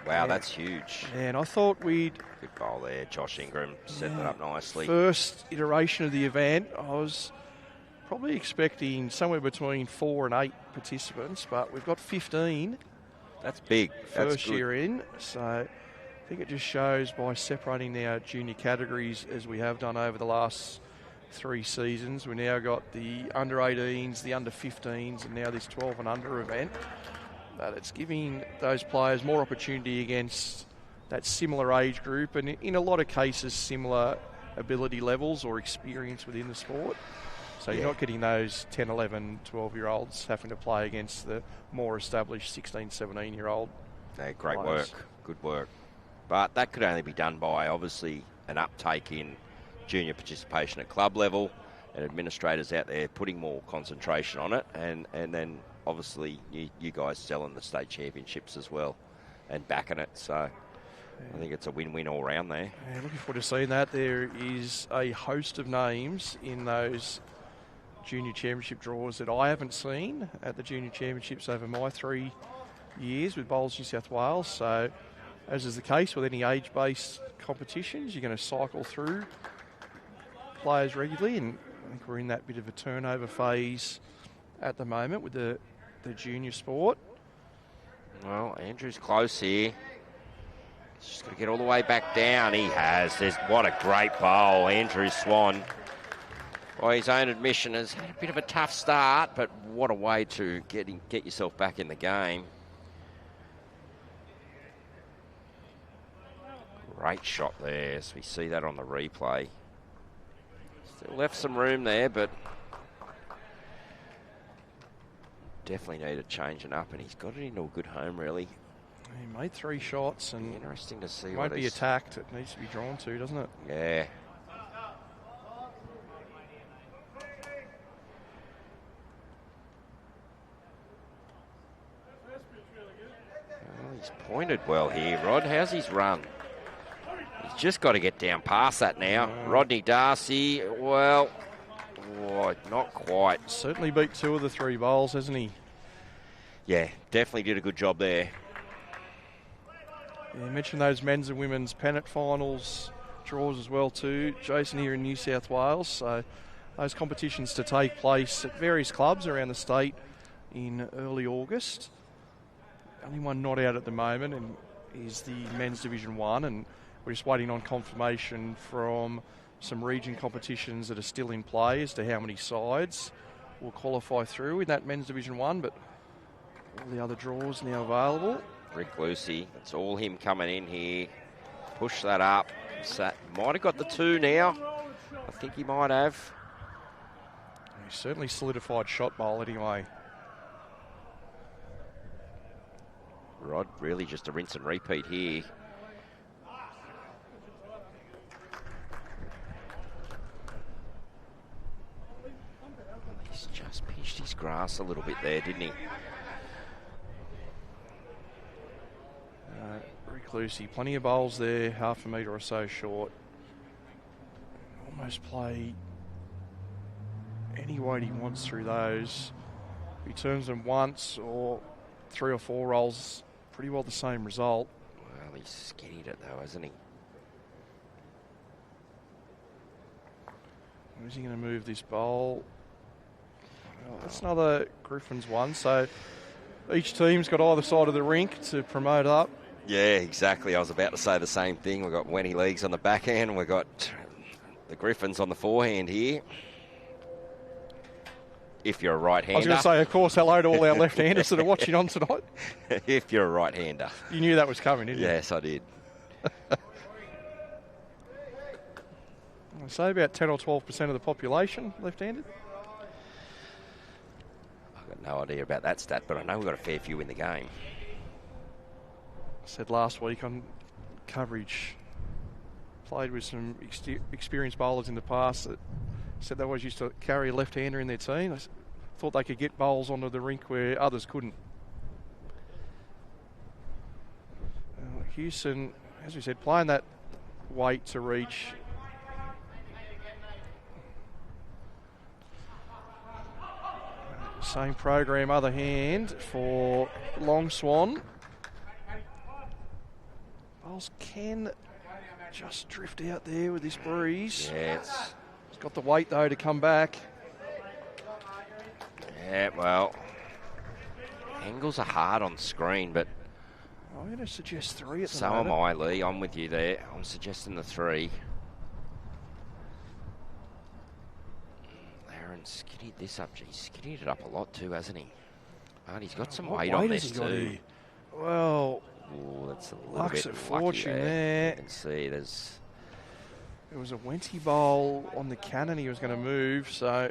Wow, that's huge. And I thought we'd... Good bowl there. Josh Ingram set that up nicely. First iteration of the event, I was probably expecting somewhere between 4 and 8 participants, but we've got 15. That's big. First year in. So I think it just shows by separating our junior categories as we have done over the last 3 seasons. We now got the under 18s, the under 15s, and now this 12 and under event. But it's giving those players more opportunity against that similar age group, and in a lot of cases similar ability levels or experience within the sport. So you're not getting those 10, 11, 12-year-olds having to play against the more established 16, 17-year-old. Yeah, great work. Good work. But that could only be done by, obviously, an uptake in junior participation at club level and administrators out there putting more concentration on it, and then obviously you guys selling the state championships as well and backing it. So I think it's a win-win all round there. Yeah, looking forward to seeing that. There is a host of names in those junior championship draws that I haven't seen at the junior championships over my 3 years with Bowls New South Wales. So as is the case with any age-based competitions, you're going to cycle through players regularly, and I think we're in that bit of a turnover phase at the moment with the junior sport. Well, Andrew's close here. He's just got to get all the way back down. He has. What a great bowl. Andrew Swan, by his own admission, has had a bit of a tough start, but what a way to get yourself back in the game. Great shot there, as we see that on the replay. Still left some room there, but definitely needed changing up, and he's got it into a good home, really. He made 3 shots, and interesting to see. Won't be attacked. It needs to be drawn to, doesn't it? Yeah. Well, he's pointed well here, Rod. How's his run? He's just got to get down past that now. Rodney Darcy, well, not quite. Certainly beat 2 of the 3 bowls, hasn't he? Yeah, definitely did a good job there. Yeah, you mentioned those men's and women's Pennant finals draws as well too, Jason, here in New South Wales. So those competitions to take place at various clubs around the state in early August. Only one not out at the moment and is the men's Division 1, and we're just waiting on confirmation from some region competitions that are still in play as to how many sides will qualify through in that men's Division 1, but all the other draws now available. Rick Lucy, it's all him coming in here. Push that up. Might have got the 2 now. I think he might have. He's certainly solidified shot bowl anyway. Rod, really just a rinse and repeat here. He's just pinched his grass a little bit there, didn't he? Rick Lucy, plenty of bowls there, half a metre or so short. Almost play any weight he wants through those. If he turns them once or 3 or 4 rolls, pretty well the same result. Well, he's skinnied it though, hasn't he? Where's he going to move this bowl? Well, that's another Griffins one, so each team's got either side of the rink to promote up. Yeah, exactly. I was about to say the same thing. We've got Wenty leagues on the backhand. We've got the Griffins on the forehand here. If you're a right-hander. I was going to say, of course, hello to all our left-handers that are watching on tonight. If you're a right-hander. You knew that was coming, didn't you? Yes, I did. I say about 10 or 12% of the population left-handed. I've got no idea about that stat, but I know we've got a fair few in the game. I said last week on coverage, played with some experienced bowlers in the past that said they always used to carry a left-hander in their team. I thought they could get bowls onto the rink where others couldn't. Houston, as we said, playing that weight to reach. Same program, other hand for Long Swan. Bowls can just drift out there with this breeze. Yeah, He's got the weight though to come back. Yeah, well, angles are hard on screen, but I'm going to suggest 3 at the so moment. am I, Lee. I'm with you there. I'm suggesting the 3. Aaron skinnied this up. He's skinnied it up a lot too, hasn't he? But he's got some weight on this too. Well, oh, that's a little Luck's bit at fortune lucky there. You can see there was a Wenty bowl on the cannon he was going to move, so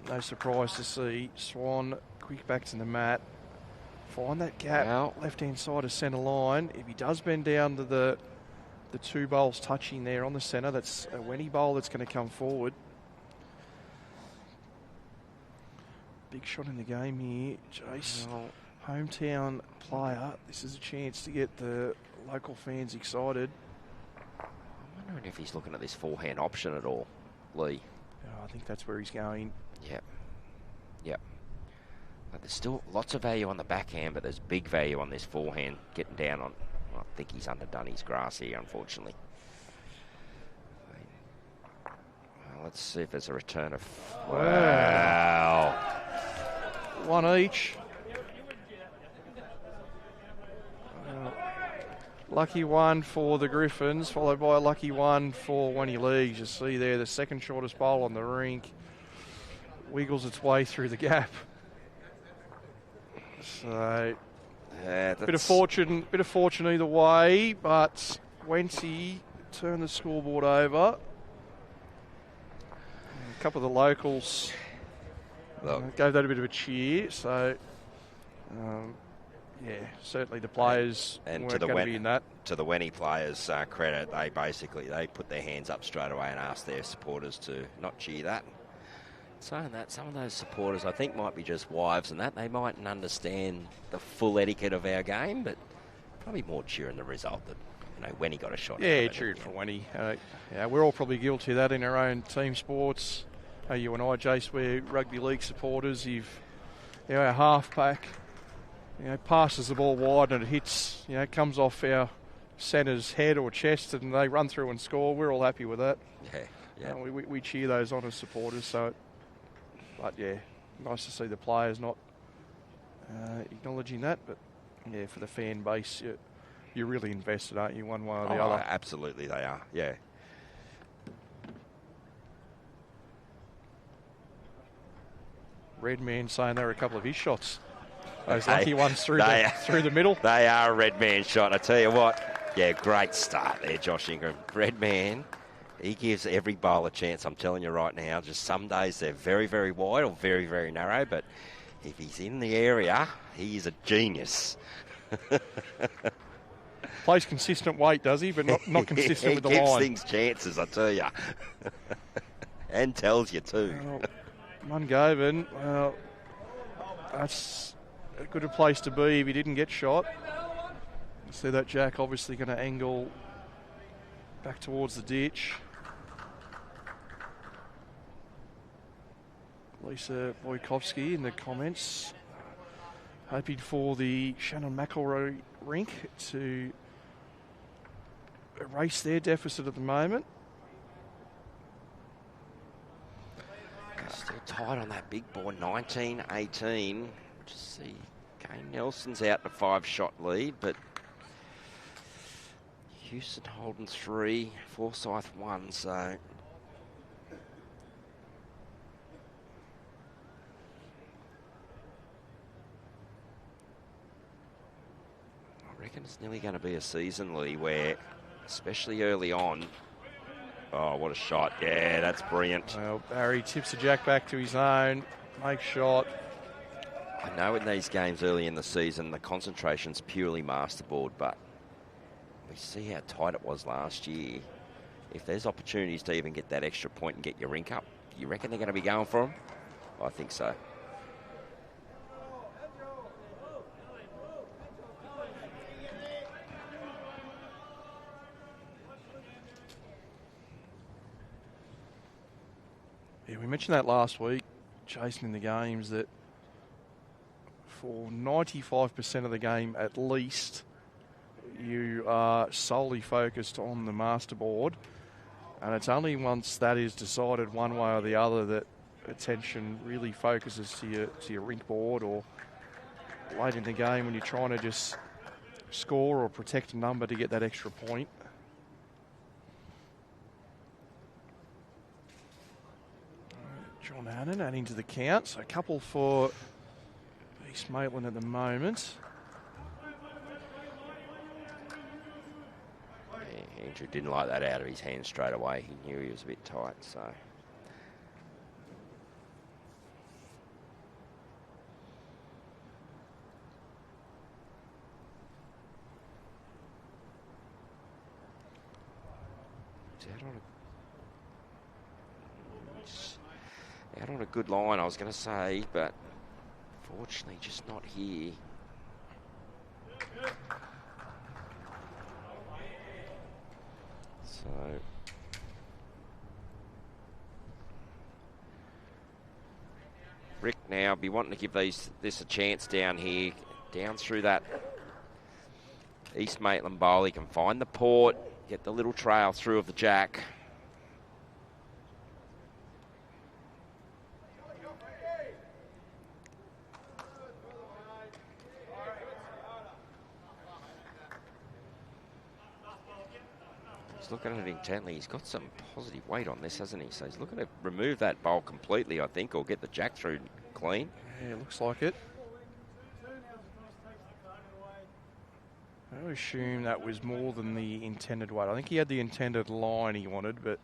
no surprise to see Swan quick back to the mat. Find that gap, Well, left-hand side of centre line. If he does bend down to the 2 bowls touching there on the centre, that's a Wenty bowl that's going to come forward. Big shot in the game here, Jace. Hometown player. This is a chance to get the local fans excited. I'm wondering if he's looking at this forehand option at all, Lee. I think that's where he's going. Yep. But there's still lots of value on the backhand, but there's big value on this forehand getting down on. I think he's underdone his grass here, unfortunately. Well, let's see if there's a return of. Wow. 1 each. Lucky one for the Griffins, followed by a lucky one for Wenty Leagues. You see there, the second shortest bowl on the rink wiggles its way through the gap. So, bit of fortune either way, but Wenty turned the scoreboard over. A couple of the locals gave that a bit of a cheer. So, yeah, certainly the players weren't going to be in that. To the Wenty players' credit, they put their hands up straight away and asked their supporters to not cheer that. Saying that, some of those supporters I think might be just wives and that. They mightn't understand the full etiquette of our game, but probably more cheering the result than you know, when he got a shot. Yeah, cheered for Wenty. Yeah, we're all probably guilty of that in our own team sports. You and I, Jace, we're rugby league supporters. Our half pack, passes the ball wide and it hits, comes off our centre's head or chest and they run through and score. We're all happy with that. Yeah. We cheer those on as supporters. But nice to see the players not acknowledging that. But yeah, for the fan base, you're really invested, aren't you, one way or the other? Absolutely they are, yeah. Red man saying they were a couple of his shots. Those lucky ones through the middle. They are a red man shot, I tell you what. Yeah, great start there, Josh Ingram. Red man, he gives every bowl a chance, I'm telling you right now. Just some days they're very, very wide or very, very narrow, but if he's in the area, he is a genius. Plays consistent weight, does he? But not consistent with the line. He gives things chances, I tell you. And tells you too. Mungovan, that's a good a place to be if he didn't get shot. See that Jack obviously going to angle back towards the ditch. Lisa Wojtkowski in the comments, hoping for the Shannon McElroy rink to erase their deficit at the moment. Still tight on that big board, 19-18. Just see, Kane Nelson's out to 5-shot lead, but Houston holding 3, Forsyth 1, so I reckon it's nearly going to be a season, Lee, where, especially early on, oh, what a shot. Yeah, that's brilliant. Well, Barry tips the Jack back to his own, makes shot. I know in these games early in the season, the concentration's purely masterboard, but we see how tight it was last year. If there's opportunities to even get that extra point and get your rink up, do you reckon they're going to be going for them? I think so. Yeah, we mentioned that last week, chasing in the games, that for 95% of the game at least, you are solely focused on the masterboard, and it's only once that is decided one way or the other that attention really focuses to your rink board, or late in the game when you're trying to just score or protect a number to get that extra point. John Hannon adding to the count, so a couple for East Maitland at the moment. Yeah, Andrew didn't like that out of his hand straight away. He knew he was a bit tight, so. Out on a good line, I was going to say, but fortunately just not here. So Rick now be wanting to give this a chance down here, down through that East Maitland bowl. He can find the port, get the little trail through of the Jack. Looking at it intently, he's got some positive weight on this, hasn't he? So he's looking to remove that bowl completely, I think, or get the Jack through clean. Yeah, looks like it. I assume that was more than the intended weight. I think he had the intended line he wanted, but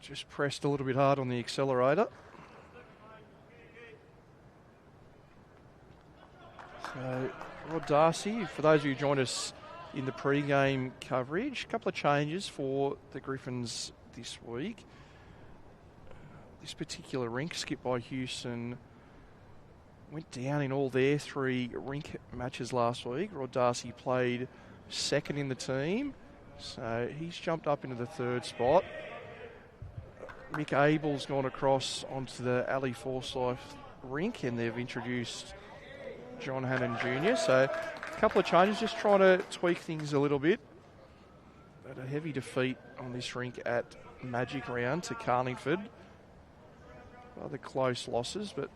just pressed a little bit hard on the accelerator. So, Rod Darcy, for those of you who joined us in the pre-game coverage, a couple of changes for the Griffins this week. This particular rink, skipped by Houston, went down in all their 3 rink matches last week. Rod Darcy played second in the team. So he's jumped up into the third spot. Mick Abel's gone across onto the Ali Forsyth rink, and they've introduced John Hannon Jr. So a couple of changes, just trying to tweak things a little bit. But a heavy defeat on this rink at Magic Round to Carlingford. Other close losses, but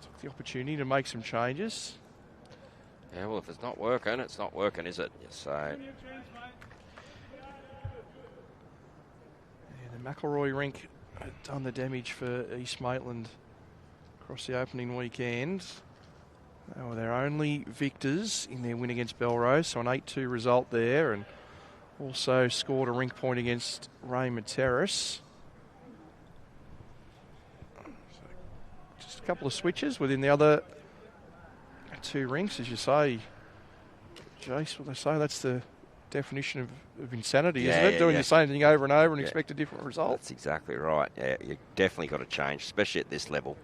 took the opportunity to make some changes. Yeah, well, if it's not working, it's not working, is it? So. Yeah, the McElroy rink had done the damage for East Maitland across the opening weekend. They were their only victors in their win against Belrose, so an 8-2 result there, and also scored a rink point against Raymond Terrace. Just a couple of switches within the other two rinks, as you say. Jace, what they say, that's the definition of insanity, isn't it? Doing the same thing over and over and expect a different result. That's exactly right. Yeah, you definitely got to change, especially at this level.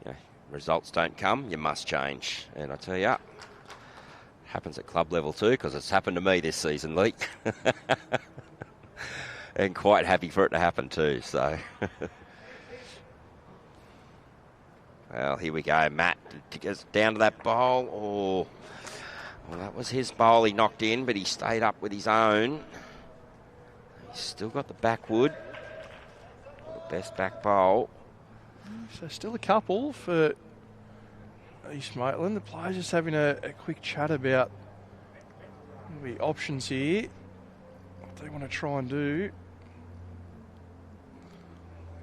Yeah, results don't come, you must change. And I tell you, it happens at club level too, because it's happened to me this season, Lee. And quite happy for it to happen too, so... Well, here we go. Matt gets down to that bowl. Oh, well, that was his bowl he knocked in, but he stayed up with his own. He's still got the backwood. The best back bowl. So still a couple for East Maitland. The players just having a quick chat about the options here. What they want to try and do.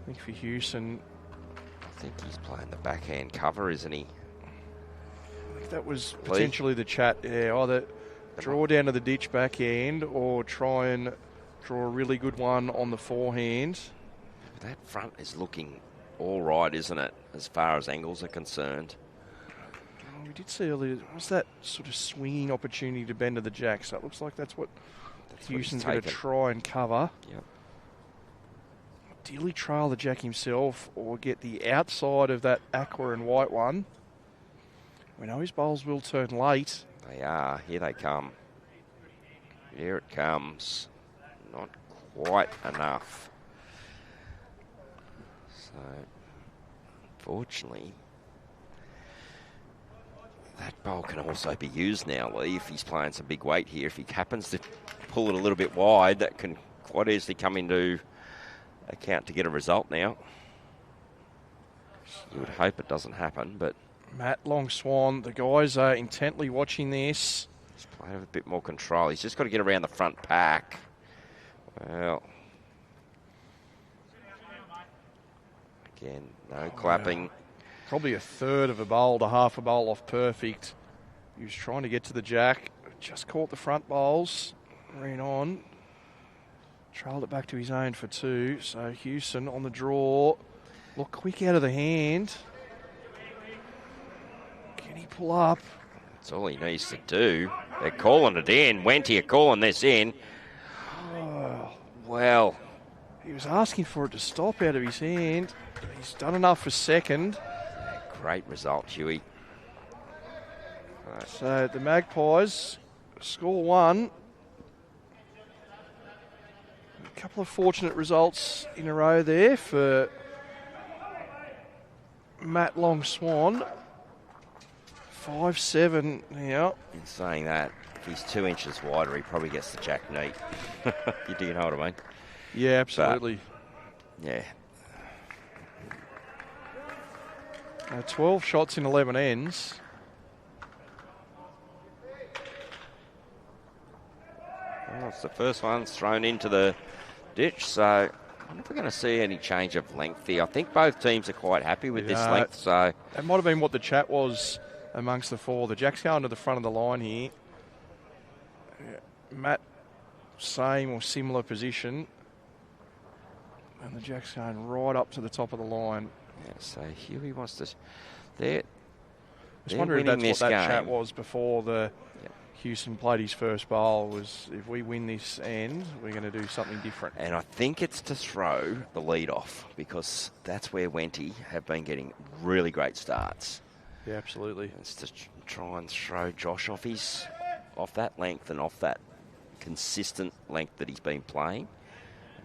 I think for Houston... I think he's playing the backhand cover, isn't he? I think that was potentially the chat. Yeah, either draw down to the ditch backhand or try and draw a really good one on the forehand. That front is looking all right, isn't it, as far as angles are concerned? Oh, we did see earlier, was that sort of swinging opportunity to bend to the jack? So it looks like that's what Houston's going to try and cover. Yep. Ideally trail the jack himself or get the outside of that aqua and white one. We know his bowls will turn late. They are. Here they come. Here it comes. Not quite enough. So, fortunately, that bowl can also be used now, Lee, if he's playing some big weight here. If he happens to pull it a little bit wide, that can quite easily come into account to get a result now. You would hope it doesn't happen, but... Matt Long Swan, the guys are intently watching this. He's playing with a bit more control. He's just got to get around the front pack. Well... Again, no clapping. Yeah. Probably a third of a bowl to half a bowl off perfect. He was trying to get to the jack. Just caught the front bowls. Ran on. Trailed it back to his own for two. So Houston on the draw. Look quick out of the hand. Can he pull up? That's all he needs to do. They're calling it in. Wenty are calling this in. Oh. Well. He was asking for it to stop out of his hand. He's done enough for second. Great result, Huey. So the Magpies score one. A couple of fortunate results in a row there for Matt Long Swan. 5-7 now. In saying that, if he's 2 inches wider, he probably gets the jack neat. You know what I mean? Yeah, absolutely. But, yeah. 12 shots in 11 ends. Well, it's the first one's thrown into the ditch, so I wonder if we're going to see any change of length here. I think both teams are quite happy with this length, so... That might have been what the chat was amongst the four. The jack's going to the front of the line here. Matt, same or similar position. And the jack's going right up to the top of the line. Yeah, so Huey wants to... I was wondering if that's what that chat was before the Houston played his first bowl, was if we win this end, we're going to do something different. And I think it's to throw the lead off, because that's where Wenty have been getting really great starts. Yeah, absolutely. It's to try and throw Josh off off that length and off that consistent length that he's been playing,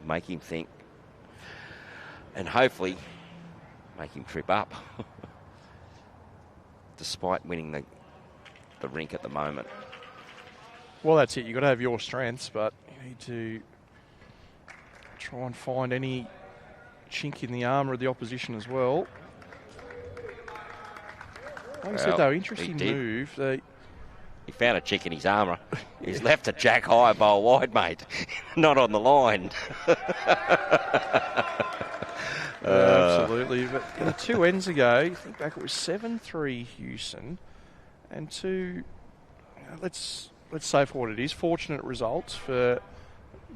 make him think, and hopefully make him trip up, despite winning the rink at the moment. Well, that's it. You've got to have your strengths, but you need to try and find any chink in the armour of the opposition as well. Like I said, though, interesting move. He found a chink in his armour. He's left a jack high, bowl wide, mate. Not on the line. Absolutely. But 2 ends ago, you think back, it was 7-3 Houston, and let's say for what it is, fortunate results for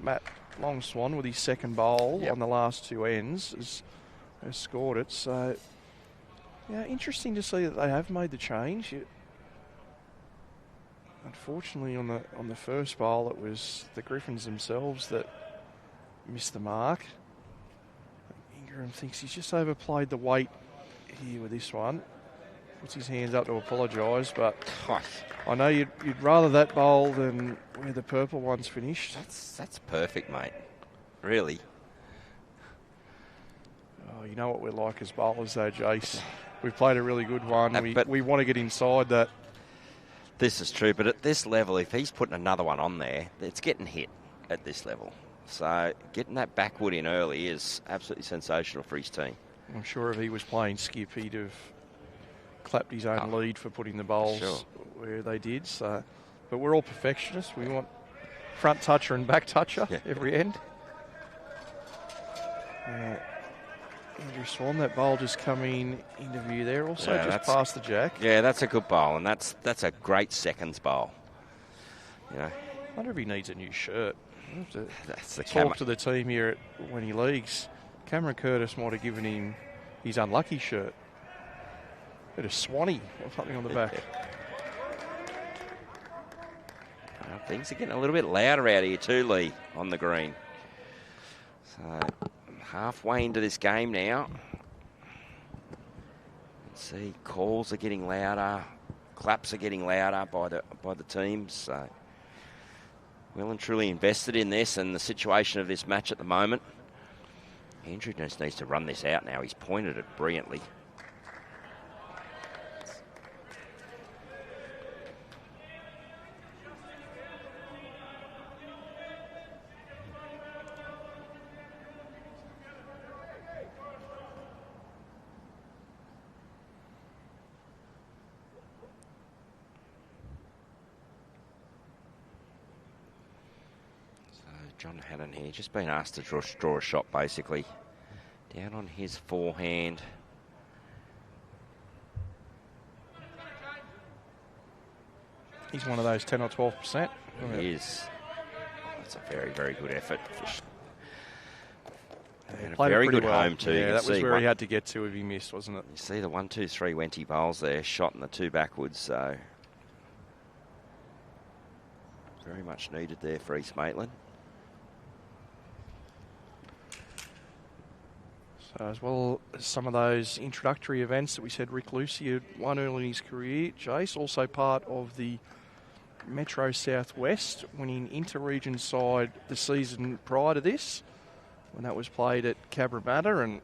Matt Long Swan with his second bowl on the last 2 ends has scored it. So, yeah, interesting to see that they have made the change. Unfortunately, on the first bowl, it was the Griffins themselves that missed the mark. Ingram thinks he's just overplayed the weight here with this one. Puts his hands up to apologise, but I know you'd rather that bowl than where the purple one's finished. That's perfect, mate. Really. Oh, you know what we're like as bowlers, though, Jace. We've played a really good one. We want to get inside that. This is true, but at this level, if he's putting another one on there, it's getting hit at this level. So getting that backwood in early is absolutely sensational for his team. I'm sure if he was playing skip, he'd have clapped his own lead for putting the bowls where they did. So, but we're all perfectionists. We want front toucher and back toucher every end. Andrew Swan, that bowl just coming into view there. Also just past the jack. Yeah, that's a good bowl, and that's a great seconds bowl. You know, I wonder if he needs a new shirt. That's the talk to the team here at Wenty Leagues. Cameron Curtis might have given him his unlucky shirt. Bit of Swanee or something on the back. Things are getting a little bit louder out here too, Lee, on the green. So halfway into this game now. Let's see, calls are getting louder, claps are getting louder by the teams. So well and truly invested in this and the situation of this match at the moment. Andrew just needs to run this out now. He's pointed it brilliantly. John Hannon here, just been asked to draw a shot basically. Down on his forehand. He's one of those 10 or 12%. He is. That's a very, very good effort. And a very good home too. Yeah, that was where he had to get to if he missed, wasn't it? You see the 1-2-3 Wenty bowls there, shot in the 2 backwards, so very much needed there for East Maitland. So as well as some of those introductory events that we said Rick Lucy had won early in his career, Jace, also part of the Metro Southwest, winning inter-region side the season prior to this, when that was played at 𝗥𝗡𝗩𝗘, and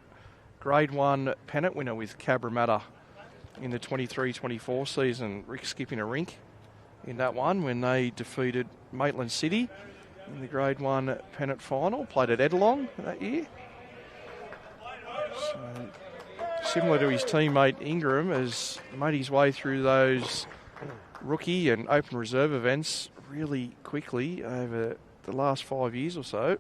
Grade 1 Pennant winner with 𝗥𝗡𝗩𝗘 in the 23-24 season. Rick skipping a rink in that one when they defeated Maitland City in the Grade 1 Pennant final, played at Edlong that year. So, similar to his teammate Ingram, has made his way through those rookie and open reserve events really quickly over the last 5 years or so.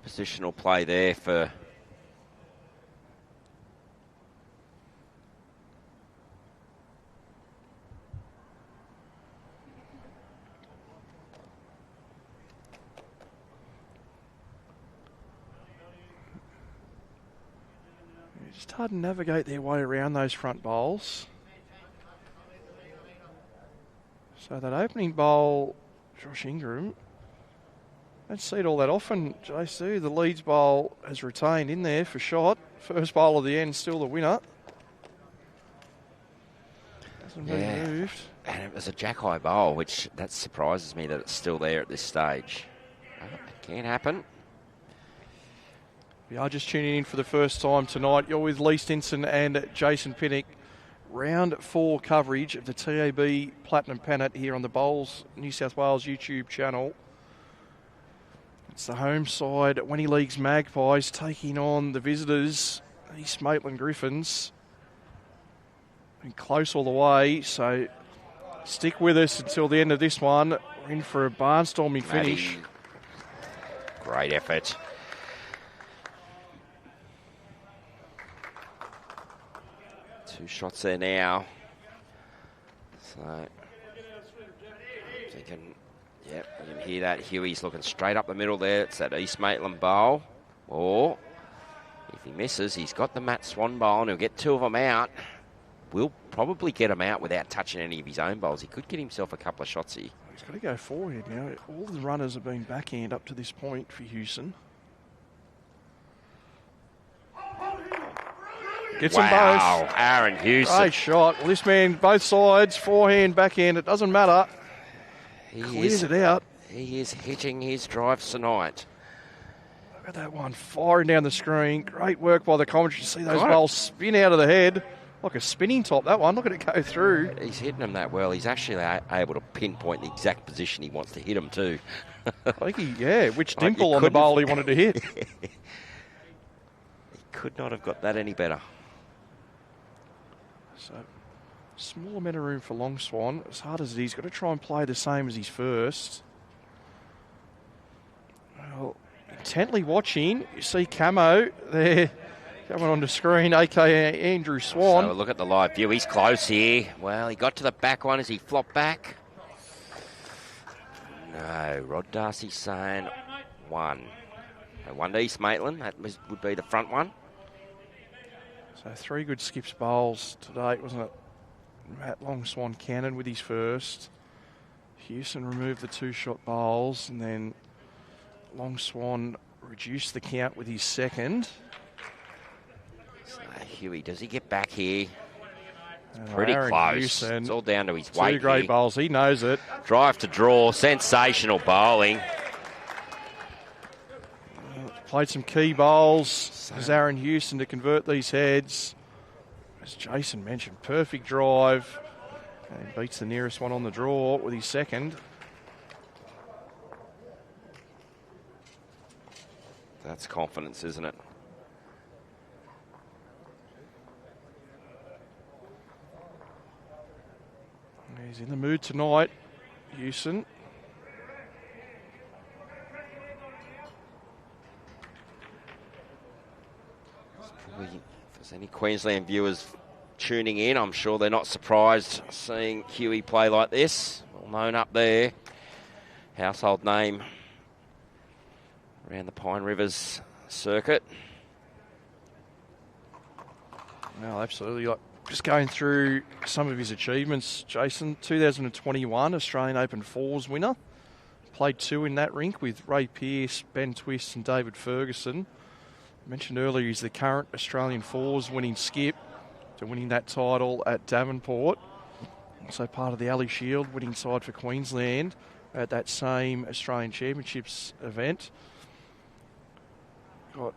Positional play there for Just hard to navigate their way around those front bowls. So that opening bowl, Josh Ingram, don't see it all that often, JC. The Leeds bowl has retained in there for shot. First bowl of the end, still the winner. Hasn't been moved. And it was a jack high bowl, which that surprises me that it's still there at this stage. It can happen. We are just tuning in for the first time tonight. You're with Lee Stinson and Jason Pinnock. Round 4 coverage of the TAB Platinum Pennant here on the Bowls New South Wales YouTube channel. It's the home side, Wenty League's Magpies, taking on the visitors, East Maitland Griffins. Been close all the way, so stick with us until the end of this one. We're in for a barnstorming finish. Great effort. Two shots there now. So, thinking, yep, you can hear that. Huey's looking straight up the middle there. It's that East Maitland bowl. Or, if he misses, he's got the Matt Swan bowl and he'll get 2 of them out. Will probably get him out without touching any of his own bowls. He could get himself a couple of shots here. He's got to go forward now. All the runners have been backhand up to this point for Houston. Gets them both. Wow, Aaron Houston. Great shot. Well, this man, both sides, forehand, backhand, it doesn't matter. He clears it out. He is hitting his drives tonight. Look at that one, firing down the screen. Great work by the commentary. See those bowls spin out of the head. Like a spinning top, that one. Look at it go through. He's hitting them that well. He's actually able to pinpoint the exact position he wants to hit them to. I think which dimple on the bowl he wanted to hit. He could not have got that any better. So, small amount of room for Long Swan. As hard as it is, he's got to try and play the same as his first. Well, intently watching, you see Camo there coming onto screen, a.k.a. Andrew Swan. So look at the live view. He's close here. Well, he got to the back one as he flopped back. No, Rod Darcy saying 1. So 1 to East Maitland. That would be the front one. So 3 good skips bowls to date, wasn't it? Matt Long Swan Cannon with his first. Houston removed the 2-shot bowls, and then Long Swan reduced the count with his second. So Huey, does he get back here? Pretty Aaron close. Houston, It's all down to his weight. 2 great bowls. He knows it. Drive to draw. Sensational bowling. Played some key bowls as Aaron Houston to convert these heads. As Jason mentioned, perfect drive. And beats the nearest one on the draw with his second. That's confidence, isn't it? He's in the mood tonight, Houston. If there's any Queensland viewers tuning in, I'm sure they're not surprised seeing Huey play like this. Well known up there. Household name around the Pine Rivers circuit. Well, absolutely. Just going through some of his achievements, Jason. 2021 Australian Open Fours winner. Played 2 in that rink with Ray Pearce, Ben Twist and David Ferguson. I mentioned earlier he's the current Australian Fours winning skip to winning that title at Devonport. Also part of the Ali Shield winning side for Queensland at that same Australian Championships event. Got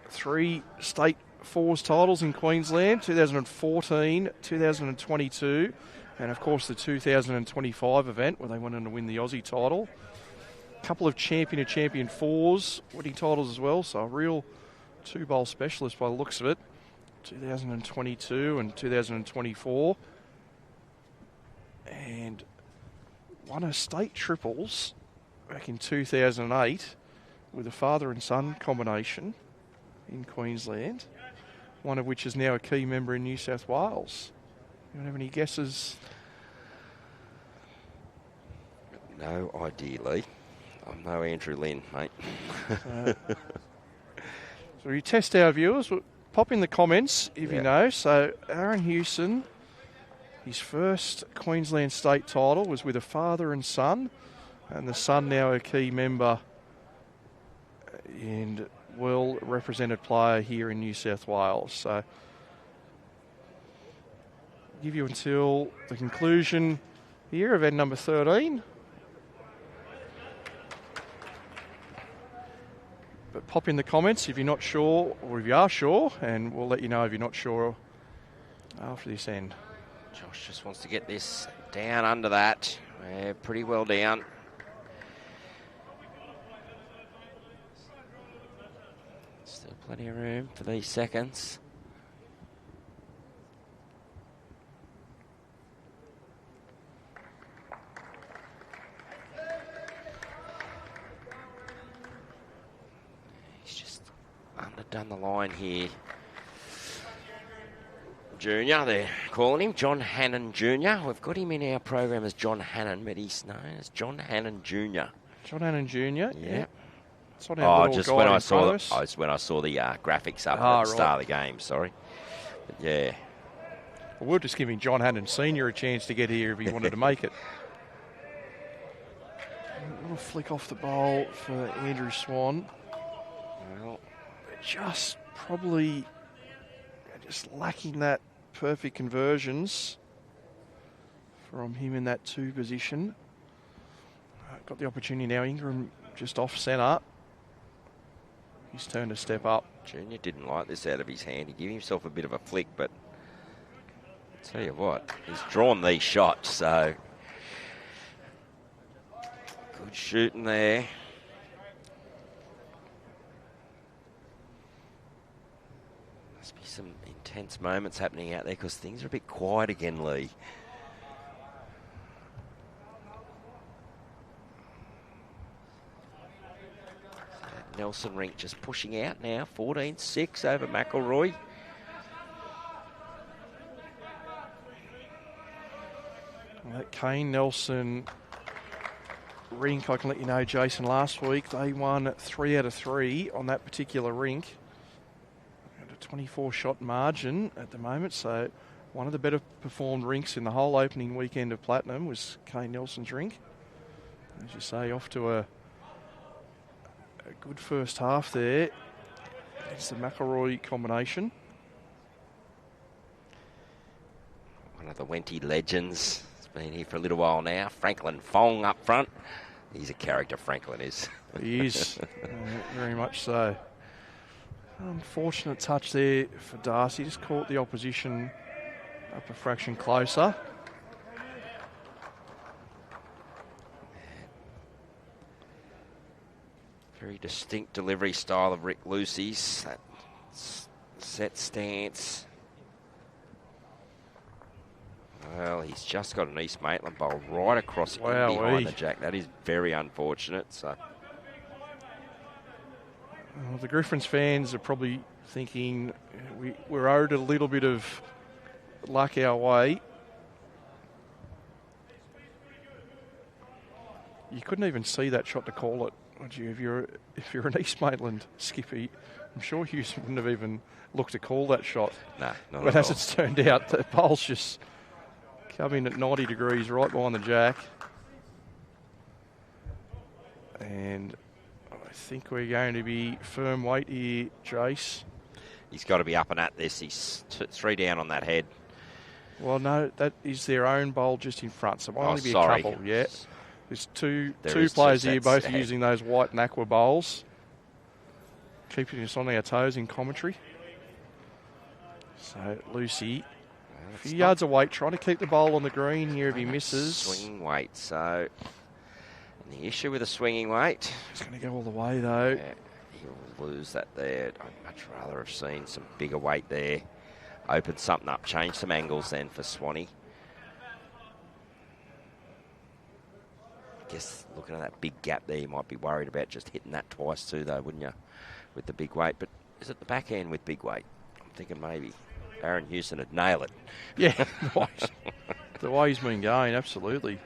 3 state Fours titles in Queensland, 2014, 2022, and of course the 2025 event where they went on to win the Aussie title. A couple of champion of champion Fours winning titles as well, so a real 2-bowl specialist by the looks of it. 2022 and 2024. And won a state triples back in 2008 with a father and son combination in Queensland, one of which is now a key member in New South Wales. You have any guesses? No idea, Lee. I'm no Andrew Lynn, mate. So we test our viewers. pop in the comments if you know. So 𝗟𝗓𝗡𝗏, his first Queensland state title was with a father and son, and the son now a key member and well-represented player here in New South Wales. So give you until the conclusion here of end number 13. But pop in the comments if you're not sure, or if you are sure, and we'll let you know if you're not sure after this end. Josh just wants to get this down under that. Yeah, pretty well down. Still plenty of room for these seconds. He's just underdone the line here. Junior, they're calling him John Hannon Jr. We've got him in our program as John Hannon, but he's known as John Hannon Jr. John Hannon Jr. Yeah. It's on our Just guide when I in front of saw us. when I saw the graphics up at the start of the game. Sorry, but yeah. Well, we're just giving John Hannon Sr. a chance to get here if he wanted to make it. A little flick off the bowl for Andrew Swan. Well, Just probably just lacking that perfect conversions from him in that 2 position. Got the opportunity now. Ingram just off centre. His turn to step up. Junior didn't like this out of his hand. He gave himself a bit of a flick, but I'll tell you what, he's drawn these shots, so good shooting there. Must be some intense moments happening out there because things are a bit quiet again, Lee. Nelson Rink just pushing out now, 14-6 over McElroy. Well, that Kane, Nelson, Rink, I can let you know, Jason, last week they won 3 out of 3 on that particular rink. A 24-shot margin at the moment, so one of the better performed rinks in the whole opening weekend of Platinum was Kane Nelson's rink. As you say, off to a good first half there. It's the McElroy combination. One of the Wenty legends. He's been here for a little while now. Franklin Fong up front. He's a character, Franklin is. He is, very much so. Unfortunate touch there for Darcy. Just caught the opposition up a fraction closer. Very distinct delivery style of Rick Lucy's. That set stance. Well, he's just got an East Maitland bowl right across in behind the jack. That is very unfortunate. So, well, the Griffins fans are probably thinking we're owed a little bit of luck our way. You couldn't even see that shot to call it, would you? If you're an East Maitland skippy, I'm sure Hughes wouldn't have even looked to call that shot. No, not but at as all. it's turned out, the bowl's just come in at 90 degrees right behind the jack. And I think we're going to be firm weight here, Jace. He's got to be up and at this. He's 3 down on that head. Well, no, that is their own bowl just in front, so it might only be sorry. a couple. Yeah, there's two is players two here, sets both ahead. using those white and aqua bowls, keeping us on our toes in commentary. So Lucy, a few yards of weight, trying to keep the bowl on the green here if he misses. Swinging weight, so and the issue with the swinging weight, He's going to go all the way though. yeah, he'll lose that there. I'd much rather have seen some bigger weight there. Open something up, change some angles then for Swanee. I guess looking at that big gap there, you might be worried about just hitting that twice too though, wouldn't you, with the big weight? But is it the backhand with big weight? I'm thinking maybe 𝗟𝗓𝗡𝗏 would nail it. Yeah, the way he's been going, absolutely.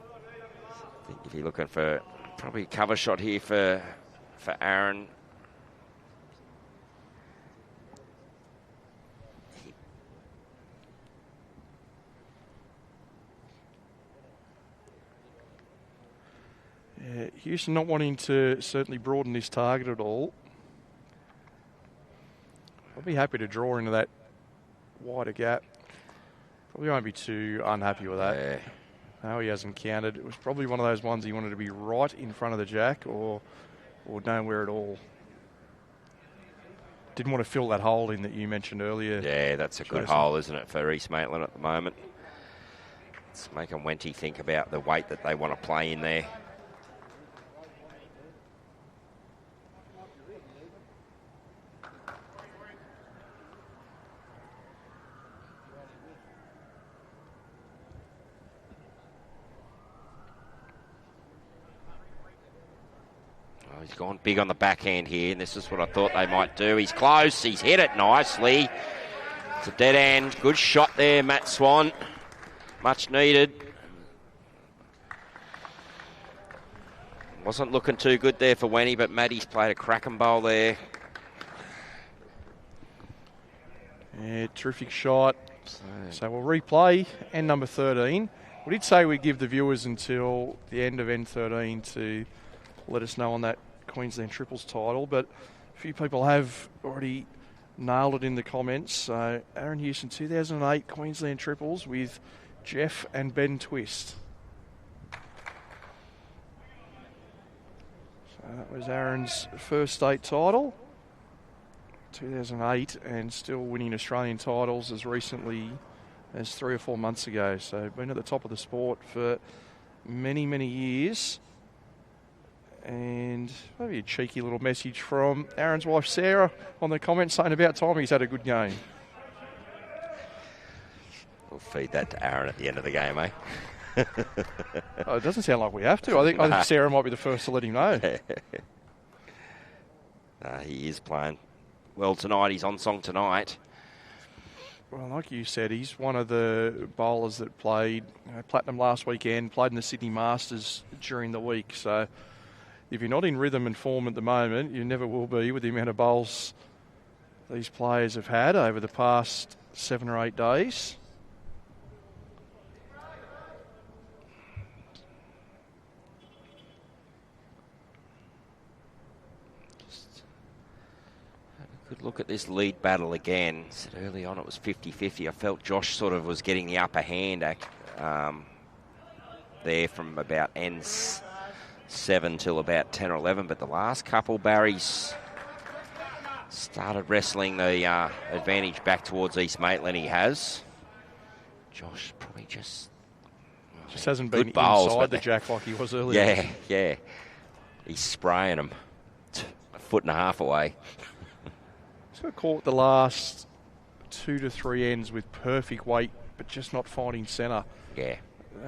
I think if you're looking for probably a cover shot here for Aaron. Yeah, Houston not wanting to certainly broaden this target at all. I'll be happy to draw into that wider gap. Probably won't be too unhappy with that. Yeah. No, he hasn't counted. It was probably one of those ones he wanted to be right in front of the jack or nowhere at all. Didn't want to fill that hole in that you mentioned earlier. Yeah, that's a good hole, isn't it, for East Maitland at the moment? It's making Wenty think about the weight that they want to play in there. He's gone big on the backhand here, and this is what I thought they might do. He's close. He's hit it nicely. It's a dead end. Good shot there, Matt Swan. Much needed. Wasn't looking too good there for Wenty, but Matty's played a cracking bowl there. Yeah, terrific shot. So we'll replay end number 13. We did say we'd give the viewers until the end of end 13 to let us know on that Queensland Triples title, but a few people have already nailed it in the comments. So Aaron Houston, 2008 Queensland Triples with Jeff and Ben Twist. So that was Aaron's first state title, 2008, and still winning Australian titles as recently as 3 or 4 months ago. So been at the top of the sport for many, many years. And maybe a cheeky little message from Aaron's wife, Sarah, on the comments saying about time he's had a good game. We'll feed that to Aaron at the end of the game, eh? Oh, it doesn't sound like we have to. I think Sarah might be the first to let him know. He is playing well tonight. He's on song tonight. Well, like you said, he's one of the bowlers that played platinum last weekend, played in the Sydney Masters during the week. So if you're not in rhythm and form at the moment, you never will be with the amount of bowls these players have had over the past 7 or 8 days. Good look at this lead battle again. Said early on it was 50-50. I felt Josh sort of was getting the upper hand there from about ends 7 till about 10 or 11, but the last couple, Barry's started wrestling the advantage back towards East Maitland. He has. Josh probably just hasn't been bowls, inside the jack like he was earlier. Yeah. He's spraying them a 1.5 foot away. He's got caught the last 2 to 3 ends with perfect weight, but just not finding centre. Yeah.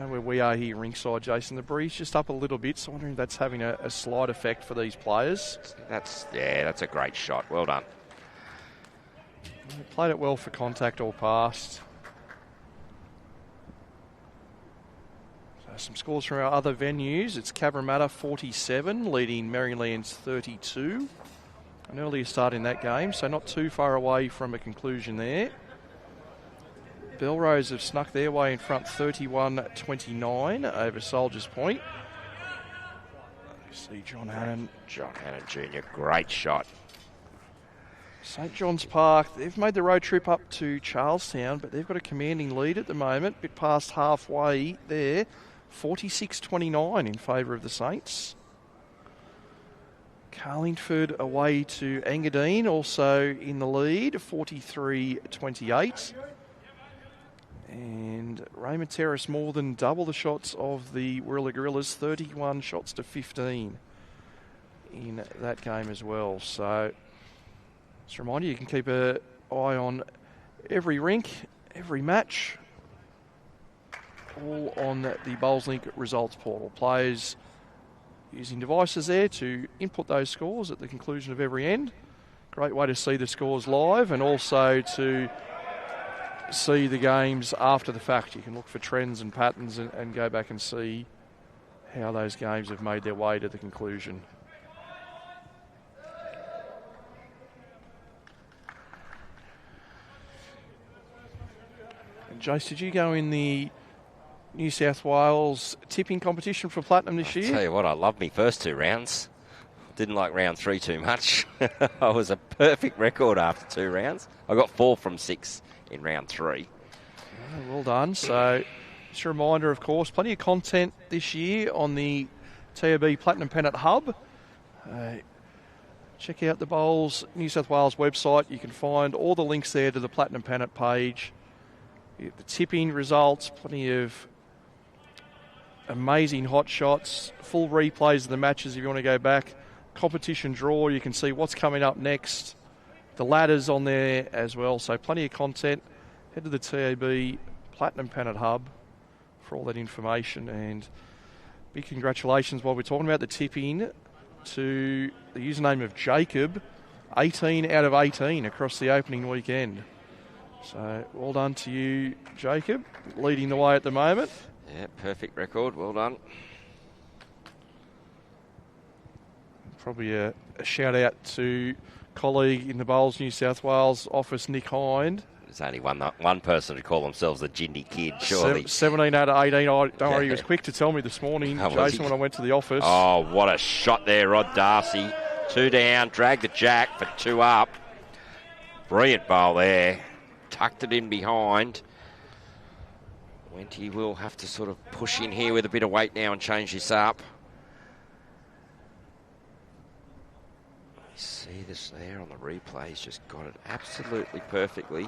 Where we are here ringside, Jason, the breeze just up a little bit, so I'm wondering if that's having a slight effect for these players. That's a great shot. Well done. They played it well for contact all past. So some scores from our other venues. It's 𝗟𝗓𝗡 47, leading Maryland's 32. An earlier start in that game, so not too far away from a conclusion there. Belrose have snuck their way in front 31-29 over Soldiers Point. See John Hannon Jr., great shot. St John's Park, they've made the road trip up to Charlestown, but they've got a commanding lead at the moment, a bit past halfway there, 46-29 in favour of the Saints. Carlingford away to Engadine, also in the lead, 43-28. And Raymond Terrace more than double the shots of the Wirralur Gorillas, 31 shots to 15 in that game as well. So just a reminder, you can keep an eye on every rink, every match, all on the BowlsLink results portal. Players using devices there to input those scores at the conclusion of every end. Great way to see the scores live and also to see the games after the fact. You can look for trends and patterns and go back and see how those games have made their way to the conclusion. And Jace, did you go in the New South Wales tipping competition for Platinum this year? Tell you what, I loved me first 2 rounds. Didn't like round 3 too much. I was a perfect record after 2 rounds. I got 4 from 6 in round 3. Oh, well done. So just a reminder, of course, plenty of content this year on the TAB Platinum Pennant Hub. Check out the Bowls New South Wales website. You can find all the links there to the Platinum Pennant page. The tipping results, plenty of amazing hot shots, full replays of the matches if you want to go back. Competition draw, you can see what's coming up next. The ladders on there as well, so plenty of content. Head to the TAB Platinum Pennant Hub for all that information. And big congratulations while we're talking about the tipping to the username of Jacob, 18 out of 18 across the opening weekend. So well done to you, Jacob, leading the way at the moment. Yeah, perfect record. Well done. Probably a shout out to colleague in the Bowls New South Wales office, Nick Hind. There's only one person to call themselves the Gindy Kid, surely. 17 out of 18. Don't worry, he was quick to tell me this morning, Jason, when I went to the office. Oh, what a shot there, Rod Darcy. 2 down, dragged the jack for 2 up. Brilliant bowl there. Tucked it in behind. Wenty will have to sort of push in here with a bit of weight now and change this up. You see this there on the replay. He's just got it absolutely perfectly.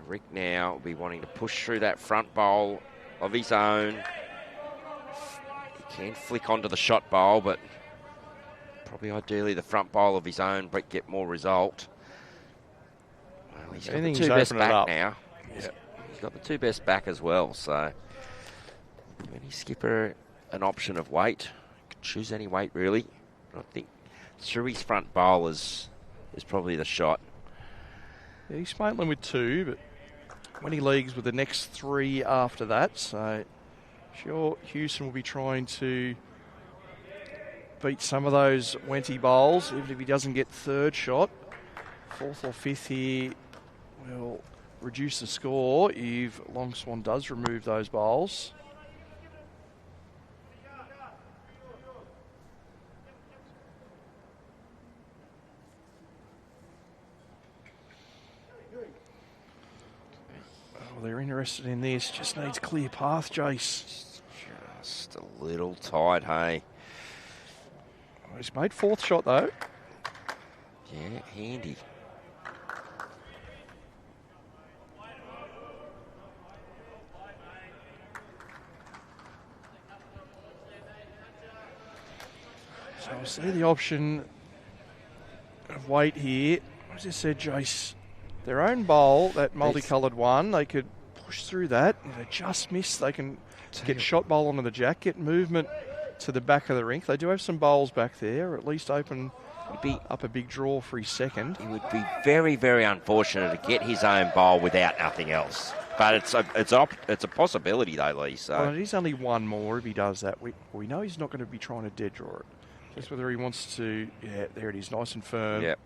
Rick now will be wanting to push through that front bowl of his own. He can flick onto the shot bowl, but probably ideally the front bowl of his own, but get more result. Well, he's got the 2 best back now. Yep. He's got the 2 best back as well, so any skipper an option of weight. Could choose any weight really. I think through his front bowl is probably the shot. Yeah, he's Maitland with 2, but when he leagues with the next 3 after that, so sure Houston will be trying to beat some of those Wenty bowls, even if he doesn't get 3rd shot. 4th or 5th here will reduce the score if Long Swan does remove those bowls. Oh, they're interested in this. Just needs clear path, Jace. Just a little tight, hey. Oh, he's made 4th shot, though. Yeah, handy. So I see the option of weight here. As I said, Jace, their own bowl, that multicoloured one, they could push through that. If they just miss, they can get shot bowl onto the jack, get movement to the back of the rink. They do have some bowls back there, or at least open up a big draw for his 2nd. It would be very, very unfortunate to get his own bowl without nothing else. But it's a possibility though, Lee. So well, it is only 1 more if he does that. We know he's not going to be trying to dead draw it. Just whether he wants to. Yeah, there it is, nice and firm. Yep.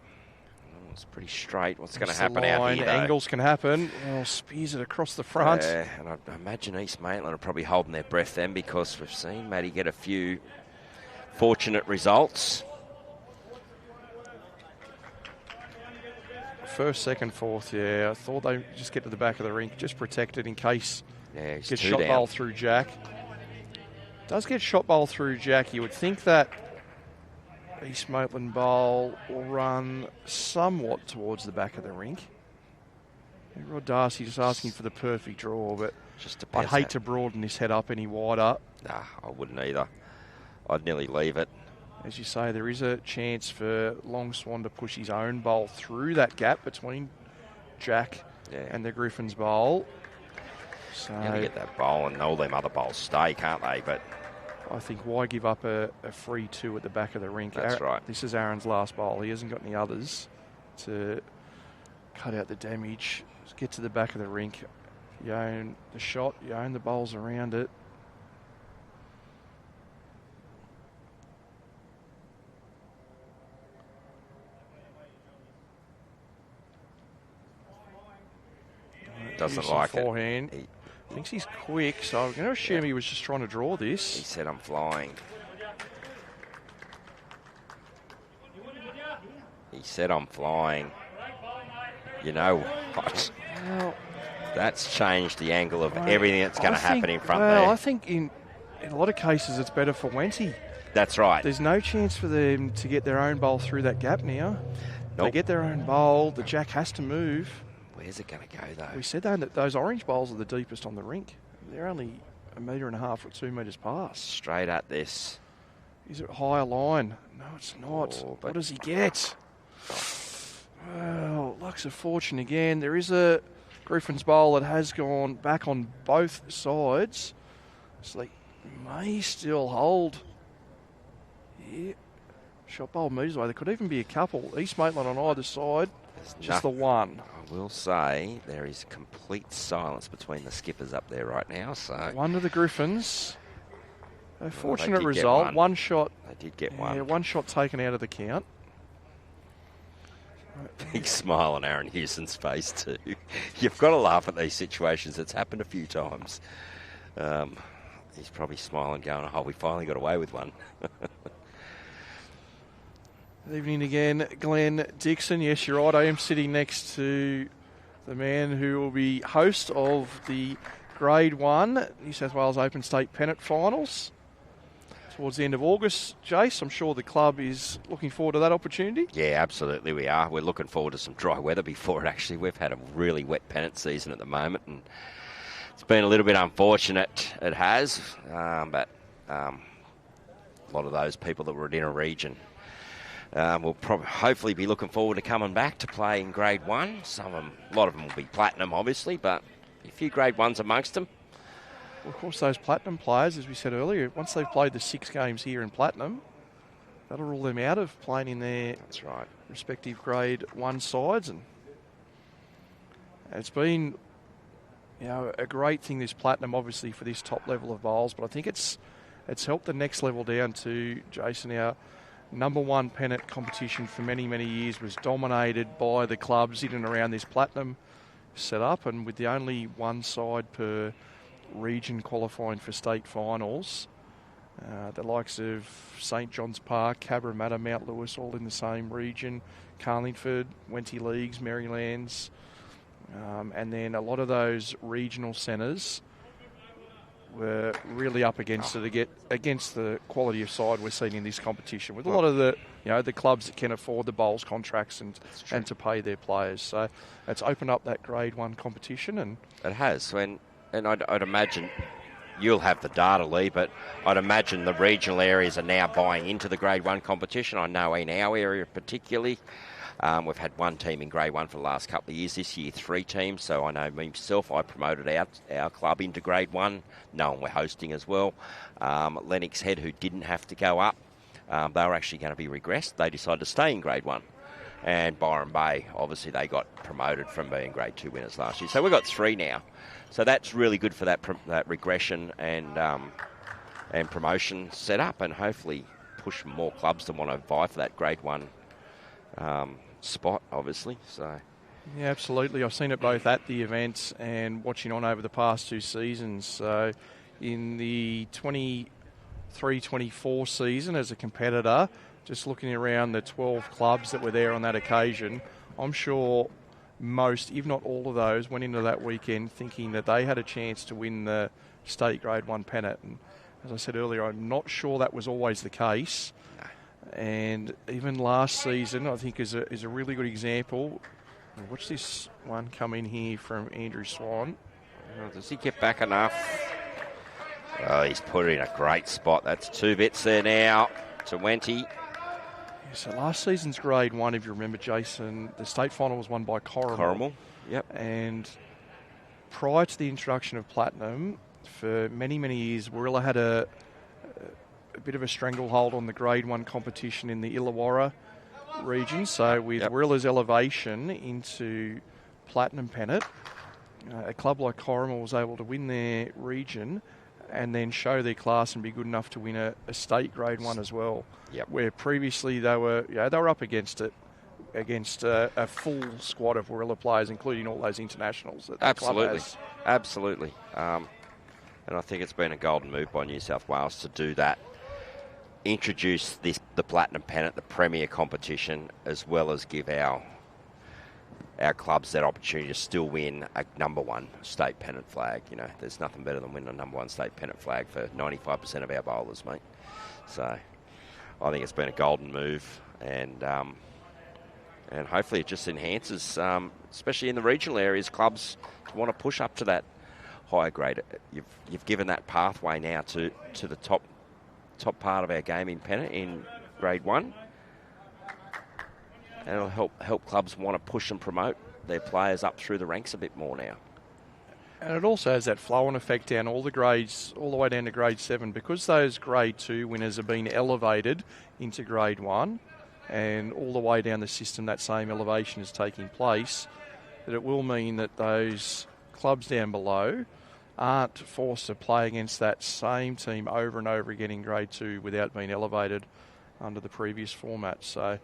It's pretty straight. What's going to happen out here, though? Angles can happen. Oh, spears it across the front. Yeah, and I imagine East Maitland are probably holding their breath then, because we've seen Matty get a few fortunate results. 1st, 2nd, 4th, yeah. I thought they'd just get to the back of the rink, just protect it in case he's get 2 shot down. bowl through jack. Does get shot bowl through jack. You would think that East Maitland bowl will run somewhat towards the back of the rink. And Rod Darcy just asking for the perfect draw, but Just I'd hate to broaden this head up any wider. Nah, I wouldn't either. I'd nearly leave it. As you say, there is a chance for Long Swan to push his own bowl through that gap between Jack and the Griffins bowl. So You're going to get that bowl and all them other bowls stay, can't they? But I think why give up a free 2 at the back of the rink? That's right. This is Aaron's last bowl. He hasn't got any others to cut out the damage. Just get to the back of the rink. You own the shot. You own the bowls around it. Doesn't Using like forehand. it. Thinks he's quick, so I'm going to assume he was just trying to draw He this. said, I'm flying. He said, I'm flying. You know what? Well, That's changed the angle of everything that's going to happen in front I there. think in a lot of cases it's better for Wenty. That's right. There's no chance for them to get their own bowl through that gap now. They Nope. get their own bowl, the jack has to move. Where's it going to go, though? We said that those orange bowls are the deepest on the rink. They're only 1.5 metres or 2 metres past. Straight at this. Is it higher line? No, it's not. Oh, What but- does he get? Well, luck's a fortune again. There is a Griffins bowl that has gone back on both sides. So they may still hold. Yeah. Shot bowl moves away. There could even be a couple. East Maitland on either side. There's Just the one. I will say there is complete silence between the skippers up there right now. So One to the Griffins. A fortunate did get result. One shot. they did get Yeah, one. one shot taken out of the count. Big smile on Aaron Houston's face too. You've got to laugh at these situations. It's happened a few times. He's probably smiling, going, "Oh, we finally got away with one." Good evening again, Glenn Dixon. Yes, you're right. I am sitting next to the man who will be host of the Grade 1 New South Wales Open State Pennant Finals towards the end of August. Jace, I'm sure the club is looking forward to that opportunity. Yeah, absolutely we are. We're looking forward to some dry weather before it actually. We've had a really wet pennant season at the moment, and it's been a little bit unfortunate. It has, but a lot of those people that were in a region will probably, hopefully, be looking forward to coming back to play in Grade 1. A lot of them will be platinum, obviously, but a few Grade 1s amongst them. Well, of course, those platinum players, as we said earlier, once they've played the 6 games here in platinum, that'll rule them out of playing in their That's right. respective Grade 1 sides. And it's been, a great thing, this platinum, obviously, for this top level of bowls, but I think it's helped the next level down to, Jason, our number 1 pennant competition for many, many years was dominated by the clubs in and around this platinum setup, and with the only one side per region qualifying for state finals, the likes of St John's Park, 𝗟𝗓𝗡, Mount Lewis, all in the same region, Carlingford, Wenty Leagues, Marylands, and then a lot of those regional centres were really up against against the quality of side we're seeing in this competition, with a lot of the clubs that can afford the bowls contracts and to pay their players. So it's opened up that Grade 1 competition, and It has, and I'd imagine you'll have the data, Lee, but I'd imagine the regional areas are now buying into the Grade 1 competition. I know in our area particularly, we've had one team in Grade 1 for the last couple of years. This year, 3 teams. So I know myself, I promoted our club into Grade 1, knowing we're hosting as well. Lennox Head, who didn't have to go up, they were actually going to be regressed. They decided to stay in Grade 1. And Byron Bay, obviously, they got promoted from being Grade 2 winners last year. So we've got 3 now. So that's really good for that regression and promotion setup, and hopefully push more clubs to want to vie for that Grade 1 spot, obviously. So yeah, absolutely. I've seen it both at the events and watching on over the past 2 seasons. So in the 23-24 season as a competitor, just looking around the 12 clubs that were there on that occasion, I'm sure most, if not all of those, went into that weekend thinking that they had a chance to win the state Grade 1 pennant. And as I said earlier, I'm not sure that was always the case. And even last season, I think, is a really good example. Watch this one come in here from Andrew Swan. does he get back enough? Oh, he's put it in a great spot. That's 2 bits there now to Wenty. Yeah, so last season's Grade 1, if you remember, Jason, the state final was won by Corrimal. Yep. And prior to the introduction of Platinum, for many, many years, Warilla had a bit of a stranglehold on the Grade 1 competition in the Illawarra region. So with Warilla's elevation into Platinum Pennant, a club like Corrimal was able to win their region and then show their class and be good enough to win a state Grade 1 as well. Yep. Where previously they were up against it against a full squad of Warilla players, including all those internationals that the club has. Absolutely. And I think it's been a golden move by New South Wales to do that. Introduce the Platinum Pennant, the premier competition, as well as give our clubs that opportunity to still win a #1 state pennant flag. You know, there's nothing better than winning a #1 state pennant flag for 95% of our bowlers, mate. So I think it's been a golden move, and hopefully it just enhances, especially in the regional areas, clubs want to push up to that higher grade. You've given that pathway now to the top part of our game in Pennant in Grade 1. And it'll help clubs want to push and promote their players up through the ranks a bit more now. And it also has that flow-on effect down all the grades, all the way down to Grade 7, because those Grade 2 winners have been elevated into Grade 1, and all the way down the system that same elevation is taking place, that it will mean that those clubs down below aren't forced to play against that same team over and over again in Grade 2 without being elevated under the previous format. So,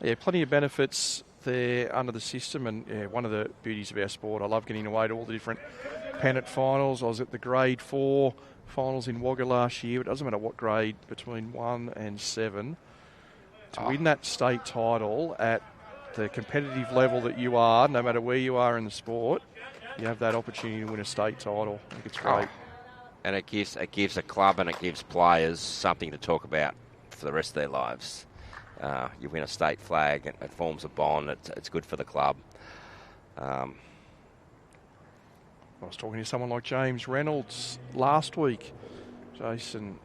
yeah, plenty of benefits there under the system, and yeah, one of the beauties of our sport. I love getting away to all the different pennant finals. I was at the Grade 4 finals in Wagga last year. It doesn't matter what grade, between 1 and 7. To win that state title at the competitive level that you are, no matter where you are in the sport, you have that opportunity to win a state title. I think it's great. And it gives a club and it gives players something to talk about for the rest of their lives. You win a state flag, it forms a bond, it's good for the club. I was talking to someone like James Reynolds last week. Jason,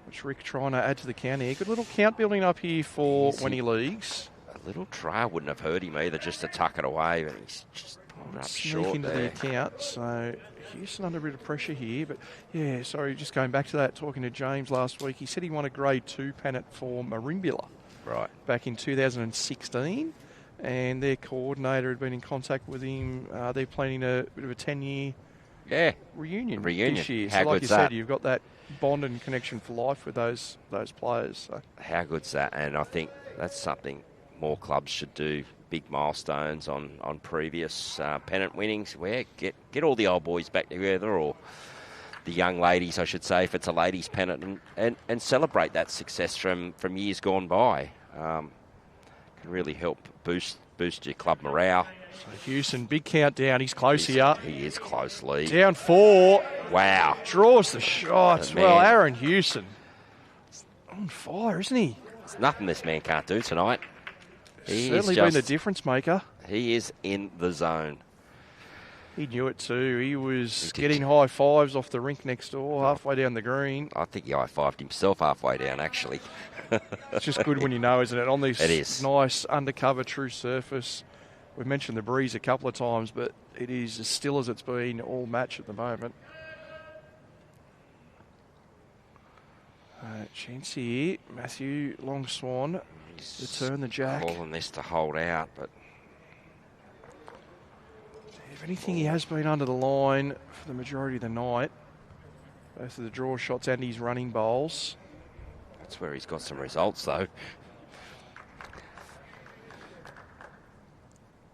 what's Rick trying to add to the count here? Good little count building up here for Wenty leagues. A little try wouldn't have hurt him either, just to tuck it away, but he's just pulled up short into there. the account, so Houston under a bit of pressure here. But yeah, sorry, just going back to that, talking to James last week, he said he won a Grade 2 pennant for Merimbula back in 2016, and their coordinator had been in contact with him. They're planning a bit of a 10-year reunion this year. How so like good's you said, that? you've got that bond and connection for life with those players. So. How good's that? And I think that's something more clubs should do. Big milestones on previous pennant winnings, where get all the old boys back together, or the young ladies, I should say, if it's a ladies' pennant, and celebrate that success from years gone by. Can really help boost your club morale. So Houston, big countdown. He's close here. He is close, Lee. Down 4. Wow. Draws the shots. Well, Aaron Houston on fire, isn't he? There's nothing this man can't do tonight. He's certainly been the difference maker. He is in the zone. He knew it too. He was getting high fives off the rink next door, halfway down the green. I think he high-fived himself halfway down, actually. It's just good when you know, isn't it? On this It is. nice undercover true surface. We've mentioned the breeze a couple of times, but it is as still as it's been all match at the moment. Chance here. Matthew Long Swan. Return the jack. Calling this to hold out, but if anything, he has been under the line for the majority of the night. Both of the draw shots and his running bowls. That's where he's got some results, though.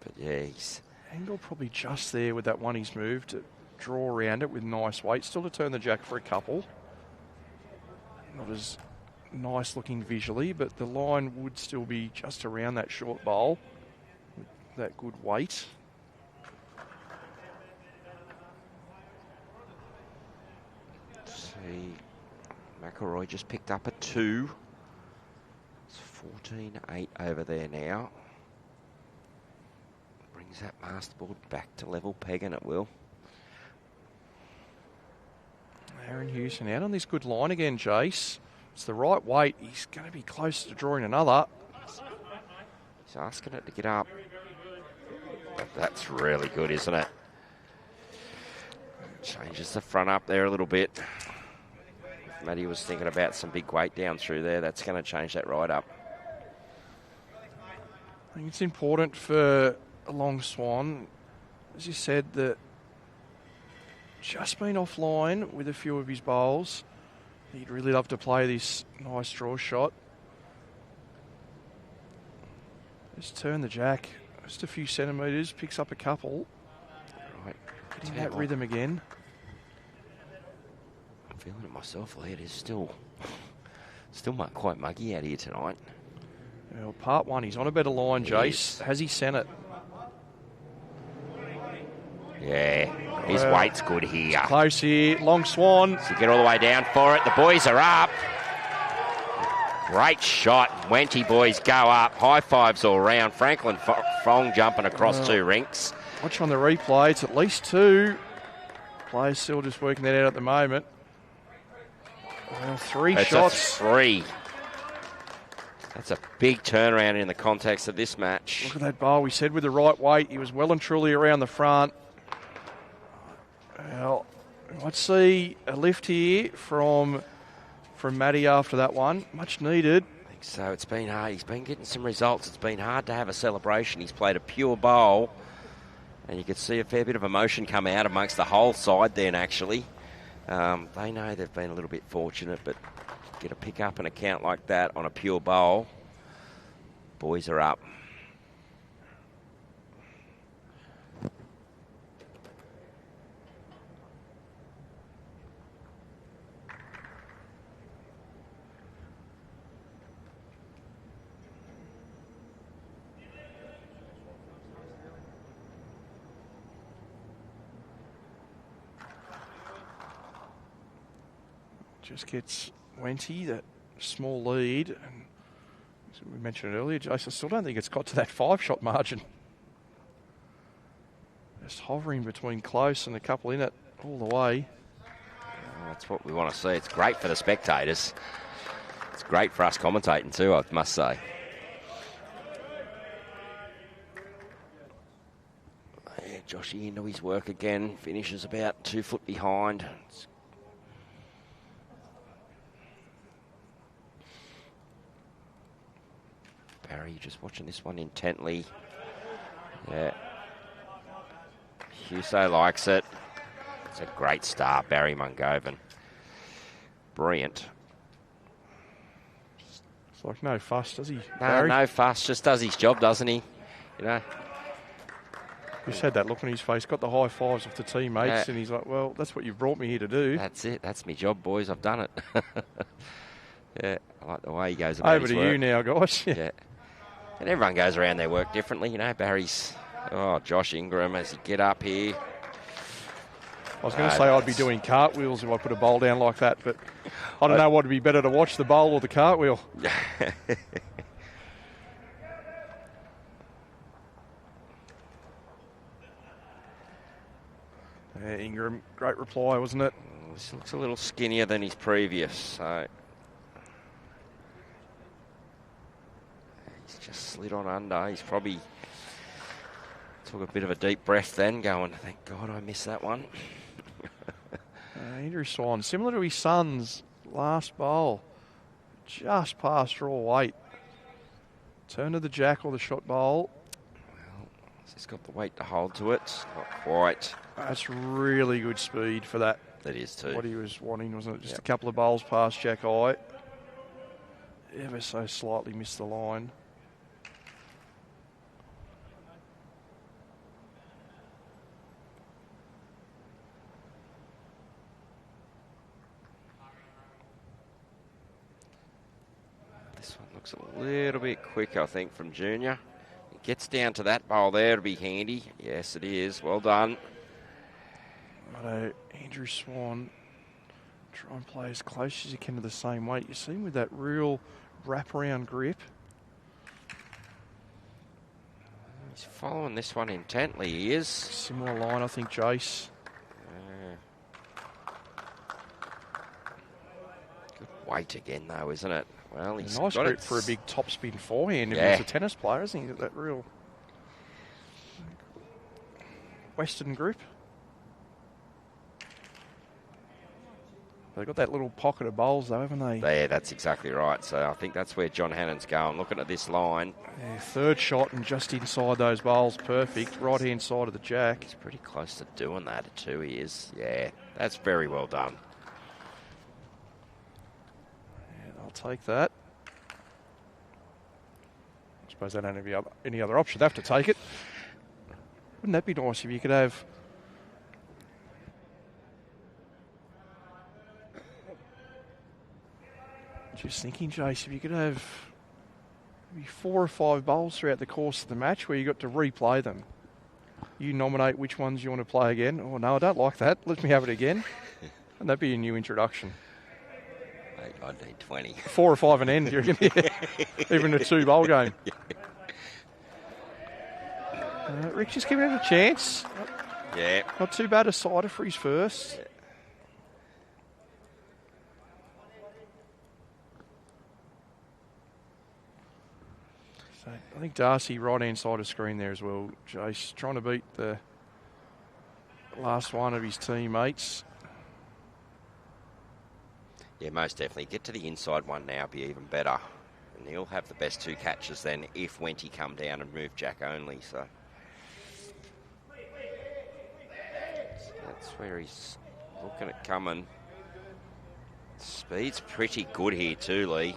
But yeah, he's angle probably just there with that one he's moved to draw around it with nice weight. Still to turn the jack for a couple. Not as nice looking visually, but the line would still be just around that short bowl with that good weight. See, McElroy just picked up a 2. It's 14-8 over there now. Brings that masterboard back to level peg, and it will. Aaron Houston out on this good line again, Jace. It's the right weight. He's going to be close to drawing another. He's asking it to get up. But that's really good, isn't it? Changes the front up there a little bit. Matty was thinking about some big weight down through there. That's going to change that right up. I think it's important for a Long Swan, as you said, that just been offline with a few of his bowls. He'd really love to play this nice draw shot. Just turn the jack just a few centimetres, picks up a couple. Right. Getting that rhythm again. I'm feeling it myself. It is still quite muggy out here tonight. Well, part one, he's on a better line, Jace. Has he sent it? Yeah, his weight's good here. Close here, long swan. So get all the way down for it. The boys are up. Great shot. Wenty boys go up. High fives all round. Franklin Fong jumping across two rinks. Watch on the replay. It's at least two. Players still just working that out at the moment. Well, three shots. Three. That's a big turnaround in the context of this match. Look at that bowl. We said with the right weight, he was well and truly around the front. Well, let's see a lift here from Matty after that one. Much needed. I think so. It's been hard. He's been getting some results. It's been hard to have a celebration. He's played a pure bowl, and you could see a fair bit of emotion come out amongst the whole side then, actually. They know they've been a little bit fortunate, but get a pick up an account like that on a pure bowl. Boys are up. Just gets Wenty that small lead. And as we mentioned earlier, Jason, I still don't think it's got to that 5-shot margin. Just hovering between close and a couple in it all the way. That's what we want to see. It's great for the spectators. It's great for us commentating too, I must say. Yeah, Joshy into his work again. Finishes about 2 foot behind. Barry just watching this one intently. Yeah. Huso likes it. It's a great start, Barry Mungovan. Brilliant. It's like no fuss, does he? No fuss. Just does his job, doesn't he? You know. He's had that look on his face, got the high fives off the teammates, and he's like, well, that's what you've brought me here to do. That's it. That's my job, boys. I've done it. Yeah, I like the way he goes about Over his to work. you now, guys. Yeah. And everyone goes around their work differently. You know, Josh Ingram as he get up here. I was going to say I'd be doing cartwheels if I put a bowl down like that, but I don't know what would be better to watch, the bowl or the cartwheel. Yeah, Ingram, great reply, wasn't it? This looks a little skinnier than his previous, so he's just slid on under. He's probably took a bit of a deep breath then, going, thank God I missed that one. Andrew Swan, similar to his son's last bowl, just past raw weight. Turn to the jack or the shot bowl. Well, he's got the weight to hold to it. Not quite. That's really good speed for that. That is too. What he was wanting, wasn't it? Just a couple of bowls past Jack Eye. Ever so slightly missed the line. This one looks a little bit quick, I think, from Junior. It gets down to that bowl there, it'll be handy. Yes, it is. Well done. Righto, Andrew Swan, try and play as close as you can to the same weight. You see him with that real wraparound grip. He's following this one intently, he is. Similar line, I think, Jace. Good weight again, though, isn't it? Well, he's nice got grip it for a big topspin forehand. If Yeah. he's a tennis player, isn't he? That real Western grip. They've got that little pocket of bowls, though, haven't they? Yeah, that's exactly right. So I think that's where John Hannon's going. Looking at this line. Yeah, third shot and just inside those bowls, perfect. Right-hand side of the jack. He's pretty close to doing that, too, he is. Yeah, that's very well done. Yeah, I'll take that. I suppose they don't have any other option. They have to take it. Wouldn't that be nice if you could have... Just thinking, Jace, if you could have maybe 4 or 5 bowls throughout the course of the match where you got to replay them. You nominate which ones you want to play again. Oh, no, I don't like that. Let me have it again. And that'd be a new introduction. Mate, I'd need 20. 4 or 5 an end, you reckon? Yeah. Even a 2-bowl game. Rick just giving it a chance. Yeah. Not too bad a cider for his first. Yeah. So I think Darcy right-hand side of screen there as well. Jace trying to beat the last one of his teammates. Yeah, most definitely. Get to the inside one now, be even better. And he'll have the best 2 catches then if Wenty come down and move Jack only. So that's where he's looking at coming. Speed's pretty good here too, Lee.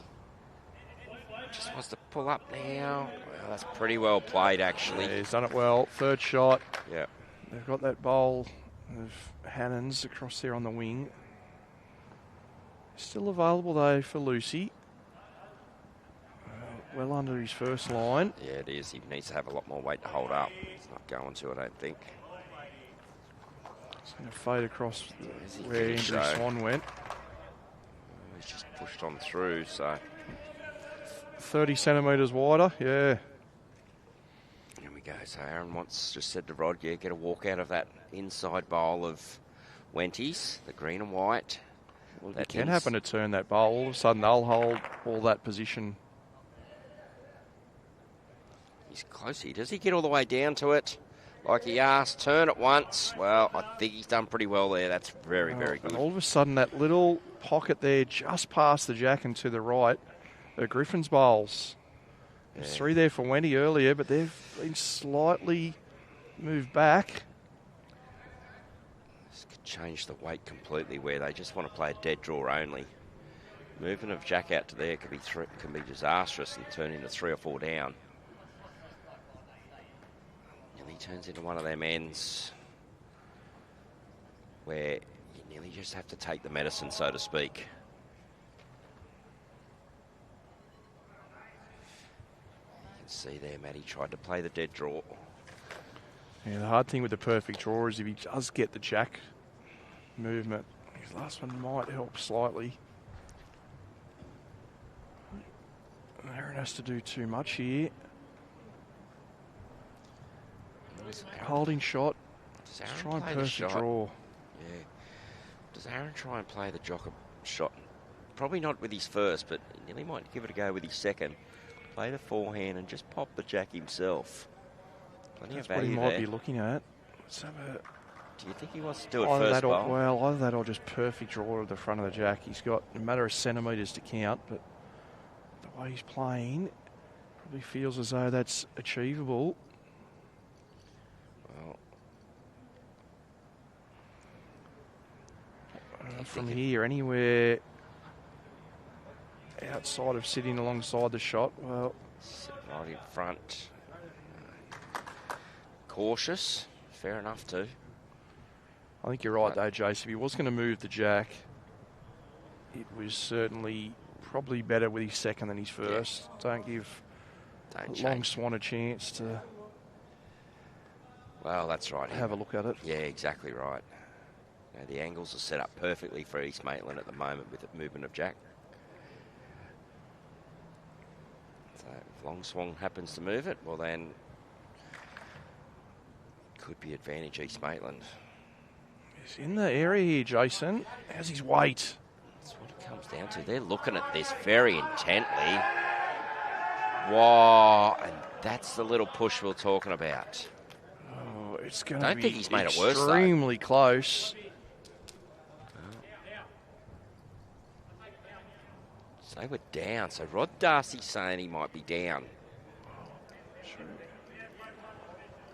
Just wants to pull up now. Well, that's pretty well played, actually. Yeah, he's done it well. Third shot. Yeah. They've got that bowl of Hannons across there on the wing. Still available, though, for Lucy. Well under his first line. Yeah, it is. He needs to have a lot more weight to hold up. He's not going to, I don't think. It's going to fade across where Andrew so. Swan went. He's just pushed on through, so... 30 centimetres wider, yeah. Here we go. So Aaron just said to Rod, yeah, get a walk out of that inside bowl of Wenty's, the green and white. Well, it can happen to turn that bowl. All of a sudden, they'll hold all that position. He's close here. Does he get all the way down to it? Like he asked, turn it once. Well, I think he's done pretty well there. That's very, very good. And all of a sudden, that little pocket there just past the jack and to the right, the Griffins bowls. Yeah. There's 3 there for Wenty earlier, but they've been slightly moved back. This could change the weight completely where they just want to play a dead draw only. Movement of Jack out to there can be disastrous and turn into 3 or 4 down. And he turns into one of them ends where you nearly just have to take the medicine, so to speak. You can see there, Matty tried to play the dead draw. Yeah, the hard thing with the perfect draw is if he does get the jack movement, his last one might help slightly. Aaron has to do too much here. Holding shot. Does Let's Aaron try and play the perfect shot? draw. Yeah. Does Aaron try and play the jocker shot? Probably not with his first, but he nearly might give it a go with his second. Play the forehand and just pop the jack himself. Plenty That's of what he value might there. be looking at. Let's have a... Do you think he wants to do it Either first that or, bowl? well, either that or just perfect draw at the front of the jack. He's got a matter of centimetres to count, but the way he's playing probably feels as though that's achievable. Well, From here, anywhere outside of sitting alongside the shot, well... sit right in front. Cautious. Fair enough too. I think you're right though, Jace. If he was going to move the jack, it was certainly probably better with his second than his first. Yeah. Don't give Long Swan a chance to... Well, that's right. Have a look at it. Yeah, exactly right. You know, the angles are set up perfectly for East Maitland at the moment with the movement of Jack. So if Long Swan happens to move it, well then could be advantage East Maitland. He's in the area here, Jason. How's his weight? That's what it comes down to. They're looking at this very intently. Wow, and that's the little push we're talking about. Oh, it's going to be Don't think he's made it worse, though. Extremely close. So they were down. So Rod Darcy's saying he might be down.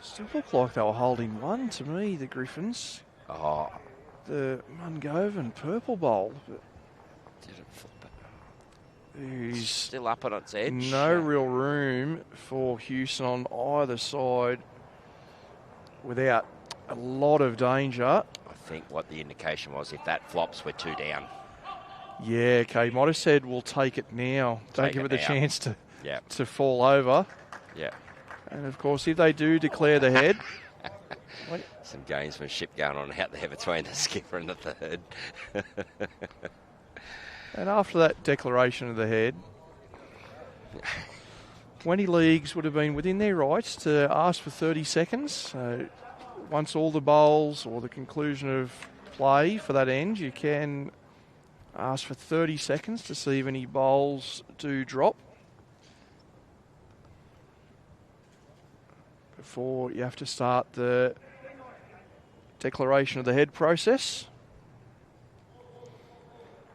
Still look like they were holding one to me, the Griffins. Oh. The Mungovan purple bowl. But Did it flip it? who's still up on its edge. No real room for Houston on either side without a lot of danger. I think what the indication was, if that flops, we're 2 down. Yeah, okay. Might have said we'll take it now. Don't give it the chance to fall over. Yeah. And of course, if they do declare the head. Some gamesmanship going on out there between the skipper and the third. And after that declaration of the head, 20 leagues would have been within their rights to ask for 30 seconds. So once all the bowls or the conclusion of play for that end, you can ask for 30 seconds to see if any bowls do drop before you have to start the declaration of the head process.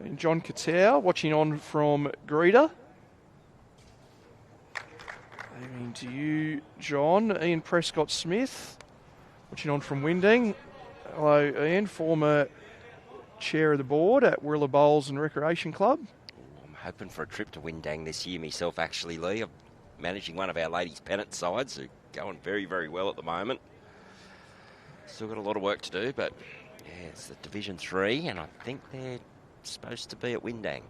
And John 𝗟𝗡𝗩𝗘 watching on from Greeter. Evening to you, John. Ian Prescott-Smith watching on from Winding. Hello, Ian, former chair of the board at Wirralur Bowls and Recreation Club. I'm hoping for a trip to Windang this year myself, actually, Lee. I'm managing one of our ladies' Pennant sides who are going very, very well at the moment. Still got a lot of work to do, but yeah, it's the Division 3, and I think they're supposed to be at Windang.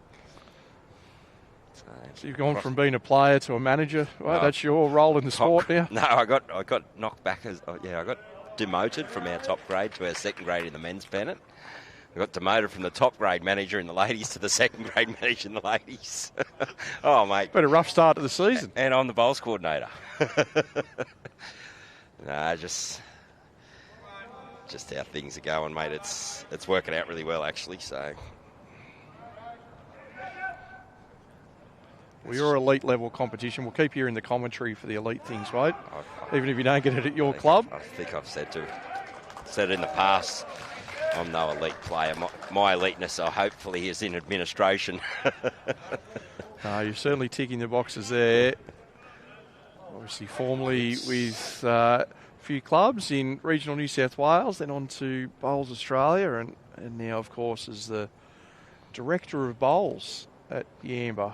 So you've gone from being a player to a manager. Right, that's your role in the sport now. No, I got knocked back as I got demoted from our top grade to our second grade in the men's Pennant. I got demoted from the top grade manager in the ladies to the second grade manager in the ladies. Oh, mate. Been a rough start to the season. And I'm the bowls coordinator. No, just how things are going, mate. It's working out really well, actually, so... Well, you're elite level competition. We'll keep you in the commentary for the elite things, right? Even if you don't get it at your club. I think I've said it in the past. I'm no elite player. My eliteness, hopefully, is in administration. You're certainly ticking the boxes there. Obviously, formerly with a few clubs in regional New South Wales, then on to Bowls Australia, and now, of course, as the director of bowls at 𝗟𝗓𝗡𝗡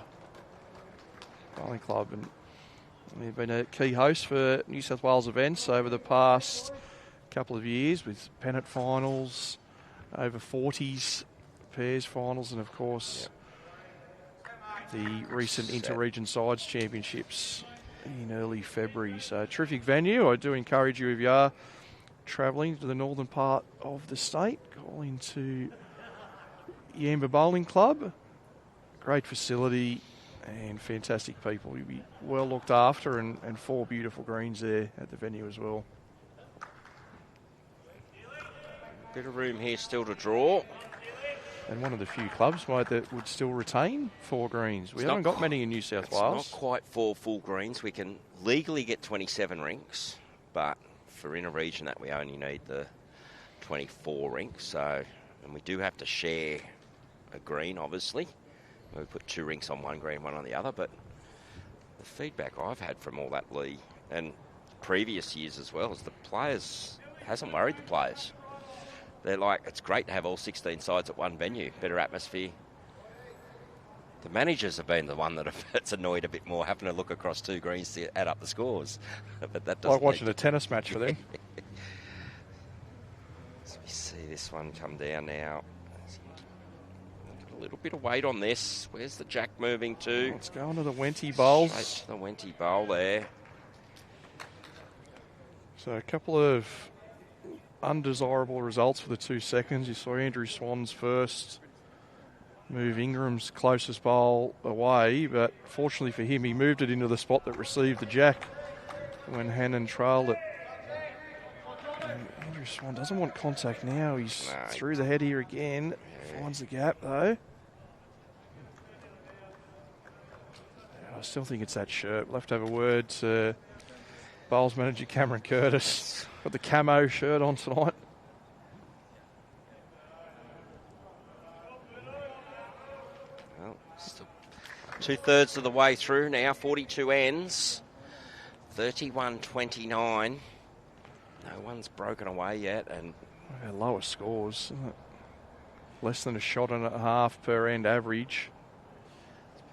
Bowling Club, and we've been a key host for New South Wales events over the past couple of years with Pennant finals, over 40s pairs finals, and of course the recent Inter-Region Sides Championships in early February. So terrific venue. I do encourage you, if you are travelling to the northern part of the state, call into 𝗟𝗓𝗡𝗡 Bowling Club. Great facility and fantastic people. You'll be well looked after, and 4 beautiful greens there at the venue as well. Bit of room here still to draw. And one of the few clubs, mate, that would still retain 4 greens. We haven't got many in New South Wales. It's not quite 4 full greens. We can legally get 27 rinks, but for inter-region that we only need the 24 rinks. So, and we do have to share a green, obviously. We put 2 rinks on one green, one on the other, but the feedback I've had from all that, Lee, and previous years as well, is the players, hasn't worried the players. They're like, it's great to have all 16 sides at one venue, better atmosphere. The managers have been the one that's annoyed a bit more, having to look across 2 greens to add up the scores. But that doesn't like watching a tennis match for them. So we see this one come down now. A little bit of weight on this. Where's the jack moving to? It's going to the Wenty bowls. Straight to the Wenty bowl there. So a couple of undesirable results for the 2 seconds. You saw Andrew Swan's first move Ingram's closest bowl away, but fortunately for him, he moved it into the spot that received the jack when Hannon trailed it. And Andrew Swan doesn't want contact now. He's through the head here again. Finds the gap though. I still think it's that shirt. We'll have to have a word to bowls manager Cameron Curtis. Got the camo shirt on tonight. Well, still 2/3 of the way through now. 42 ends. 31-29. No one's broken away yet, and our lowest scores, isn't it? Less than a shot and a half per end average.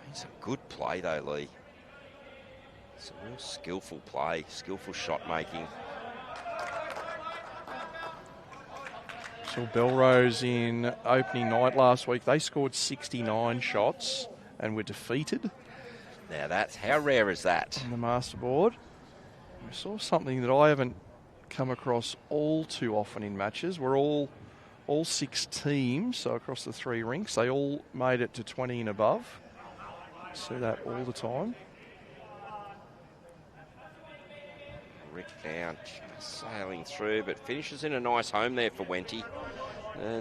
It's Some good play, though, Lee. Some real skillful play, skillful shot making. So 𝗟𝗏𝗡 in opening night last week, they scored 69 shots and were defeated. Now that's, how rare is that? On the master board. We saw something that I haven't come across all too often in matches. We're all 6 teams, so across the 3 rinks, they all made it to 20 and above. See that all the time. Rick now sailing through, but finishes in a nice home there for Wenty.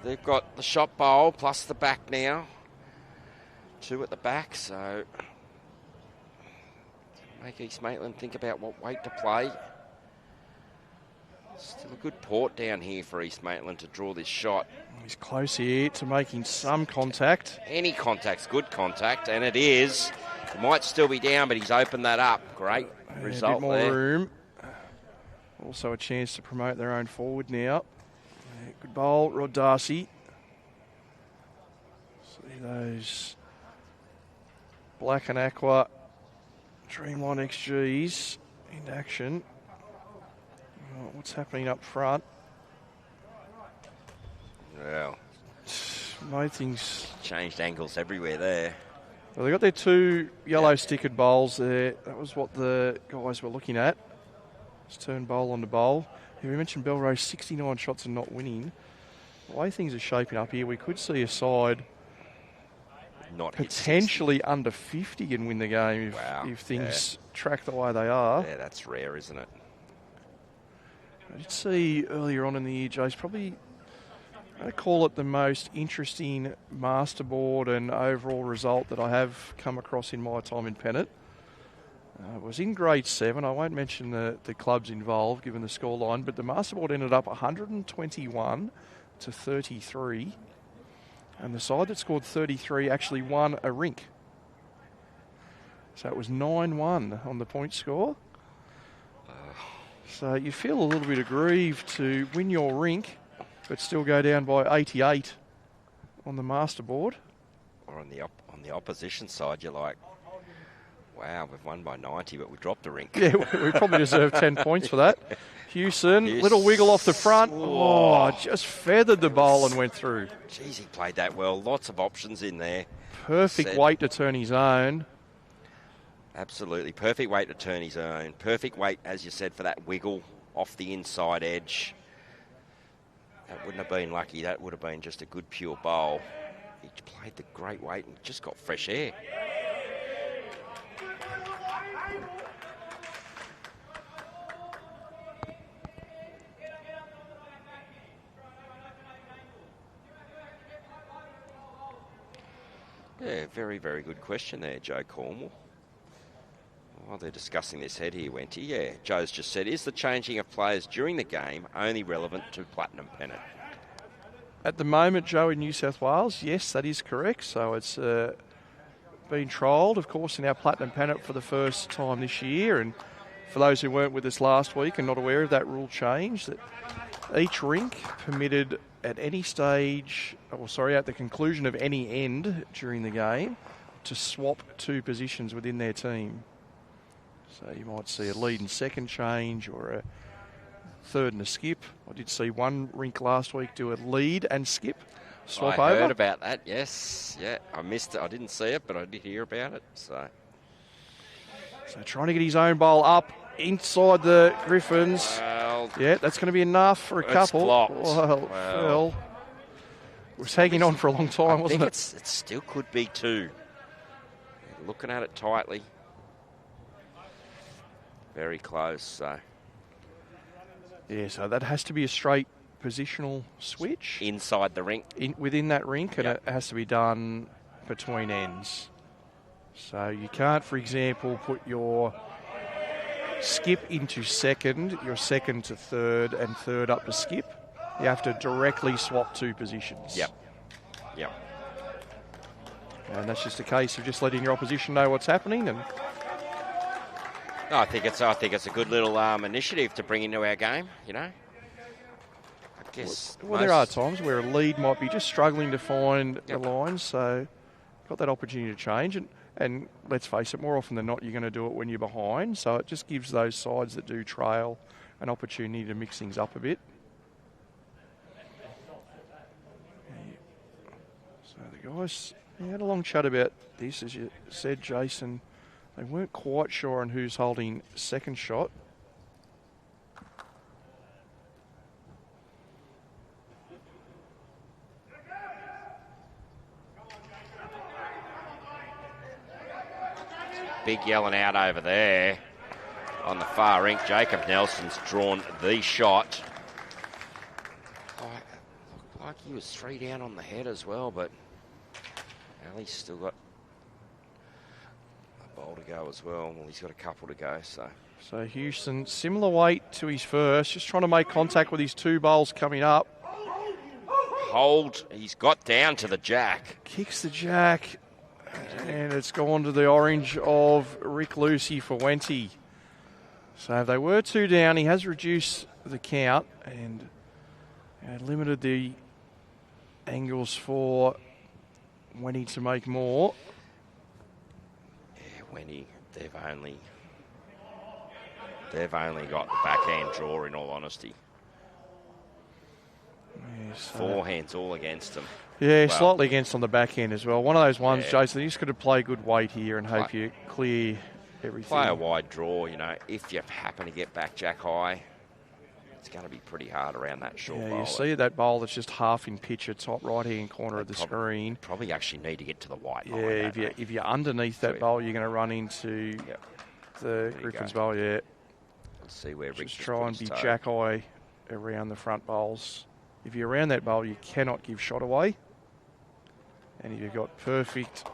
They've got the shot bowl plus the back now. 2 at the back, so make East Maitland think about what weight to play. Still a good port down here for East Maitland to draw this shot. He's close here to making some contact. Any contact's good contact, and it is. It might still be down, but he's opened that up. Great result a bit more there. room. Also a chance to promote their own forward now. Good bowl, Rod Darcy. See those black and aqua Dreamline XGs in action. What's happening up front? Well, Nothing's changed angles everywhere there. Well, they got their 2 yellow stickered bowls there. That was what the guys were looking at. Just turn bowl onto bowl. We mentioned 𝗟𝗏𝗡 69 shots and not winning. The way things are shaping up here, we could see a side not potentially under 50 and win the game if things track the way they are. Yeah, that's rare, isn't it? I did see earlier on in the year, Jace, probably I call it the most interesting masterboard and overall result that I have come across in my time in Pennant. It was in grade 7. I won't mention the clubs involved given the scoreline, but the masterboard ended up 121 to 33. And the side that scored 33 actually won a rink. So it was 9-1 on the point score. So you feel a little bit aggrieved to win your rink, but still go down by 88 on the masterboard. Or on the opposition side, you're like, wow, we've won by 90, but we dropped a rink. Yeah, we probably deserve 10 points for that. Hewson, little wiggle off the front. Oh, just feathered the bowl and went through. Jeez, he played that well. Lots of options in there. Perfect weight to turn his own. Absolutely. Perfect weight to turn his own. Perfect weight, as you said, for that wiggle off the inside edge. That wouldn't have been lucky. That would have been just a good pure bowl. He played the great weight and just got fresh air. Yeah, very, very good question there, Joe Cornwall. While they're discussing this head here, Wenty, yeah, Joe's just said, is the changing of players during the game only relevant to Platinum Pennant? At the moment, Joe, in New South Wales, yes, that is correct. So it's been trialled, of course, in our Platinum Pennant for the first time this year. And for those who weren't with us last week and not aware of that rule change, that each rink permitted at any stage, at the conclusion of any end during the game, to swap 2 positions within their team. So you might see a lead and second change or a third and a skip. I did see one rink last week do a lead and skip, swap over. I heard about that, yes. Yeah, I missed it. I didn't see it, but I did hear about it. So trying to get his own bowl up inside the Griffins. Well, yeah, that's going to be enough for a couple. Blocked. Well, it was hanging on for a long time, wasn't it? It still could be 2. Looking at it tightly. Very close, so. Yeah, so that has to be a straight positional switch. Inside the rink. Within that rink, and it has to be done between ends. So you can't, for example, put your skip into second, your second to third, and third up to skip. You have to directly swap 2 positions. Yep. And that's just a case of just letting your opposition know what's happening. And no, I think it's a good little initiative to bring into our game. You know, Yes. Well, there are times where a lead might be just struggling to find the line, so got that opportunity to change. And let's face it, more often than not, you're going to do it when you're behind. So it just gives those sides that do trail an opportunity to mix things up a bit. So the guys had a long chat about this, as you said, Jason. They weren't quite sure on who's holding second shot. Big yelling out over there on the far rink. Jacob Nelson's drawn the shot. Looked like he was 3 down on the head as well, but Ali's still got a bowl to go as well. Well, he's got a couple to go, so. So Houston, similar weight to his first, just trying to make contact with his 2 bowls coming up. Hold, he's got down to the jack. Kicks the jack. And it's gone to the orange of Rick Lucy for Wenty. So they were 2 down. He has reduced the count and limited the angles for Wenty to make more. Yeah, Wenty, they've only got the backhand draw, in all honesty. Yes, Forehands all against them. Yeah, well, slightly against on the backhand as well. One of those ones, yeah. Jason, you just got to play good weight here and hope you clear everything. Play a wide draw, you know. If you happen to get back jack high, it's going to be pretty hard around that short bowl. You see that bowl that's just half in picture, top right-hand corner of the screen. Probably actually need to get to the white line. Yeah, if you're underneath that bowl, you're going to run into the Griffins bowl, yeah. Let's see where Rinks just try and be jack high around the front bowls. If you're around that bowl, you cannot give shot away. And if you've got perfect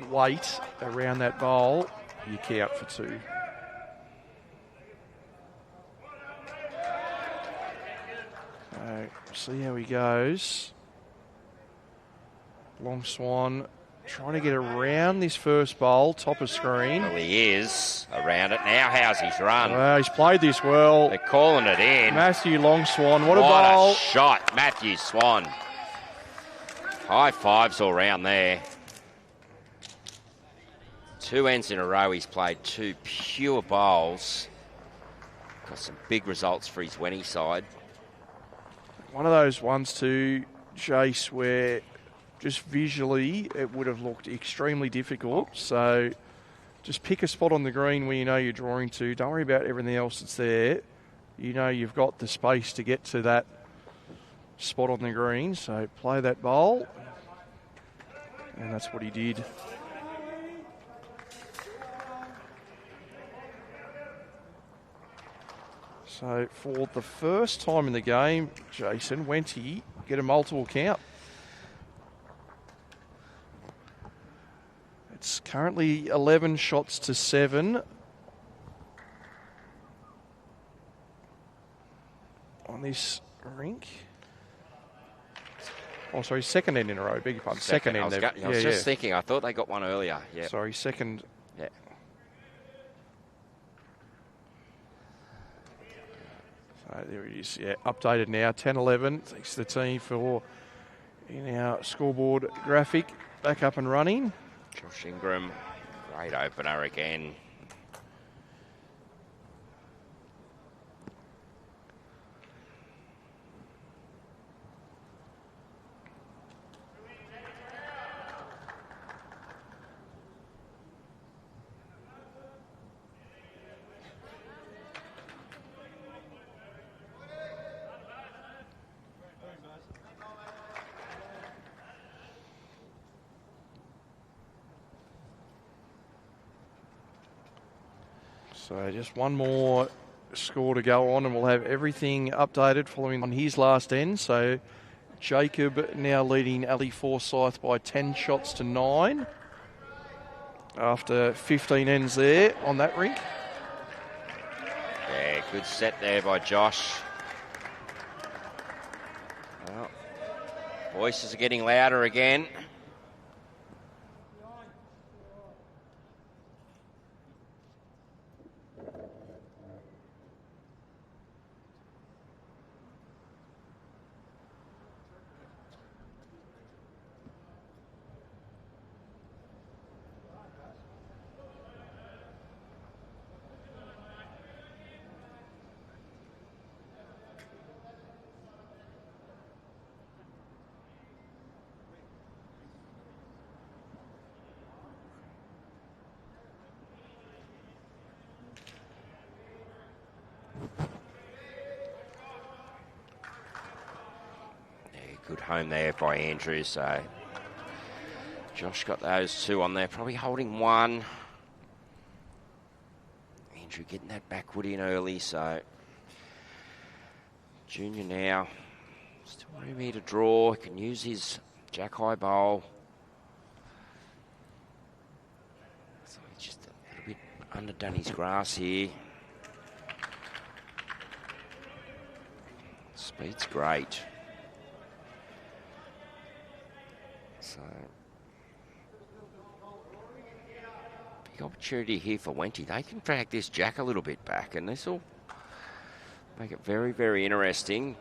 weight around that bowl, you count for 2. So, see how he goes. Long Swan trying to get around this first bowl, top of screen. Well, he is around it now. How's his run? Well, he's played this well. They're calling it in. Matthew Long Swan, what a bowl. What a shot, Matthew Swan. High fives all round there. 2 ends in a row, he's played 2 pure bowls. Got some big results for his Wenty side. One of those ones too, Jace, where just visually it would have looked extremely difficult. So just pick a spot on the green where you know you're drawing to. Don't worry about everything else that's there. You know you've got the space to get to that spot on the green. So play that bowl. And that's what he did. So for the first time in the game, Jason, Wenty get a multiple count. It's currently 11 shots to 7 on this rink. Oh, sorry, second end in a row. Beg your pardon. Second end. I was just thinking, I thought they got one earlier. Yeah. Sorry, second. Yeah. So there it is. Yeah, updated now. 10-11. Thanks to the team for in our scoreboard graphic. Back up and running. Josh Ingram, great opener again. So just one more score to go on and we'll have everything updated following on his last end. So Jacob now leading Ali Forsyth by 10 shots to 9 after 15 ends there on that rink. Yeah, good set there by Josh. Well, voices are getting louder again. Good home there by Andrew. So Josh got those 2 on there, probably holding 1. Andrew getting that backward in early, so Junior now. Still room here to draw. He can use his jack high bowl. So he's just a little bit underdone his grass here. Speed's great. So big opportunity here for Wenty. They can drag this jack a little bit back, and this will make it very, very interesting.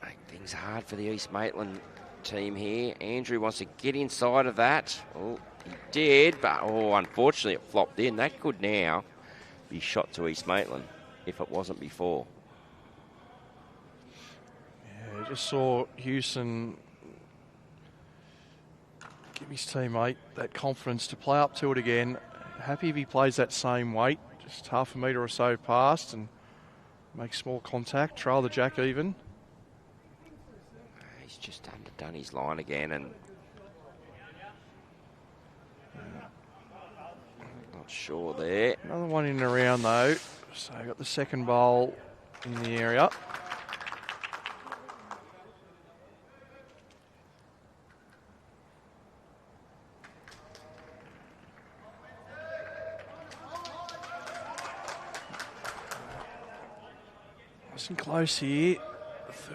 Make things hard for the East Maitland team here. Andrew wants to get inside of that. Oh, he did, but unfortunately it flopped in. That could now be shot to East Maitland if it wasn't before. Yeah, just saw Hewson give his teammate that confidence to play up to it again. Happy if he plays that same weight, just half a metre or so past, and make small contact, trail the jack even. He's just underdone his line again, and not sure there. Another one in and around though, so got the second bowl in the area. Close here,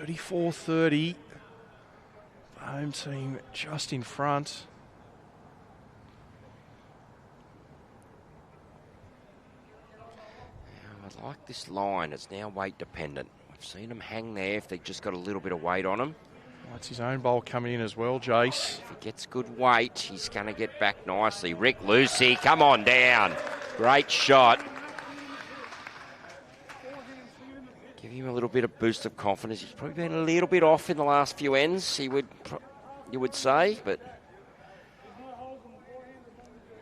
34-30. Home team just in front. Now, I like this line. It's now weight dependent. We've seen them hang there if they've just got a little bit of weight on them. That's his own bowl coming in as well, Jace. If he gets good weight, he's going to get back nicely. Rick Lucy, come on down. Great shot. Give him a little bit of boost of confidence. He's probably been a little bit off in the last few ends, you would say, but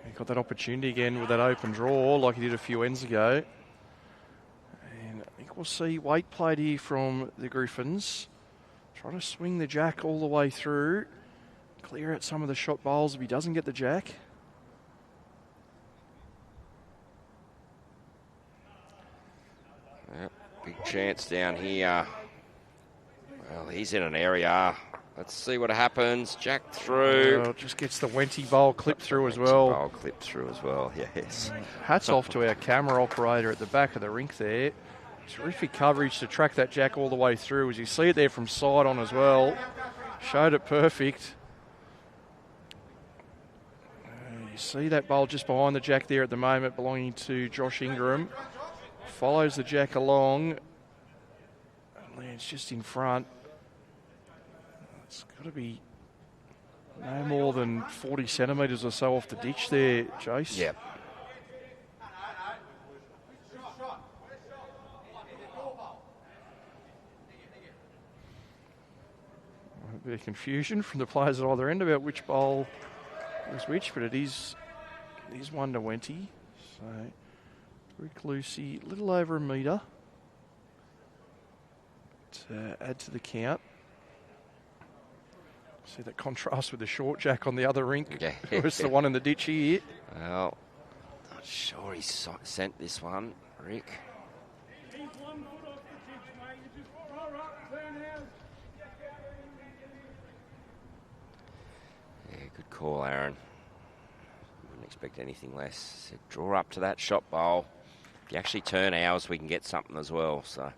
he got that opportunity again with that open draw like he did a few ends ago. And I think we'll see weight played here from the Griffins. Try to swing the jack all the way through. Clear out some of the shot bowls if he doesn't get the jack. Yep. Big chance down here. Well, he's in an area. Let's see what happens. Jack through. Well, just gets the Wenty bowl clipped through as Wenty well. bowl clipped through as well, yes. Hats off to our camera operator at the back of the rink there. Terrific coverage to track that jack all the way through. As you see it there from side on as well. Showed it perfect. You see that bowl just behind the jack there at the moment, belonging to Josh Ingram. Follows the jack along and lands just in front. It's got to be no more than 40 centimetres or so off the ditch there, Jace. Yep. A bit of confusion from the players at either end about which bowl was which, but it is one to Wenty. So Rick Lucy, a little over a metre to add to the count. See that contrast with the short jack on the other rink. Yeah. It was the one in the ditch here. Well, not sure he sent this one, Rick. Yeah, good call, Aaron. Wouldn't expect anything less. Said draw up to that shot bowl. If you actually turn ours, we can get something as well. So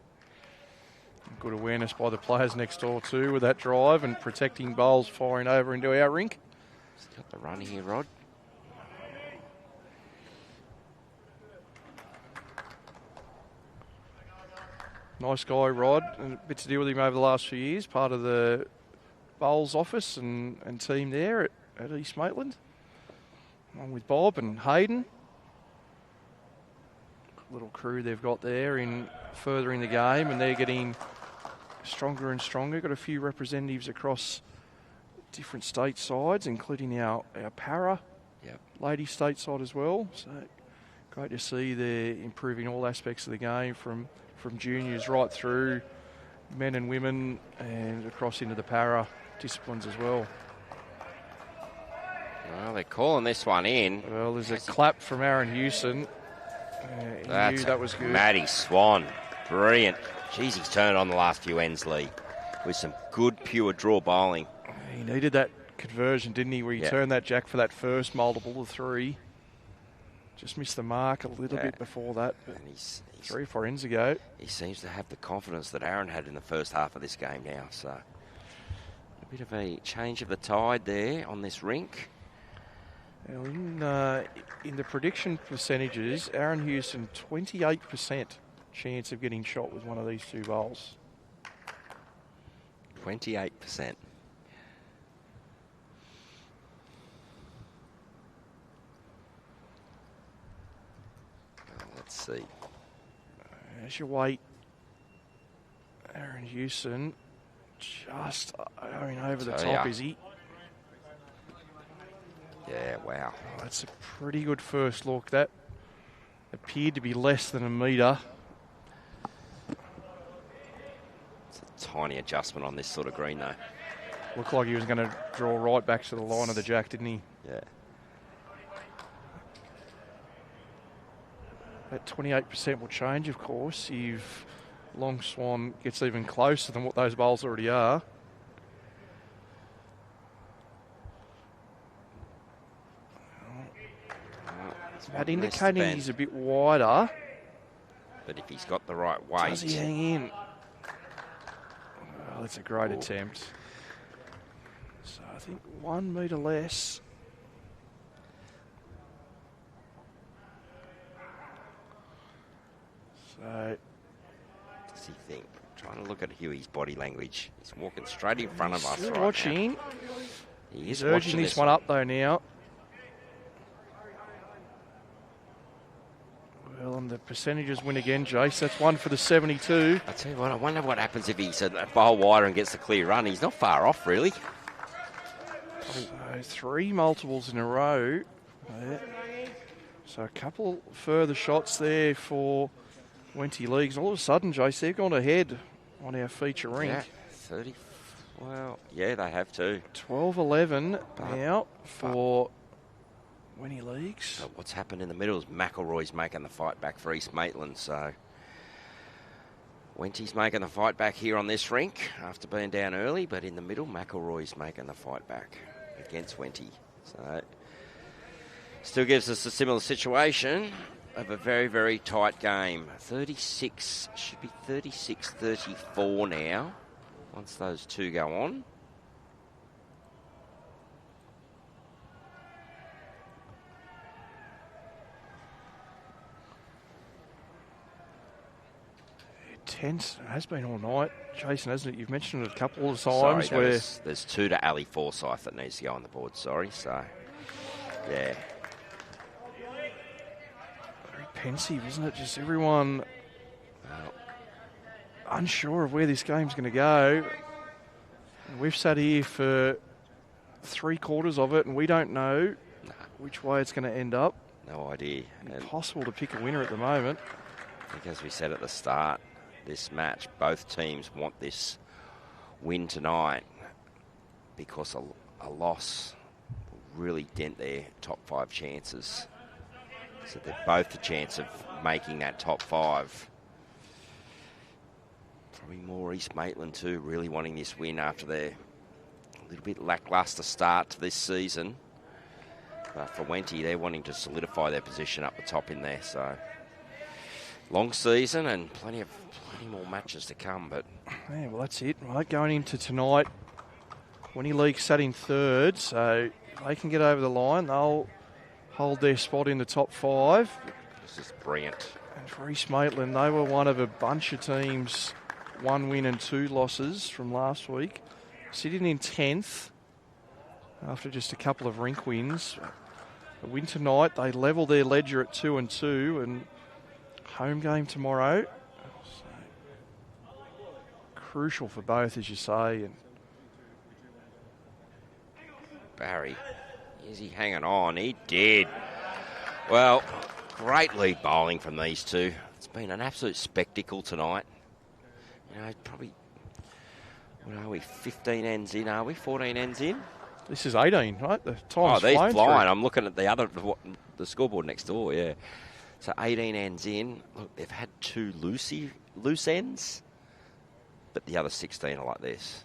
good awareness by the players next door too with that drive and protecting bowls firing over into our rink. He's got the run here, Rod. Nice guy, Rod. And a bit to deal with him over the last few years. Part of the bowls office and team there at East Maitland. Along with Bob and Hayden. Little crew they've got there in furthering the game, and they're getting stronger and stronger. Got a few representatives across different state sides, including our para lady state side as well. So great to see they're improving all aspects of the game from juniors right through men and women, and across into the para disciplines as well. Well, they're calling this one in. Well, there's a clap from 𝗟𝗓𝗡𝗏. He knew that was good. Matty Swan, brilliant. Jeez, he's turned on the last few ends, Lee, with some good pure draw bowling. He needed that conversion, didn't he, where he turned that jack for that first multiple of 3. Just missed the mark a little bit before that. But he's 3 or 4 ends ago. He seems to have the confidence that Aaron had in the first half of this game now. So a bit of a change of the tide there on this rink. Now in the prediction percentages, 𝗟𝗓𝗡𝗏, 28% chance of getting shot with one of these 2 bowls. 28%. Let's see. As you wait, 𝗟𝗓𝗡𝗏 just going over the top, is he? Yeah, wow. Oh, that's a pretty good first look. That appeared to be less than a metre. It's a tiny adjustment on this sort of green, though. Looked like he was going to draw right back to the line of the jack, didn't he? Yeah. That 28% will change, of course, if Long Swan gets even closer than what those bowls already are. That indicating he's a bit wider. But if he's got the right weight... Does he hang in? Oh, that's a great attempt. So I think 1 metre less. So... Does he think? Trying to look at Huey's body language. He's walking straight in front of us Still right watching. now. He's urging this one up, though, now. Well, and the percentages win again, Jace. That's 1 for the 72. I tell you what, I wonder what happens if he's a bowl wider and gets the clear run. He's not far off, really. So 3 multiples in a row. So a couple further shots there for Wenty Leagues. All of a sudden, Jace, they've gone ahead on our feature rink. Yeah, 30. Well, yeah, they have too. 12-11 now for Wenty Leagues. But what's happened in the middle is McElroy's making the fight back for East Maitland. So Wenty's making the fight back here on this rink after being down early. But in the middle, McElroy's making the fight back against Wenty. So still gives us a similar situation of a very, very tight game. 36, should be 36-34 now once those 2 go on. Tense. It has been all night, Jason, hasn't it? You've mentioned it a couple of times. Sorry, there's 2 to Ali Forsyth that needs to go on the board. Sorry, so yeah. Very pensive, isn't it? Just everyone unsure of where this game's going to go. And we've sat here for 3/4 of it, and we don't know which way it's going to end up. No idea. Impossible to pick a winner at the moment. I think, as we said at the start, this match, both teams want this win tonight because a loss will really dent their top 5 chances. So they're both a chance of making that top 5. Probably more East Maitland too, really wanting this win after their little bit lacklustre start to this season. But for Wenty, they're wanting to solidify their position up the top in there. So long season and plenty more matches to come. But yeah, well, that's it. Right, going into tonight, Wenty League sat in 3rd, so if they can get over the line, they'll hold their spot in the top 5. This is brilliant. And for East Maitland, they were one of a bunch of teams, 1 win and 2 losses from last week, sitting in 10th after just a couple of rink wins. A win tonight, they level their ledger at 2-2, and home game tomorrow. So, crucial for both, as you say. And Barry, is he hanging on? He did. Well, great lead bowling from these 2. It's been an absolute spectacle tonight. You know, probably What are we, 15 ends in, are we? 14 ends in? This is 18, right? The time's these flying flying. through. I'm looking at the scoreboard next door, yeah. So 18 ends in. Look, they've had 2 loose ends, but the other 16 are like this.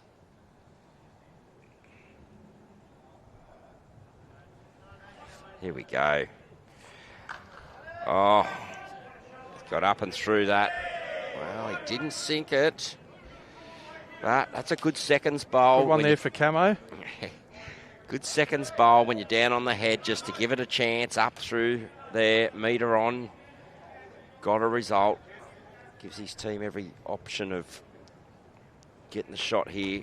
Here we go. Oh, got up and through that. Well, he didn't sink it. But that's a good seconds bowl. Good one there for Camo. Good seconds bowl when you're down on the head, just to give it a chance up through there, metre on. Got a result. Gives his team every option of getting the shot here.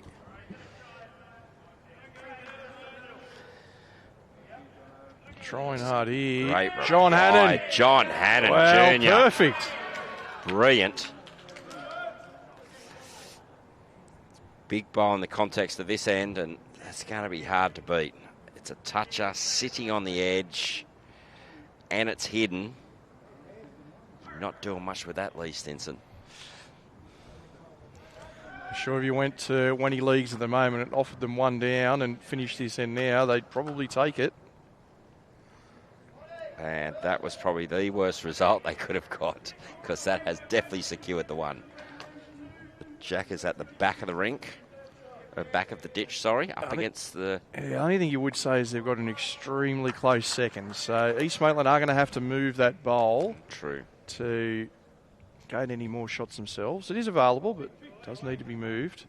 Trying hard here. Great John reply. Hannon. John Hannon, Well, Jr. perfect. Brilliant. Big bowl in the context of this end, and it's going to be hard to beat. It's a toucher sitting on the edge, and it's hidden. Not doing much with that, Lee Stinson. I'm sure if you went to Wenty leagues at the moment and offered them one down and finished this end now, they'd probably take it. And that was probably the worst result they could have got, because that has definitely secured the one. The jack is at the back of the rink, back of the ditch, sorry, up against the... Yeah, the only thing you would say is they've got an extremely close second. So East Maitland are going to have to move that bowl. True. To gain any more shots themselves. It is available, but it does need to be moved.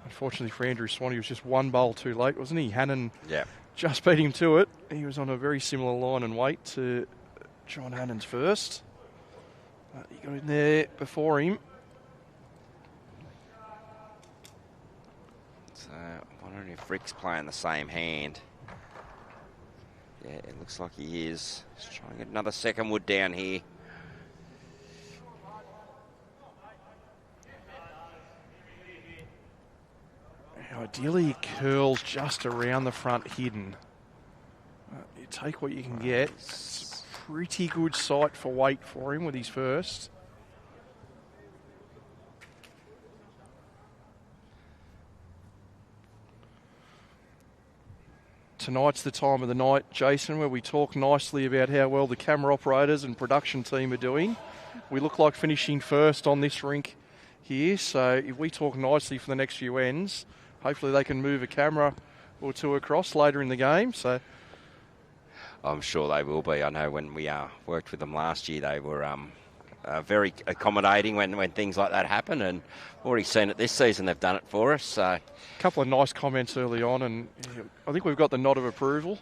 Unfortunately for Andrew Swan, he was just one bowl too late, wasn't he? Hannon just beat him to it. He was on a very similar line and weight to John Hannon's first. But he got in there before him. So I'm wondering if Rick's playing the same hand. Yeah, it looks like he is. He's trying to get another second wood down here. Ideally, he curls just around the front hidden. You take what you can get. It's a pretty good sight for weight for him with his first. Tonight's the time of the night, Jason, where we talk nicely about how well the camera operators and production team are doing. We look like finishing first on this rink here, so if we talk nicely for the next few ends, hopefully they can move a camera or two across later in the game. So I'm sure they will be. I know when we worked with them last year, they were very accommodating when things like that happen, and already seen it this season. They've done it for us. So a couple of nice comments early on, and I think we've got the nod of approval.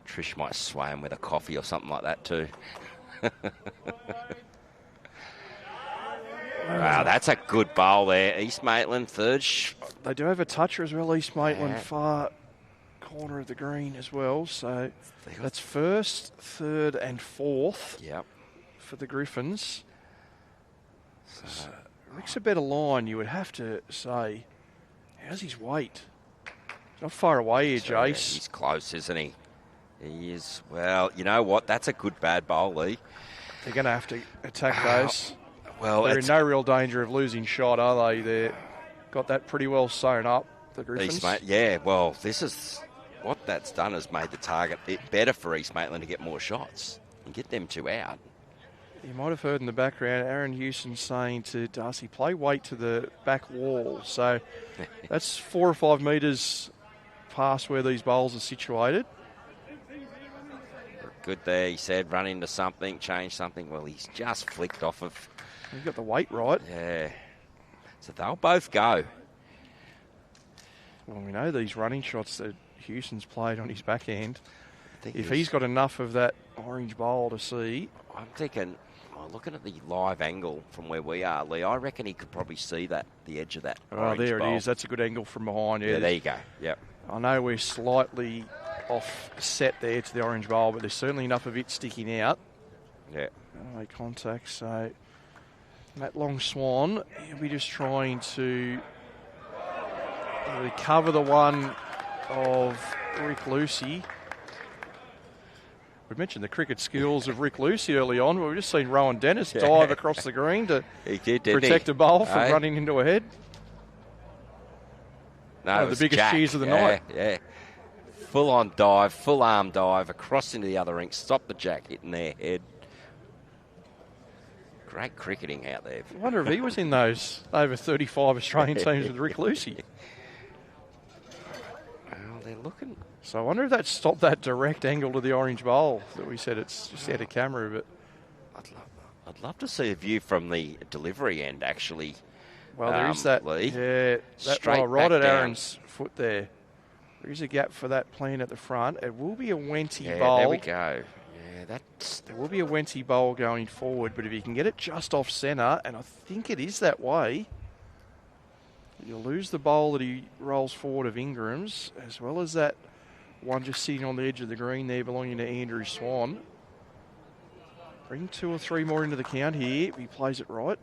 Trish might sway him with a coffee or something like that too. Wow, that's a good bowl there. East Maitland, third. They do have a toucher as well, East Maitland, far corner of the green as well. So that's first, third and fourth for the Griffins. So Rick's a better line, you would have to say. How's his weight? Not far away here, Jace. He's close, isn't he? He is. Well, you know what? That's a good bad bowl, Lee. They're going to have to attack those. Well, they're in no real danger of losing shot, are they? They've got that pretty well sewn up, the Griffins. Yeah, well, this is what that's done has made the target better for East Maitland to get more shots and get them two out. You might have heard in the background Aaron Houston saying to Darcy, play weight to the back wall. So that's 4 or 5 metres past where these bowls are situated. Good there, he said, run into something, change something. Well, he's just flicked off of... He got the weight right. Yeah. So they'll both go. Well, we know these running shots that Houston's played on his backhand. If he's got enough of that orange bowl to see... I'm thinking, looking at the live angle from where we are, Lee, I reckon he could probably see that, the edge of that orange there bowl. It is. That's a good angle from behind. Yeah, there you go. Yep. I know we're slightly offset there to the orange bowl, but there's certainly enough of it sticking out. Yeah. Make contact, so... Matt Long Swan, he'll be just trying to recover the one of Rick Lucy. We mentioned the cricket skills of 𝗟𝗡𝗩𝗘 early on. We've just seen Rowan Dennis dive across the green to protect a bowl from running into a head. No, one of the biggest cheers of the night. Yeah. Full on dive, full arm dive across into the other rink. Stop the jack hitting their head. Great cricketing out there. I wonder if he was in those over 35 Australian teams with 𝗟𝗡𝗩𝗘. Well, they're looking. So I wonder if that stopped that direct angle to the orange bowl that we said it's just out of camera. But I'd love to see a view from the delivery end, actually. Well, there is that. Lee. Yeah, that right at Aaron's foot there. There is a gap for that plan at the front. It will be a Wenty bowl. There we go. Yeah, there will be a Wenty bowl going forward, but if you can get it just off centre, and I think it is that way, you'll lose the bowl that he rolls forward of Ingram's, as well as that one just sitting on the edge of the green there belonging to Andrew Swan. Bring 2 or 3 more into the count here if he plays it right.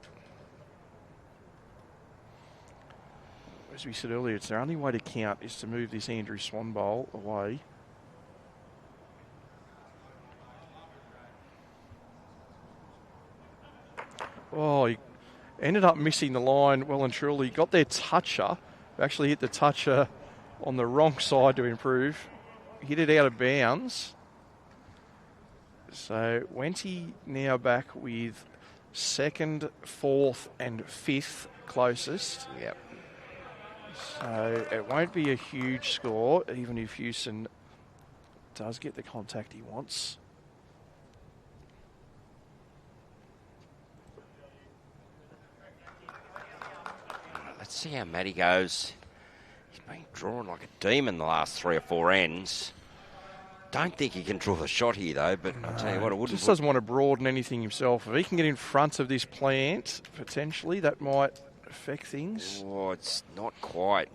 As we said earlier, it's their only way to count is to move this Andrew Swan bowl away. Oh, he ended up missing the line well and truly. Got their toucher. Actually hit the toucher on the wrong side to improve. Hit it out of bounds. So Wenty now back with 2nd, 4th and 5th closest. Yep. So it won't be a huge score, even if Houston does get the contact he wants. Let's see how Matty goes. He's been drawn like a demon the last 3 or 4 ends. Don't think he can draw the shot here, though, but I'll tell you what, it wouldn't. Just doesn't want to broaden anything himself. If he can get in front of this plant, potentially, that might affect things. Oh, it's not quite.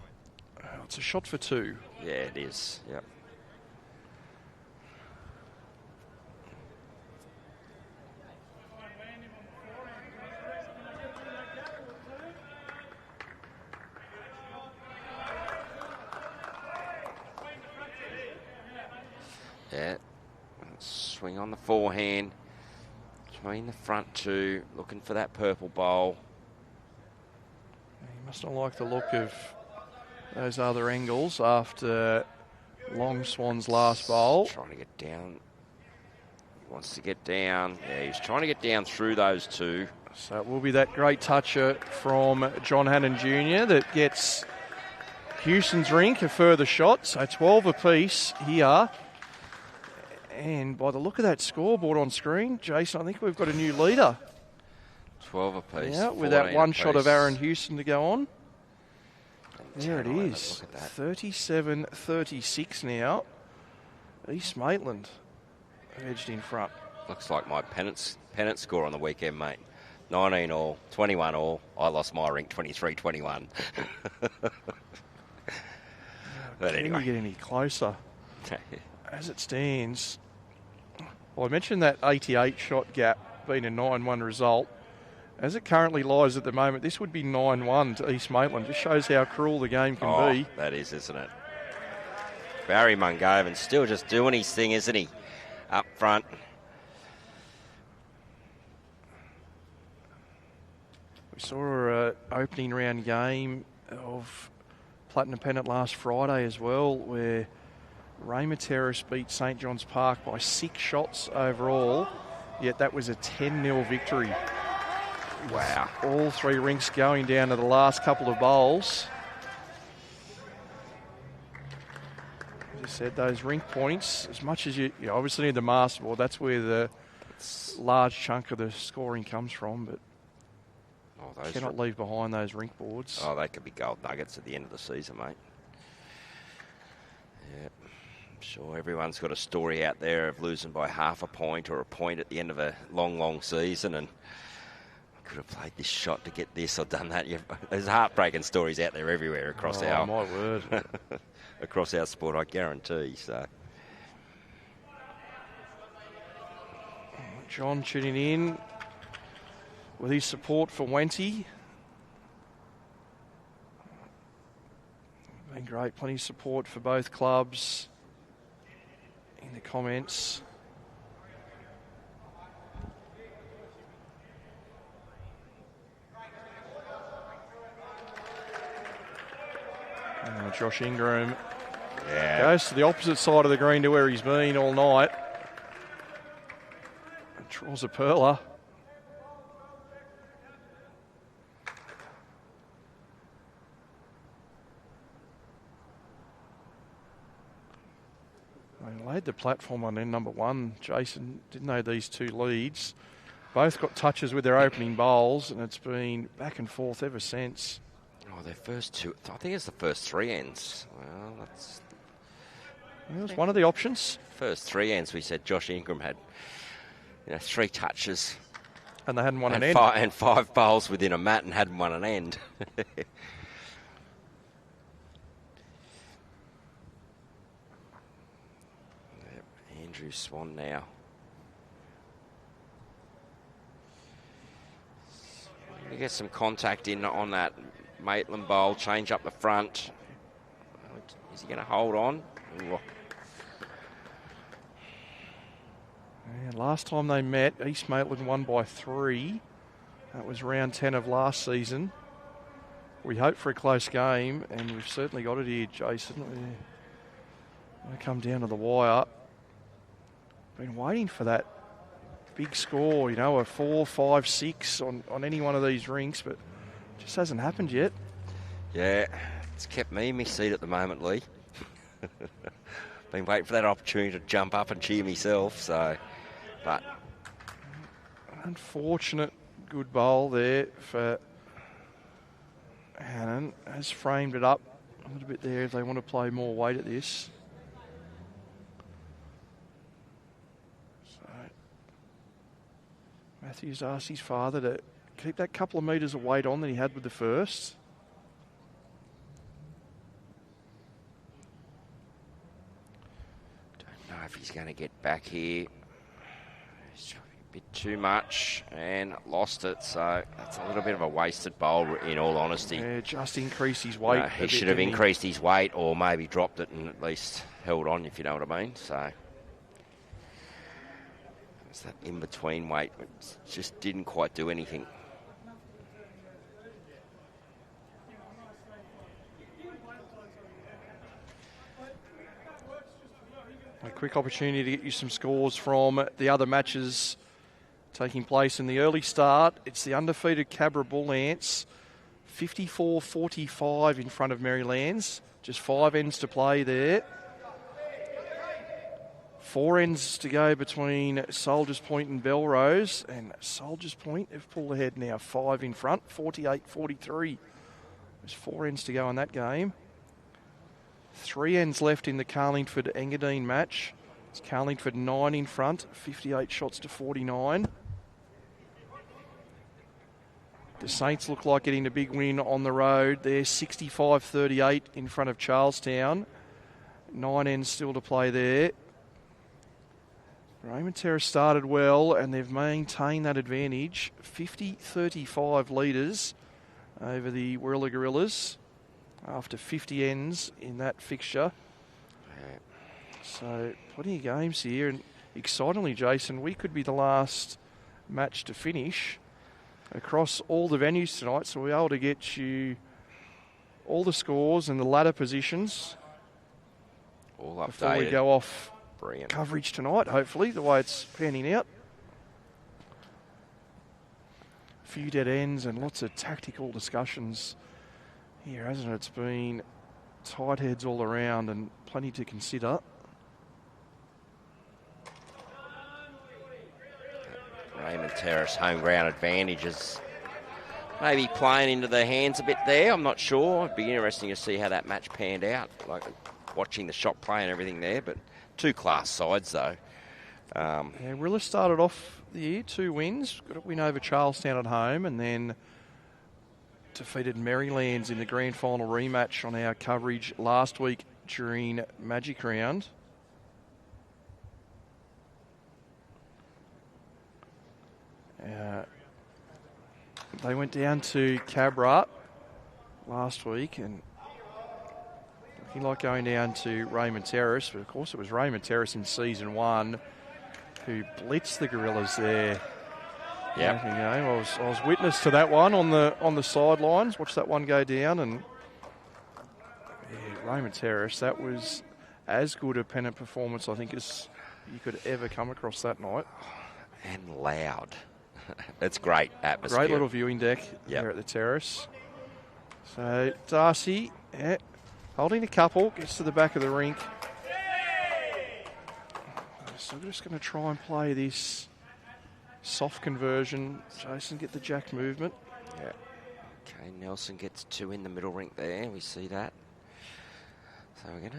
It's a shot for 2. Yeah, it is. Yep. Yeah. Swing on the forehand. Between the front 2, looking for that purple bowl. He must not like the look of those other angles after Long Swan's last bowl. Trying to get down. He wants to get down. Yeah, he's trying to get down through those 2. So it will be that great toucher from John Hannon Jr. that gets Houston's rink a further shot. So 12 apiece here. And by the look of that scoreboard on screen, Jason, I think we've got a new leader. 12 apiece. Yeah, with that one shot of Aaron Houston to go on. There it is. Look at that. 37-36 now. East Maitland edged in front. Looks like my Pennant score on the weekend, mate. 19 all, 21 all. I lost my rink 23-21. But anyway. Can you get any closer? As it stands, well, I mentioned that 88 shot gap being a 9-1 result. As it currently lies at the moment, this would be 9-1 to East Maitland. Just shows how cruel the game can be. That is, isn't it? Barry Mungovan still just doing his thing, isn't he? Up front. We saw an opening round game of Platinum Pennant last Friday as well, where Raymond Terrace beat St John's Park by 6 shots overall, yet that was a 10-0 victory. Wow. All 3 rinks going down to the last couple of bowls. As I said, those rink points, as much as you obviously need the masterboard, that's where the large chunk of the scoring comes from, but you cannot leave behind those rink boards. Oh, they could be gold nuggets at the end of the season, mate. Yeah. I'm sure everyone's got a story out there of losing by half a point or a point at the end of a long, long season, and could have played this shot to get this or done that. There's heartbreaking stories out there everywhere across our my word. across our sport, I guarantee. So, John tuning in with his support for Wenty. Been great, plenty of support for both clubs in the comments. Josh Ingram goes to the opposite side of the green to where he's been all night. 𝗟𝗓𝗘𝗨𝗠. They laid the platform on end number one, Jason, didn't they, these two leads? Both got touches with their opening bowls, and it's been back and forth ever since. Oh, their first two, I think it's the first three ends. Well, that's one of the options. First three ends, we said Josh Ingram had, 3 touches. And they hadn't won an end. And 5 bowls within a mat and hadn't won an end. Andrew Swan now. You get some contact in on that Maitland bowl, change up the front. Is he going to hold on? Ooh. Yeah, last time they met, East Maitland won by 3. That was round 10 of last season. We hope for a close game, and we've certainly got it here, Jason. We're come down to the wire. Been waiting for that big score, a 4, 5, 6 on any one of these rinks, but it just hasn't happened yet. Yeah, it's kept me in my seat at the moment, Lee. Been waiting for that opportunity to jump up and cheer myself, but unfortunate good bowl there for Hannon. Has framed it up a little bit there if they want to play more weight at this. So Matthews asked his father to keep that couple of metres of weight on that he had with the first. Don't know if he's going to get back here. It's a bit too much and lost it, so that's a little bit of a wasted bowl in all honesty. Yeah, just increased his weight. He should have increased his weight or maybe dropped it and at least held on, if you know what I mean. So it's that in-between weight, which just didn't quite do anything. A quick opportunity to get you some scores from the other matches taking place in the early start. It's the undefeated 𝗟𝗓𝗡 Bull Ants, 54-45 in front of Marylands. Just 5 ends to play there. 4 ends to go between Soldiers Point and Belrose, and Soldiers Point have pulled ahead now, 5 in front, 48-43. There's 4 ends to go in that game. 3 ends left in the Carlingford-Engadine match. It's Carlingford 9 in front, 58 shots to 49. The Saints look like getting a big win on the road. They're 65-38 in front of Charlestown. 9 ends still to play there. Raymond Terrace started well, and they've maintained that advantage. 50-35 leaders over the Wirralur Gorillas after 50 ends in that fixture. So plenty of games here, and excitingly, Jason, we could be the last match to finish across all the venues tonight, so we'll be able to get you all the scores and the ladder positions all updated before we go off. Brilliant coverage tonight, hopefully, the way it's panning out. A few dead ends and lots of tactical discussions here, hasn't it? It's been tight heads all around and plenty to consider. Raymond Terrace home ground advantages maybe playing into their hands a bit there. I'm not sure. It'd be interesting to see how that match panned out, like watching the shot play and everything there, but 2 class sides though. Yeah, Rilla started off the year 2 wins, got a win over Charlestown at home, and then defeated Marylands in the grand final rematch on our coverage last week during Magic Round. They went down to 𝗟𝗓𝗡 last week and looking like going down to Raymond Terrace, but of course it was Raymond Terrace in season 1 who blitzed the Gorillas there. Yeah, I was witness to that one on the sidelines. Watched that one go down, and Raymond Terrace, that was as good a Pennant performance, I think, as you could ever come across that night. And loud. It's great atmosphere. Great little viewing deck there at the terrace. So Darcy, holding a couple, gets to the back of the rink. So we're just going to try and play this soft conversion. Jason, get the jack movement. Yeah. Okay, Nelson gets 2 in the middle rink there. We see that. So we're going to...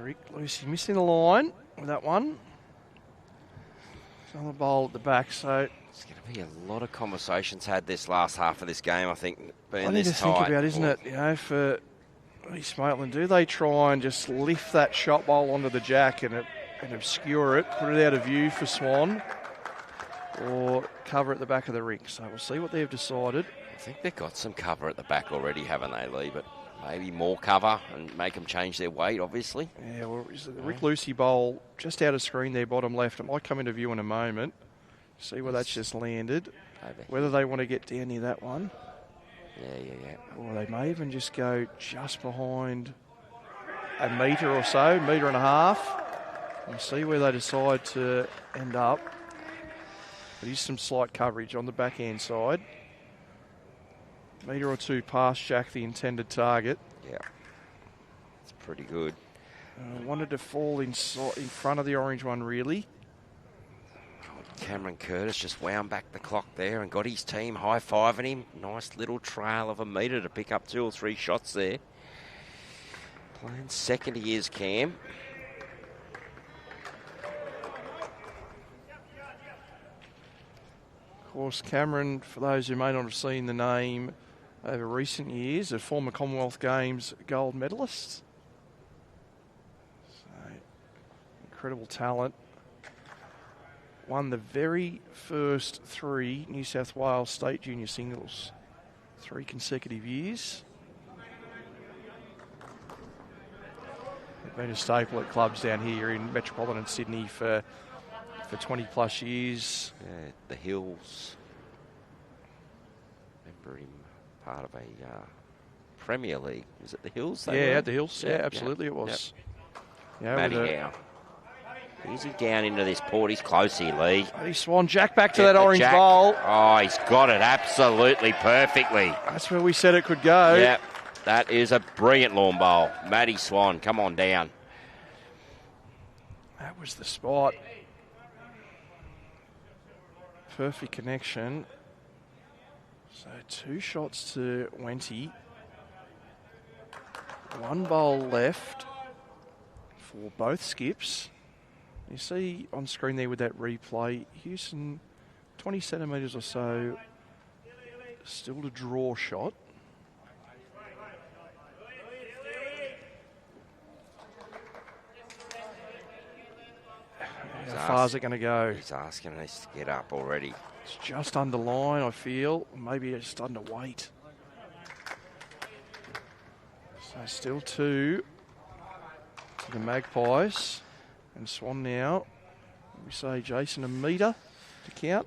Rick Lucy missing the line with that one. Another bowl at the back, so... There's going to be a lot of conversations had this last half of this game, I think, being this this tight. tight. Think about, isn't it? You know, for East Maitland, do they try and just lift that shot bowl onto the jack and obscure it, put it out of view for Swan, or cover at the back of the rink? So we'll see what they've decided. I think they've got some cover at the back already, haven't they, Lee? But maybe more cover and make them change their weight, obviously. Yeah, well, the Rick Lucy bowl just out of screen there, bottom left. It might come into view in a moment. See where that's just landed. Whether they want to get down near that one. Yeah. Or they may even just go just behind a metre or so, metre and a half. And see where they decide to end up. There is some slight coverage on the backhand side. Metre or 2 past Jack, the intended target. Yeah, it's pretty good. Wanted to fall in front of the orange one, really. Cameron Curtis just wound back the clock there and got his team high-fiving him. Nice little trail of a metre to pick up 2 or 3 shots there. Playing second he is, Cam. Of course, Cameron, for those who may not have seen the name over recent years, a former Commonwealth Games gold medalist. So, incredible talent. Won the very first 3 New South Wales State Junior Singles. 3 consecutive years. They've been a staple at clubs down here in metropolitan Sydney for 20 plus years. Yeah, the Hills. Remember him part of a Premier League. Was it the Hills? At the Hills. Yeah, absolutely it was. Yep. Matty Howe. Easy down into this port. He's close here, Lee. Matty Swan, Jack back to that orange bowl. Oh, he's got it absolutely perfectly. That's where we said it could go. Yep, that is a brilliant lawn bowl. Matty Swan, come on down. That was the spot. Perfect connection. So 2 shots to Wenty. 1 bowl left for both skips. You see on screen there with that replay, Houston 20 centimetres or so, still to draw shot. How far is it going to go? He's asking us to get up already. It's just under line, I feel. Maybe it's starting to wait. So still 2 to the Magpies. And Swan now, we say, Jason, a metre to count.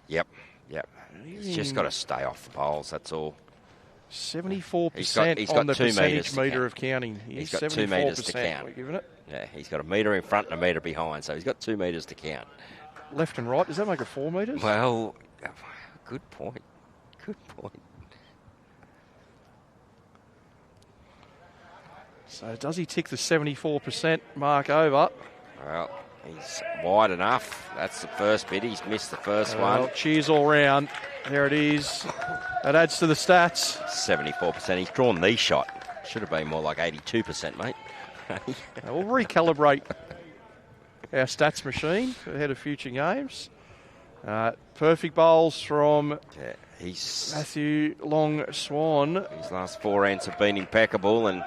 Yep. He's just got to stay off the bowls, that's all. 74% he's got on the 2 percentage metre metre of counting. He's got 2 metres to count. We're giving it. Yeah, he's got a metre in front and a metre behind, so he's got 2 metres to count. Left and right, does that make it 4 metres? Well, good point. So does he tick the 74% mark over? Well, he's wide enough. That's the first bit. He's missed the first one. Cheers all round. There it is. That adds to the stats. 74%. He's drawn the shot. Should have been more like 82%, mate. We'll recalibrate our stats machine ahead of future games. Perfect bowls from Matthew Long Swan. His last 4 ends have been impeccable, and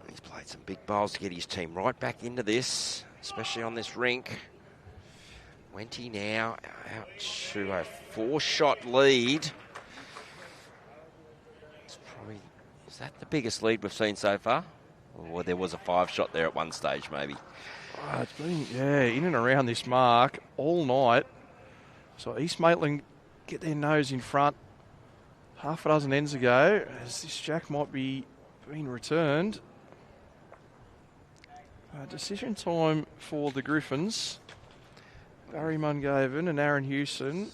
he's played some big bowls to get his team right back into this. especially on this rink. Wenty now out to a 4-shot lead. It's probably, is that the biggest lead we've seen so far? Or there was a 5-shot there at one stage, maybe. Oh, it's been, in and around this mark all night. So East Maitland get their nose in front half a dozen ends ago, as this jack might be being returned. Decision time for the Griffins. Barry Mungaven and Aaron Hewson.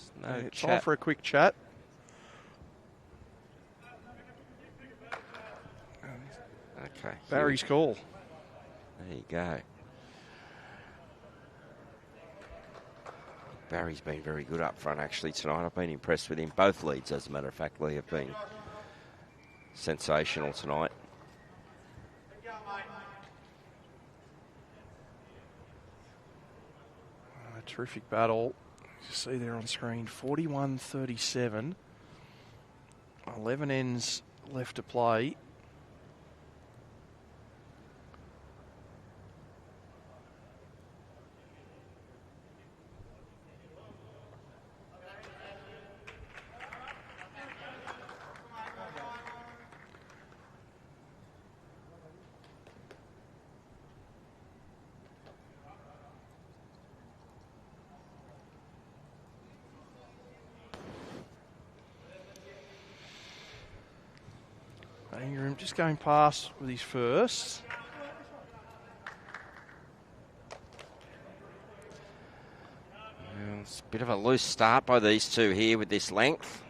Time for a quick chat. Okay. Barry's call. There you go. Barry's been very good up front, actually, tonight. I've been impressed with him. Both leads, as a matter of fact, Lee, have been sensational tonight. A terrific battle. You see there on screen, 41-37. 11 ends left to play. Ingram just going past with his first. It's a bit of a loose start by these two here with this length.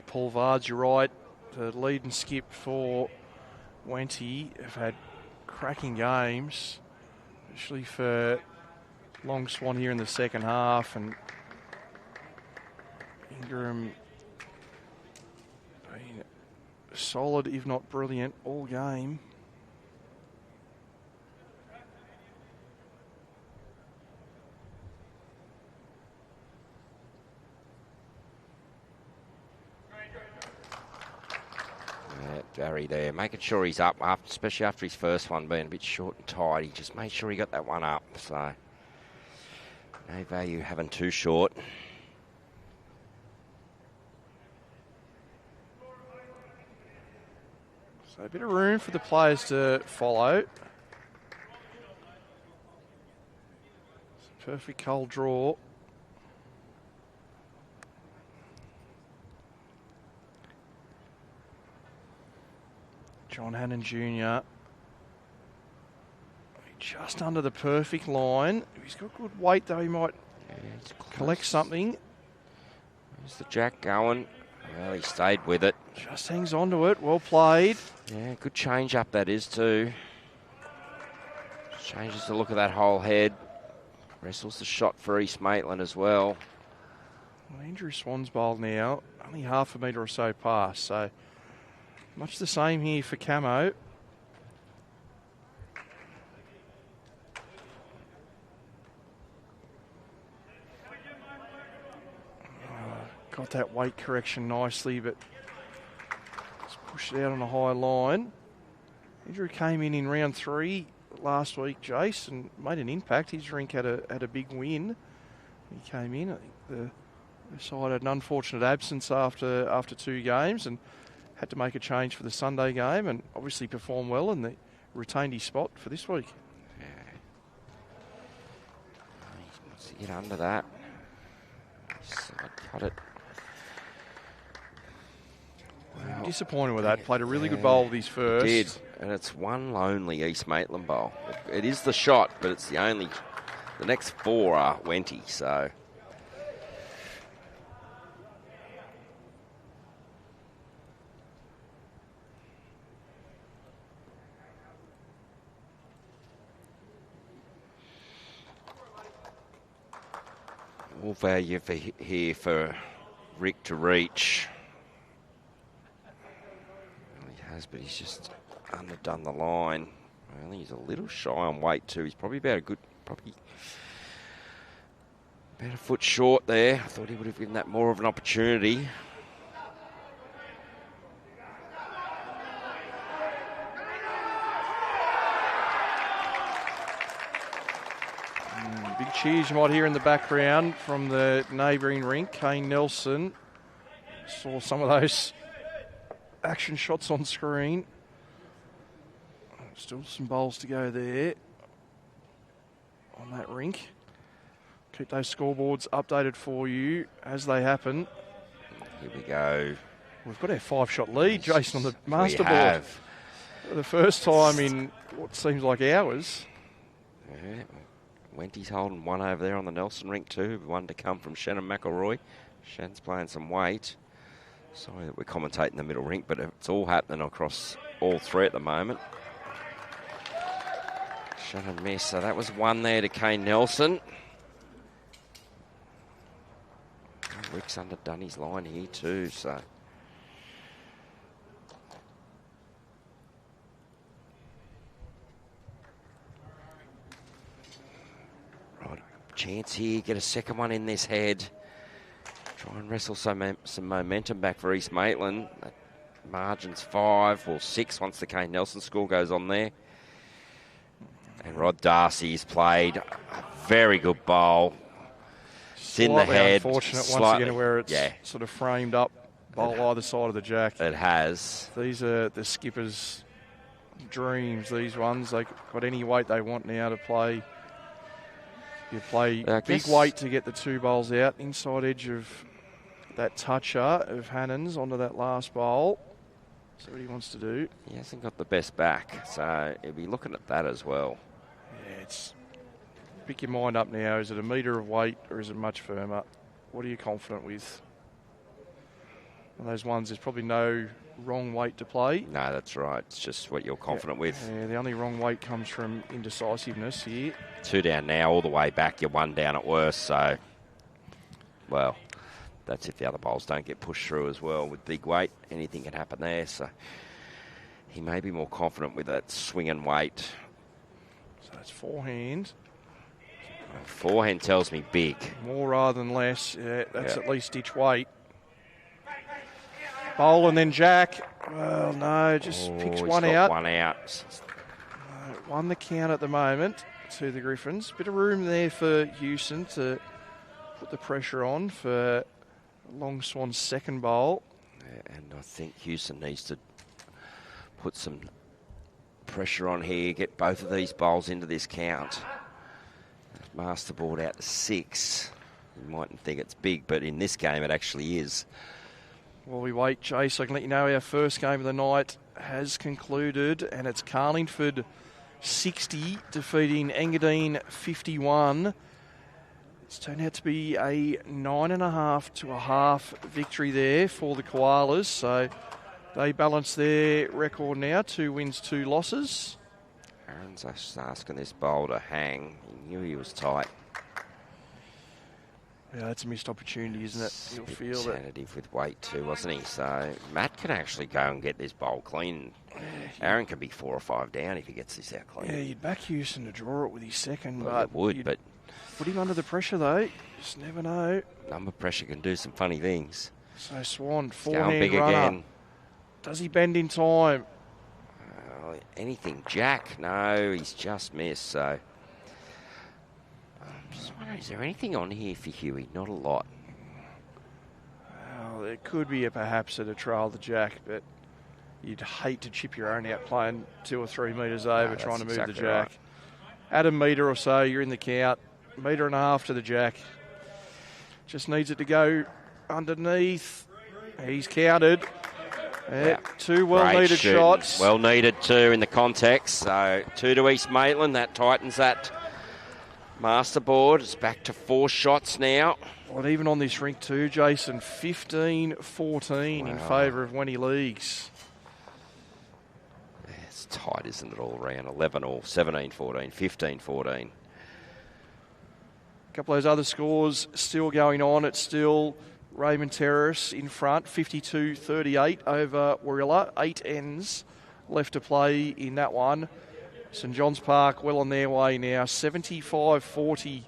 Paul Vards, you're right. The lead and skip for Wenty have had cracking games, especially for Long Swan here in the second half. And Ingram been solid, if not brilliant, all game. Barry there, making sure he's up, especially after his first one being a bit short and tight. He just made sure he got that one up. So, no value having too short. So a bit of room for the players to follow. It's a perfect cold draw. John Hannon Jr. just under the perfect line. He's got good weight though, he might collect something. There's the jack going. Well, he stayed with it. Just hangs on to it, well played. Yeah, good change up that is too. Changes the look of that whole head. Wrestles the shot for East Maitland as well. Andrew Swan's bowled now, only half a metre or so past, so much the same here for Camo. Got that weight correction nicely, but just pushed it out on a high line. Andrew came in round 3 last week, Jace, and made an impact. His rink had a big win. He came in. I think the side had an unfortunate absence after 2 games and had to make a change for the Sunday game, and obviously performed well and retained his spot for this week. Yeah. He wants to get under that. So cut it. Wow. Disappointed with that. Played a really good bowl with his first. Did, and it's one lonely East Maitland bowl. It is the shot, but it's the only. The next 4 are Wenty, so. All value here for Rick to reach. Well, he has, but he's just underdone the line. I think he's a little shy on weight too. He's probably about a foot short there. I thought he would have given that more of an opportunity. Big cheers you might hear in the background from the neighbouring rink. 𝗟𝗓𝗡 saw some of those action shots on screen. Still some bowls to go there on that rink. Keep those scoreboards updated for you as they happen. Here we go. We've got our 5-shot lead, Jason, on the master we board. have. For the first time in what seems like hours. Yeah. Wenty's holding one over there on the Nelson rink too. One to come from Shannon McElroy. Shannon's playing some weight. Sorry that we're commentating the middle rink, but it's all happening across all three at the moment. Shannon missed, so that was one there to 𝗟𝗓𝗡. Rick's underdone his line here too, so. Right, chance here, get a second one in this head. Try and wrestle some momentum back for East Maitland. That margin's 5 or 6 once the 𝗟𝗓𝗡 score goes on there. And Rod Darcy's played a very good bowl. It's in the head. Unfortunate once again where it's sort of framed up bowl either side of the jack. It has. These are the skipper's dreams, these ones. They've got any weight they want now to play. You play big weight to get the 2 bowls out. Inside edge of that toucher of Hannon's onto that last bowl. See what he wants to do. He hasn't got the best back, so he'll be looking at that as well. Yeah, it's... Pick your mind up now. Is it a metre of weight or is it much firmer? What are you confident with? And those ones, there's probably no wrong weight to play. No, that's right. It's just what you're confident with. Yeah, the only wrong weight comes from indecisiveness here. 2 down now, all the way back. You're 1 down at worst, so... Well, that's if the other bowls don't get pushed through as well with big weight. Anything can happen there, so... He may be more confident with that swing and weight. So that's forehand. Forehand tells me big. More rather than less. Yeah, that's at least ditch weight. Bowl and then jack. Well, no, just picks one out. One out. Won the count at the moment to the Griffins. Bit of room there for Houston to put the pressure on for Long Swan's second bowl. Yeah, and I think Houston needs to put some pressure on here, get both of these bowls into this count. Master board out to 6. You mightn't think it's big, but in this game it actually is. While we wait, Chase, I can let you know our first game of the night has concluded, and it's Carlingford 60 defeating Engadine 51. It's turned out to be a 9.5 to a half victory there for the Koalas, so they balance their record now, 2 wins, 2 losses. Aaron's just asking this bowl to hang. He knew he was tight. Yeah, that's a missed opportunity, isn't it? You'll feel that. Tentative with weight too, wasn't he? So Matt can actually go and get this bowl clean. Aaron can be 4 or 5 down if he gets this out clean. Yeah, you'd back Houston to draw it with his second, well, but but put him under the pressure though. Just never know. Number pressure can do some funny things. So Swan, Going forehand big runner. again. Does he bend in time? Anything jack? No, he's just missed. So I'm just wondering, is there anything on here for Huey? Not a lot. Well, it could be perhaps at a trail the jack, but you'd hate to chip your own out playing 2 or 3 metres over trying to move the jack. Right. Add a metre or so, you're in the count. 1.5 metres to the jack. Just needs it to go underneath. He's counted. Yeah, 2 well-needed shots. Well needed too in the context. So 2 to East Maitland. That tightens that master board. It's back to 4 shots now. Well, even on this rink too, Jason, 15-14 in favour of Wenty Leagues. Yeah, it's tight, isn't it, all around? 11 all, 17-14, 15-14. A couple of those other scores still going on. It's still Raymond Terrace in front, 52-38 over Warilla. 8 ends left to play in that one. St John's Park well on their way now, 75-40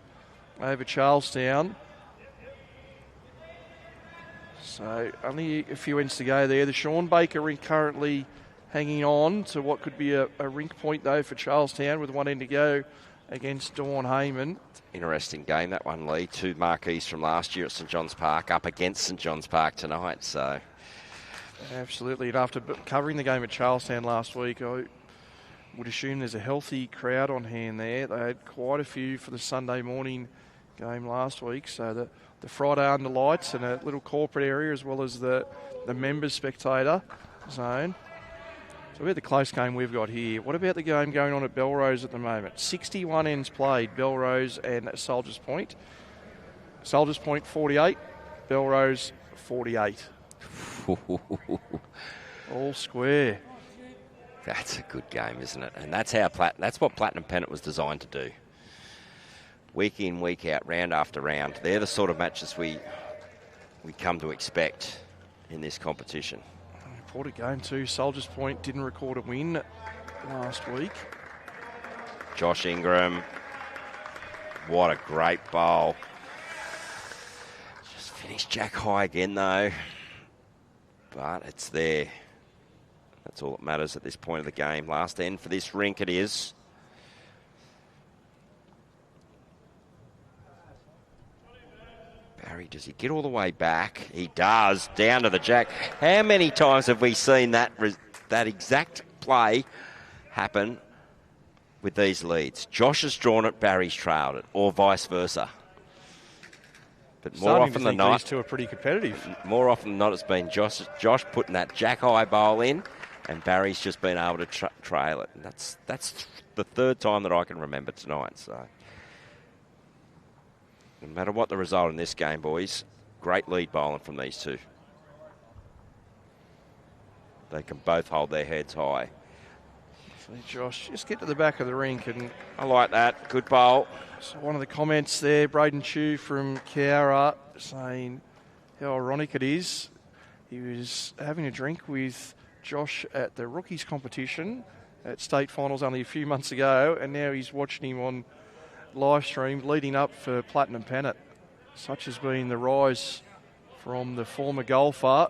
over Charlestown. So only a few ends to go there. The Sean Baker rink currently hanging on to what could be a rink point, though, for Charlestown with one end to go against 𝗣𝗟𝗓𝗓. Interesting game, that one, Lee. 2 marquees from last year at St John's Park up against St John's Park tonight. So absolutely. And after covering the game at Charlestown last week, I would assume there's a healthy crowd on hand there. They had quite a few for the Sunday morning game last week. So the Friday under lights and a little corporate area, as well as the members spectator zone. So we had the close game we've got here. What about the game going on at Belrose at the moment? 61 ends played, Belrose and Soldiers Point. Soldiers Point 48, Belrose 48. All square. That's a good game, isn't it? And that's what Platinum Pennant was designed to do. Week in, week out, round after round. They're the sort of matches we come to expect in this competition. Important game too. Soldiers Point didn't record a win last week. Josh Ingram, what a great bowl. Just finished jack high again though, but it's there. That's all that matters at this point of the game. Last end for this rink it is. Barry, does he get all the way back? He does, down to the jack. How many times have we seen that exact play happen with these leads? Josh has drawn it, Barry's trailed it, or vice versa. But more often than not, these two are pretty competitive. More often than not, it's been Josh putting that jack high bowl in, and Barry's just been able to trail it. And that's the third time that I can remember tonight. So no matter what the result in this game, boys, great lead bowling from these two. They can both hold their heads high. So Josh, just get to the back of the rink. And I like that. Good bowl. So one of the comments there, Braden Chew from 𝗟𝗓𝗓, saying how ironic it is. He was having a drink with Josh at the rookies competition at state finals only a few months ago, and now he's watching him on live stream leading up for Platinum Pennant. Such has been the rise from the former golfer.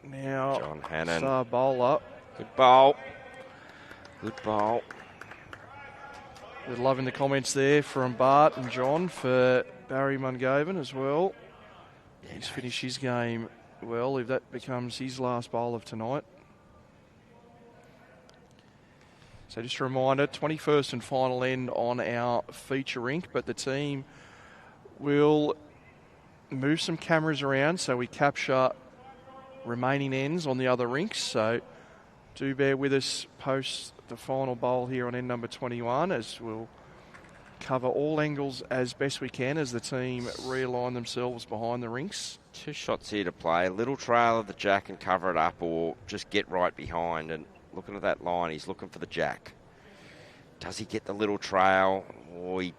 Now John Hannon, star bowler. Good bowl. Good bowl. We're loving the comments there from Bart and John for Barry Mungovan as well. Yeah, he's finished his game well, if that becomes his last bowl of tonight. So just a reminder, 21st and final end on our feature rink, but the team will move some cameras around so we capture remaining ends on the other rinks. So do bear with us post the final bowl here on end number 21, as we'll cover all angles as best we can as the team realign themselves behind the rinks. 2 shots here to play. A little trail of the jack and cover it up, or just get right behind. And looking at that line, he's looking for the jack. Does he get the little trail? Oh, he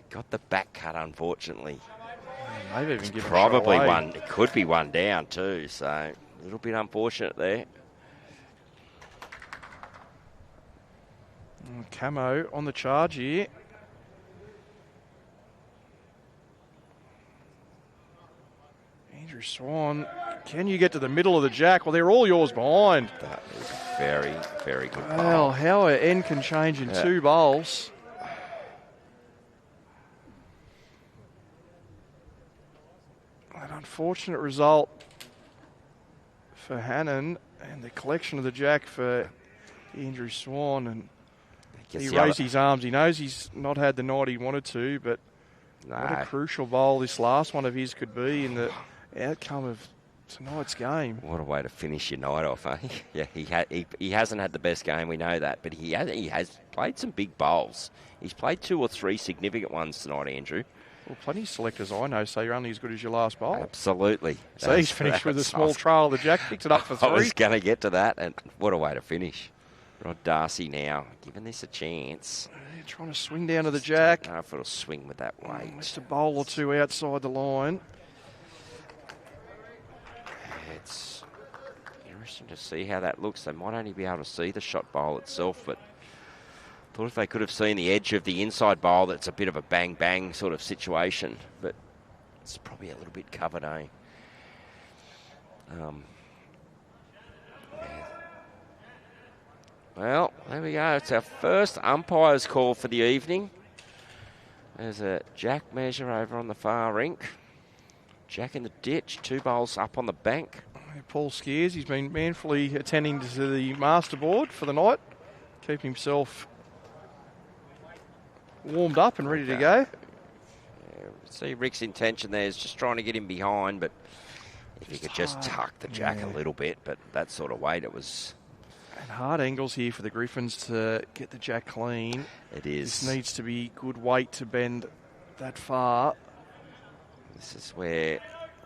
got the back cut, unfortunately. Maybe even give probably one. It could be one down too, so a little bit unfortunate there. Camo on the charge here. Andrew Swan, can you get to the middle of the jack? Well, they're all yours behind. That is very, very good. Well, how an end can change in 2 bowls. An unfortunate result for Hannon, and the collection of the jack for Andrew Swan. And he raised his arms. He knows he's not had the night he wanted to, but what a crucial bowl this last one of his could be in the outcome of tonight's game. What a way to finish your night off, eh? Yeah, he hasn't had the best game, we know that, but he has played some big bowls. He's played 2 or 3 significant ones tonight, Andrew. Well, plenty of selectors I know say you're only as good as your last bowl. Absolutely. So he's finished with a small trail of the jack, picked it up for 3. I was going to get to that, and what a way to finish. Rod Darcy now, giving this a chance. Yeah, trying to swing down to the jack. I don't know if it'll swing with that weight. Just a bowl or 2 outside the line. Interesting to see how that looks. They might only be able to see the shot bowl itself, but thought if they could have seen the edge of the inside bowl, that's a bit of a bang-bang sort of situation. But it's probably a little bit covered, eh? Yeah. Well, there we go. It's our first umpire's call for the evening. There's a jack measure over on the far rink. Jack in the ditch, 2 bowls up on the bank. Paul Scares, he's been manfully attending to the master board for the night, keeping himself warmed up and ready to go. Yeah, see Rick's intention there is just trying to get him behind, but if he could just tuck the jack a little bit, but that sort of weight, it was... And hard angles here for the Griffins to get the jack clean. It is. This needs to be good weight to bend that far. This is where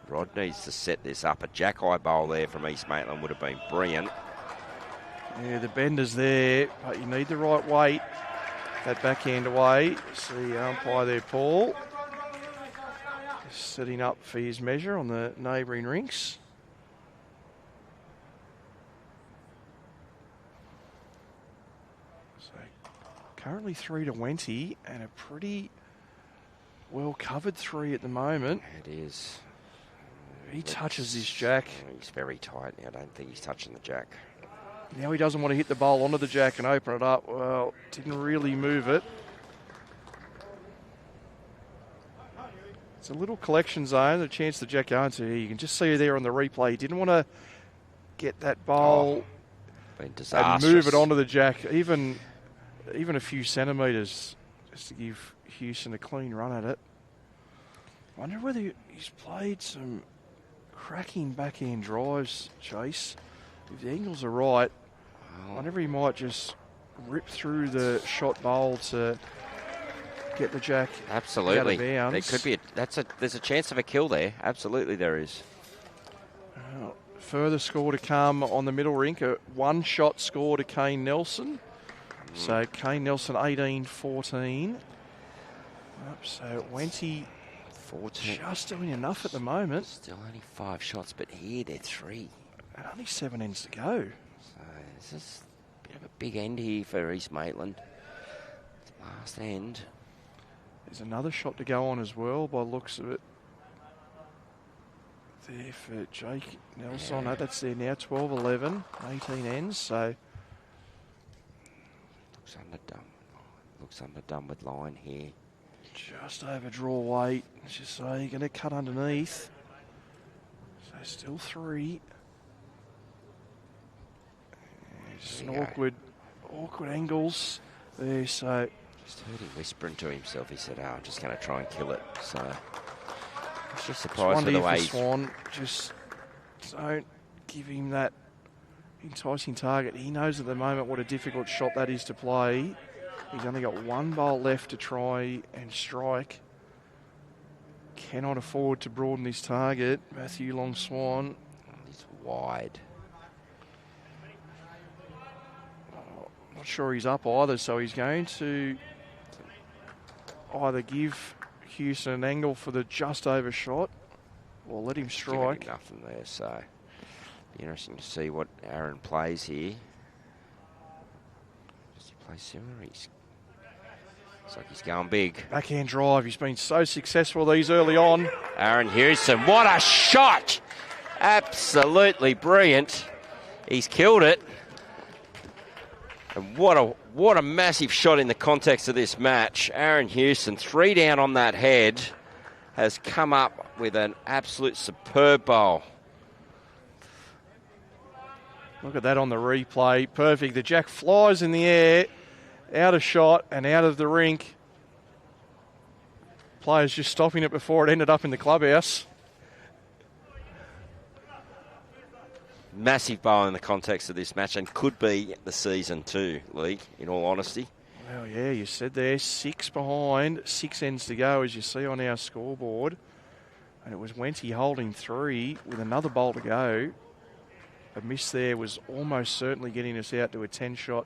Rod needs to set this up. A jack eye bowl there from East Maitland would have been brilliant. Yeah, the bender's there, but you need the right weight. That backhand away. See umpire there, Paul. Setting up for his measure on the neighbouring rinks. So currently 3 to Wenty and a pretty well covered 3 at the moment. It is. He touches this jack. He's very tight. I don't think he's touching the jack. Now he doesn't want to hit the bowl onto the jack and open it up. Well, didn't really move it. It's a little collection zone, the chance the jack going to. You can just see there on the replay. He didn't want to get that bowl been and move it onto the jack, even a few centimetres, just to give Houston a clean run at it. I wonder whether he's played some cracking backhand drives, Chase. If the angles are right, I wonder if he might just rip through the shot bowl to get the jack absolutely out of bounds. There could be there's a chance of a kill there. Absolutely there is. Further score to come on the middle rink. A 1-shot score to Kane Nelson. So Kane Nelson 18-14. So Wenty 14. Just doing enough at the moment. Still only 5 shots, but here they're 3. And only 7 ends to go. So this is a bit of a big end here for East Maitland. It's last end. There's another shot to go on as well by the looks of it. There for Jake Nelson. No, that's there now. 12-11. 18 ends, so... Looks underdone with line here. Just over draw weight. As you say, you're going to cut underneath. So still 3. Just an awkward angles there, so... Just heard him whispering to himself. He said, I'm just going to try and kill it. So, I was just surprised with the way Swan, just don't give him that enticing target. He knows at the moment what a difficult shot that is to play. He's only got 1 bowl left to try and strike. Cannot afford to broaden his target. Matthew Long Swan. He's wide. Not sure he's up either, so he's going to either give Houston an angle for the just over shot or let him strike. Nothing there, so be interesting to see what Aaron plays here. Does he play similar? Looks like he's going big. Backhand drive. He's been so successful these early on. Aaron Houston, what a shot! Absolutely brilliant. He's killed it. And what a massive shot in the context of this match. Aaron Houston, 3 down on that head, has come up with an absolute superb bowl. Look at that on the replay. Perfect. The jack flies in the air, out of shot and out of the rink. Players just stopping it before it ended up in the clubhouse. Massive bowl in the context of this match and could be the season too, Lee, in all honesty. Well, yeah, you said there, 6 behind, 6 ends to go, as you see on our scoreboard. And it was Wenty holding 3 with another bowl to go. A miss there was almost certainly getting us out to a 10-shot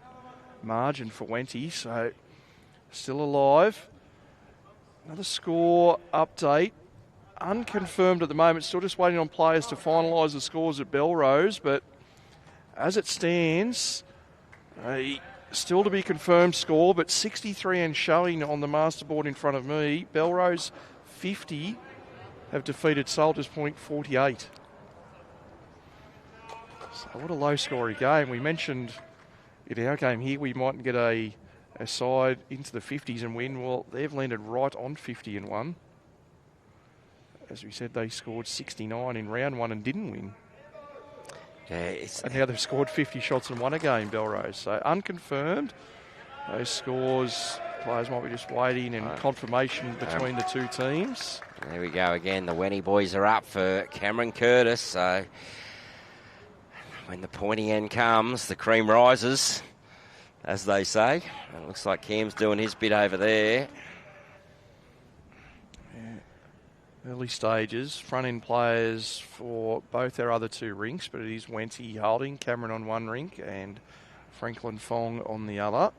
margin for Wenty, so still alive. Another score update. Unconfirmed at the moment, still just waiting on players to finalise the scores at Belrose, but as it stands, a still to be confirmed score, but 63 and showing on the masterboard in front of me. Belrose 50 have defeated Soldiers Point 48. So what a low-scoring game. We mentioned in our game here we mightn't get a side into the 50s and win. Well, they've landed right on 50 and won. As we said, they scored 69 in round one and didn't win. Yeah, and now they've scored 50 shots and won a game, Belrose. So unconfirmed. Those scores, players might be just waiting and confirmation between the two teams. There we go again. The Wenty boys are up for 𝗟𝗓𝗃. So when the pointy end comes, the cream rises, as they say. And it looks like Cam's doing his bit over there. Early stages, front-end players for both our other two rinks, but it is Wenty holding, Cameron on one rink and Franklin Fong on the other.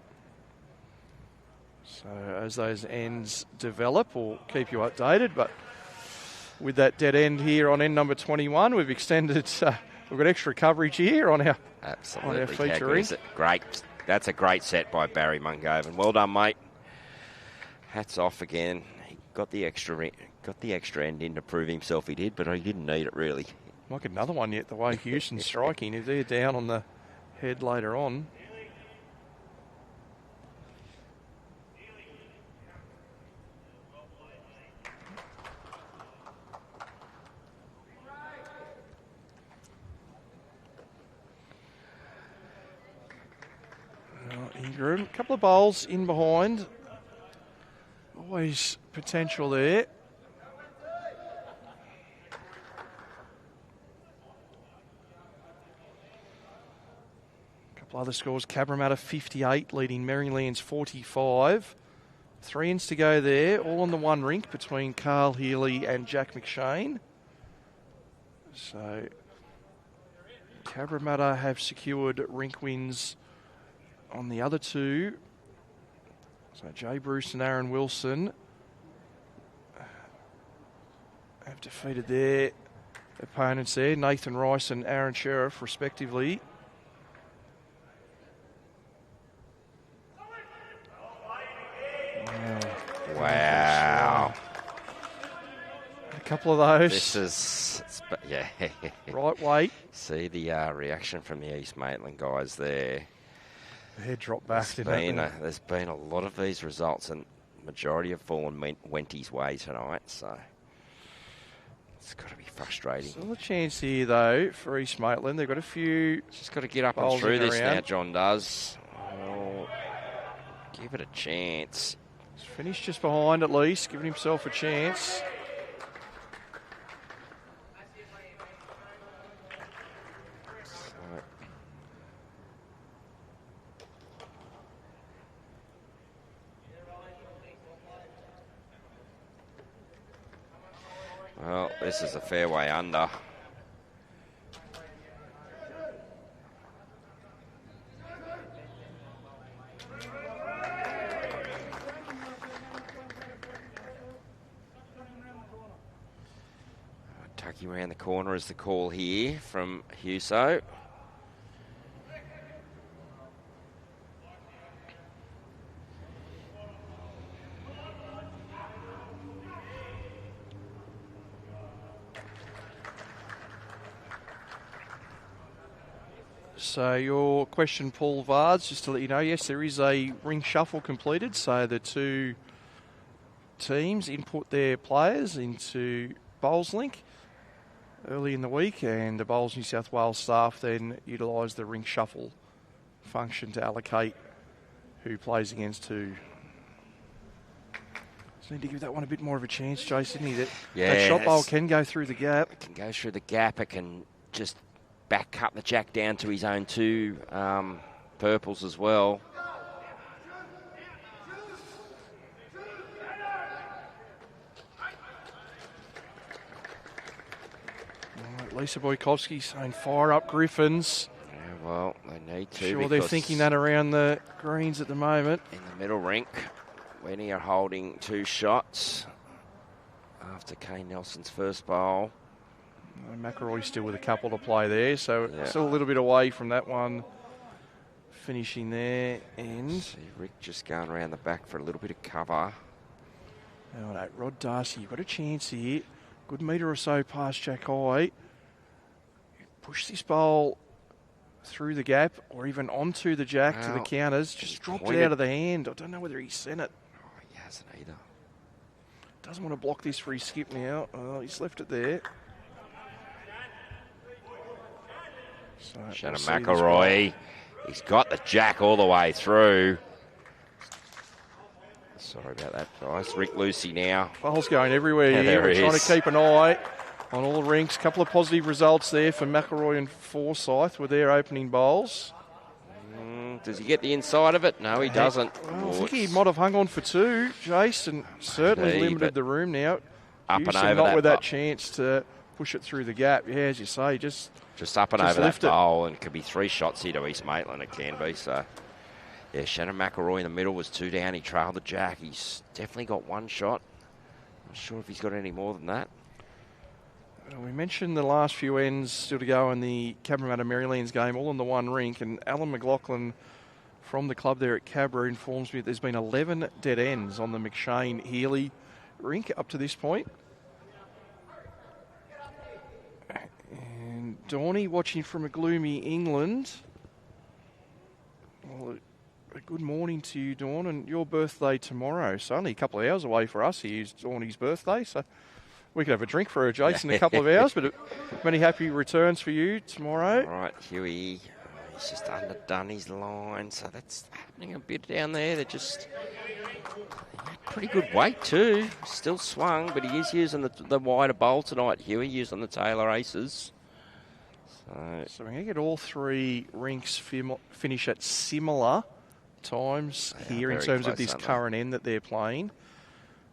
So as those ends develop, we'll keep you updated, but with that dead end here on end number 21, we've extended, we've got extra coverage here on our, Absolutely. On our feature rink. Great. That's a great set by Barry Mungovan. Well done, mate. Hats off again. He got the extra end in to prove himself he did, but he didn't need it really. Might get another one yet, the way Houston's striking. If they're down on the head later on. Ingram, a couple of bowls in behind. Always potential there. Other scores, 𝗟𝗓𝗃 58, leading Merrylands 45. 3 ends to go there, all on the one rink between Carl Healy and Jack McShane. So 𝗟𝗓𝗃 have secured rink wins on the other two. So Jay Bruce and Aaron Wilson have defeated their opponents there, Nathan Rice and Aaron Sheriff respectively. Wow. A couple of those. This is, yeah. Right weight. See the reaction from the East Maitland guys there. The head dropped back. There's been a lot of these results, and majority have fallen Wenty's way tonight, so it's got to be frustrating. Still a chance here, though, for East Maitland. They've got a few. Just got to get up and through this now, John does. Oh, give it a chance. He's finished just behind at least, giving himself a chance. Well, this is a fairway under. Tucky around the corner is the call here from Huso. So your question, Paul Vards, just to let you know, yes, there is a ring shuffle completed. So the two teams input their players into Bowls Link early in the week, and the Bowls New South Wales staff then utilise the ring shuffle function to allocate who plays against who. Just need to give that one a bit more of a chance, Jason. That shot bowl can go through the gap. It can go through the gap. It can just back cut the jack down to his own two purples as well. Lisa Boykovsky saying fire up Griffins. Yeah, well, they need to. Sure, they're thinking that around the greens at the moment. In the middle rink, Wenty are holding 2 shots after Kane Nelson's first bowl. McElroy still with a couple to play there, so still a little bit away from that one finishing there. And see Rick just going around the back for a little bit of cover. Oh, no, Rod Darcy, you've got a chance here. Good metre or so past Jack High. Push this bowl through the gap or even onto the jack to the counters. Just dropped it out of the hand. I don't know whether he sent it. Oh, he hasn't either. Doesn't want to block this for his skip now. Oh, he's left it there. So Shannon McElroy. He's got the jack all the way through. Sorry about that, guys. Rick Lucy now. Bowl's going everywhere here. We're trying to keep an eye on all the rinks. Couple of positive results there for McElroy and Forsyth with their opening bowls. Does he get the inside of it? No, he doesn't. Well, I think he might have hung on for two, Jace, and certainly limited the room now. Up and over not that with that chance to push it through the gap. Yeah, as you say, just up and over that bowl, and it could be 3 shots here to East Maitland. It can be. So, yeah, Shannon McElroy in the middle was 2 down. He trailed the jack. He's definitely got 1 shot. Not sure if he's got any more than that. We mentioned the last few ends still to go in the Cabramatta Marylands game, all in the one rink, and Alan McLaughlin from the club there at Cabra informs me that there's been 11 dead ends on the McShane-Healy rink up to this point. And Dawny watching from a gloomy England. Well, a good morning to you, Dawn, and your birthday tomorrow. So only a couple of hours away for us. He is Dawny's birthday, so we could have a drink for her, Jason, in a couple of hours, but many happy returns for you tomorrow. All right, Huey. He's just underdone his line, so that's happening a bit down there. They're just pretty good weight too. Still swung, but he is using the wider bowl tonight, Huey, using the Taylor Aces. So we're going to get all 3 rinks finish at similar times here in terms of this current end that they're playing.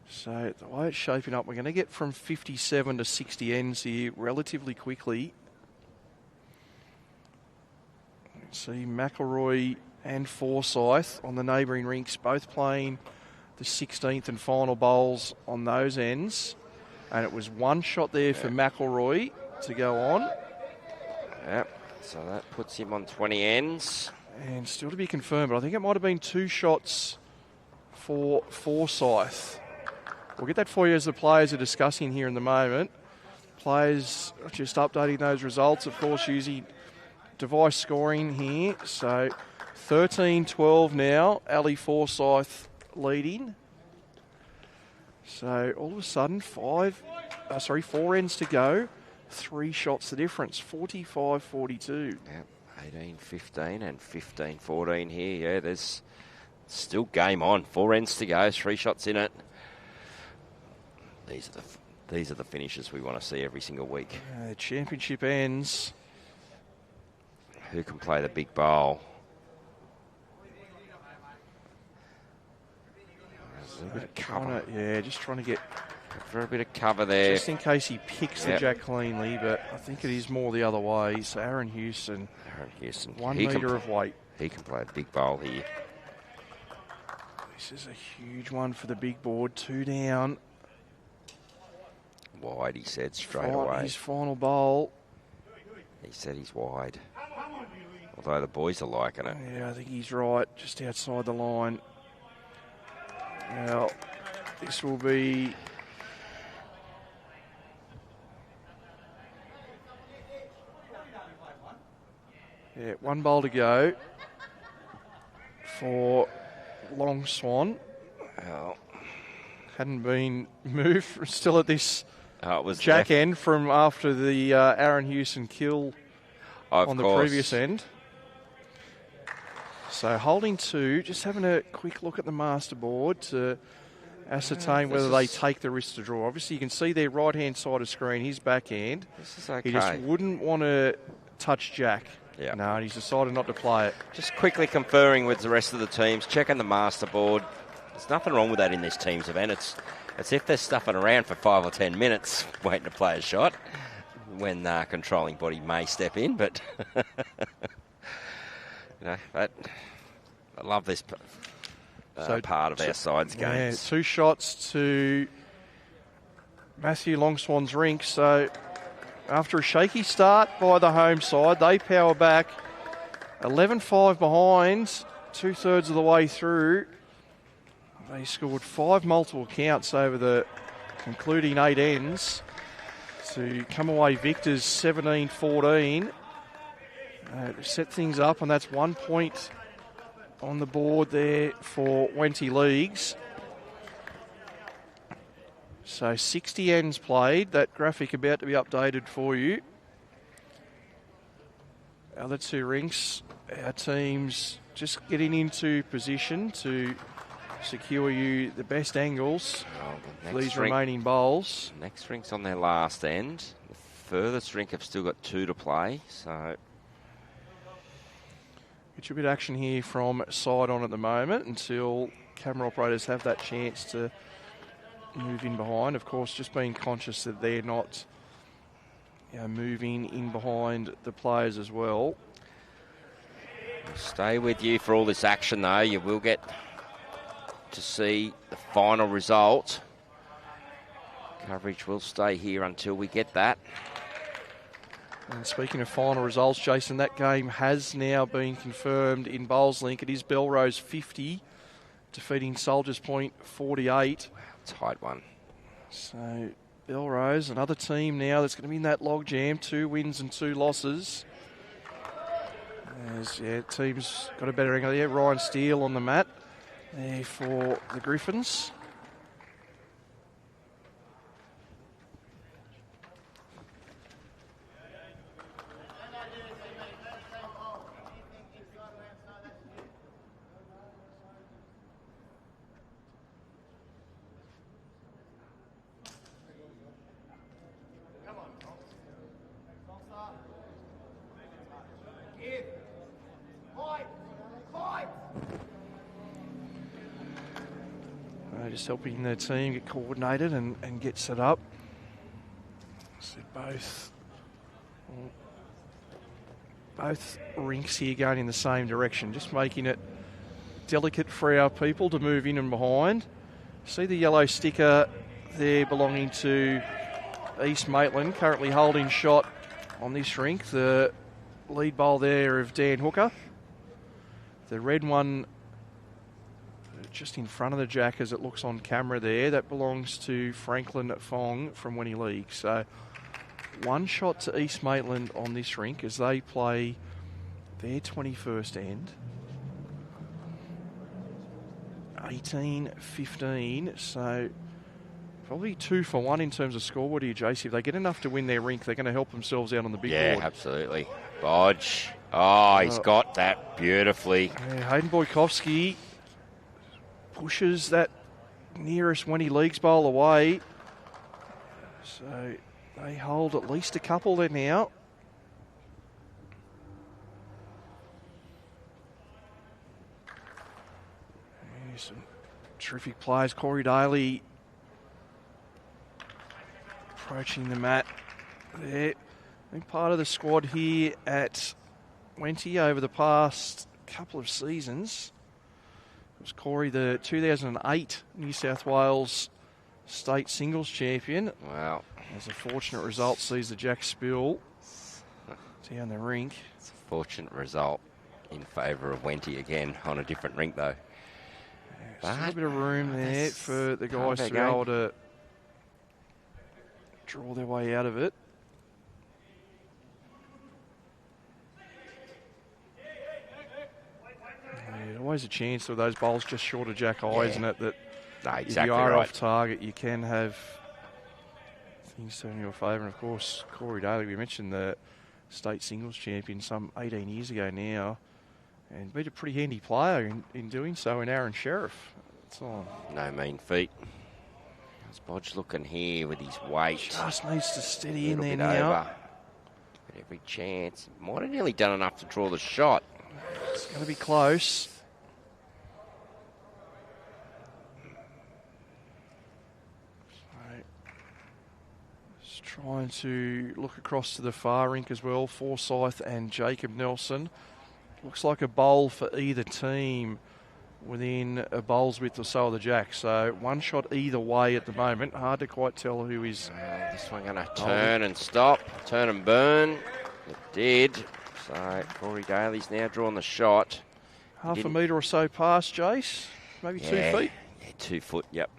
So the way it's shaping up, we're going to get from 57 to 60 ends here relatively quickly. See McElroy and Forsyth on the neighbouring rinks, both playing the 16th and final bowls on those ends. And it was 1 shot there for McElroy to go on. Yep, so that puts him on 20 ends. And still to be confirmed, but I think it might have been 2 shots for Forsyth. We'll get that for you as the players are discussing here in the moment. Players just updating those results, of course, using device scoring here. So 13-12 now. Ali Forsyth leading. So all of a sudden, 4 ends to go. 3 shots the difference. 45-42. Yep, 18-15 and 15-14 here. Yeah, there's still game on. 4 ends to go. 3 shots in it. These are the finishes we want to see every single week. Championship ends. Who can play the big bowl? A little bit of cover. Just trying to get for a bit of cover there. Just in case he picks the jack cleanly, but I think it is more the other way. So Aaron Houston. 1 metre of weight. He can play a big bowl here. This is a huge one for the big board. 2 down. Wide, he said, straight away. His final bowl. He said he's wide. Although the boys are liking it. Yeah, I think he's right, just outside the line. Now, this will be... Yeah, 1 bowl to go for Long Swan. Well, hadn't been moved, still at this it was jack end from after the Aaron Houston kill on the previous end. So holding 2, just having a quick look at the master board to ascertain whether they take the risk to draw. Obviously, you can see their right-hand side of screen, his backhand. This is okay. He just wouldn't want to touch jack. Yeah. No, and he's decided not to play it. Just quickly conferring with the rest of the teams, checking the master board. There's nothing wrong with that in this team's event. It's if they're stuffing around for 5 or 10 minutes waiting to play a shot when controlling body may step in, but I love this part of our side's games. 2 shots to Matthew Longswan's rink, so after a shaky start by the home side, they power back 11-5 behind, 2/3 of the way through. They scored 5 multiple counts over the concluding 8 ends to come away victors 17-14. Set things up, and that's 1 point on the board there for Wenty Leagues. So 60 ends played. That graphic about to be updated for you. Other two rinks, our teams just getting into position to secure you the best angles for these remaining bowls. Next rink's on their last end. The furthest rink have still got 2 to play, so... Get you a bit of action here from side on at the moment until camera operators have that chance to move in behind. Of course, just being conscious that they're not moving in behind the players as well. We'll stay with you for all this action, though. You will get to see the final result. Coverage will stay here until we get that. And speaking of final results, Jason, that game has now been confirmed in Bowls Link. It is Belrose 50, defeating Soldiers Point 48. Wow, tight one. So Belrose, another team now that's going to be in that log jam, 2 wins and 2 losses. As teams got a better angle there. Ryan Steele on the mat there for the Griffins. Just helping the team get coordinated and get set up. So both rinks here going in the same direction, just making it delicate for our people to move in and behind. See the yellow sticker there belonging to East Maitland, currently holding shot on this rink. The lead bowl there of Dan Hooker. The red one just in front of the jack as it looks on camera there, that belongs to Franklin Fong from Wenty League. So 1 shot to East Maitland on this rink as they play their 21st end. 18-15, so probably 2 for 1 in terms of scoreboard here, Jace. If they get enough to win their rink, they're going to help themselves out on the big board. Yeah, absolutely. Bodge. Oh, he's got that beautifully. Yeah, Hayden Boykovsky pushes that nearest Wenty Leagues bowl away. So they hold at least a couple there now. Some terrific players. Corey Daly approaching the mat there. Been part of the squad here at Wenty over the past couple of seasons. It was Corey, the 2008 New South Wales State Singles Champion. Wow. As a fortunate result sees the jack spill down the rink. It's a fortunate result in favour of Wenty again on a different rink though. Yeah, still a bit of room there for the guys to be able to draw their way out of it. Always a chance with those bowls just short of jack high, isn't it? That exactly if you are right. off target, you can have things turn in your favour. And of course, Corey Daly, we mentioned the state singles champion some 18 years ago now, and beat a pretty handy player in doing so in Aaron Sheriff. That's all. No mean feat. How's Bodge looking here with his weight? Just needs to steady in there now. now. But every chance. Might have nearly done enough to draw the shot. It's going to be close. Trying to look across to the far rink as well. Forsyth and Jacob Nelson. Looks like a bowl for either team within a bowl's width or so of the jack. So one shot either way at the moment. Hard to quite tell who is. This one going to turn and stop, turn and burn. It did. So Corey Daly's now drawn the shot. Half a metre or so past Jace. Maybe 2 feet. Yeah, 2 foot, yep.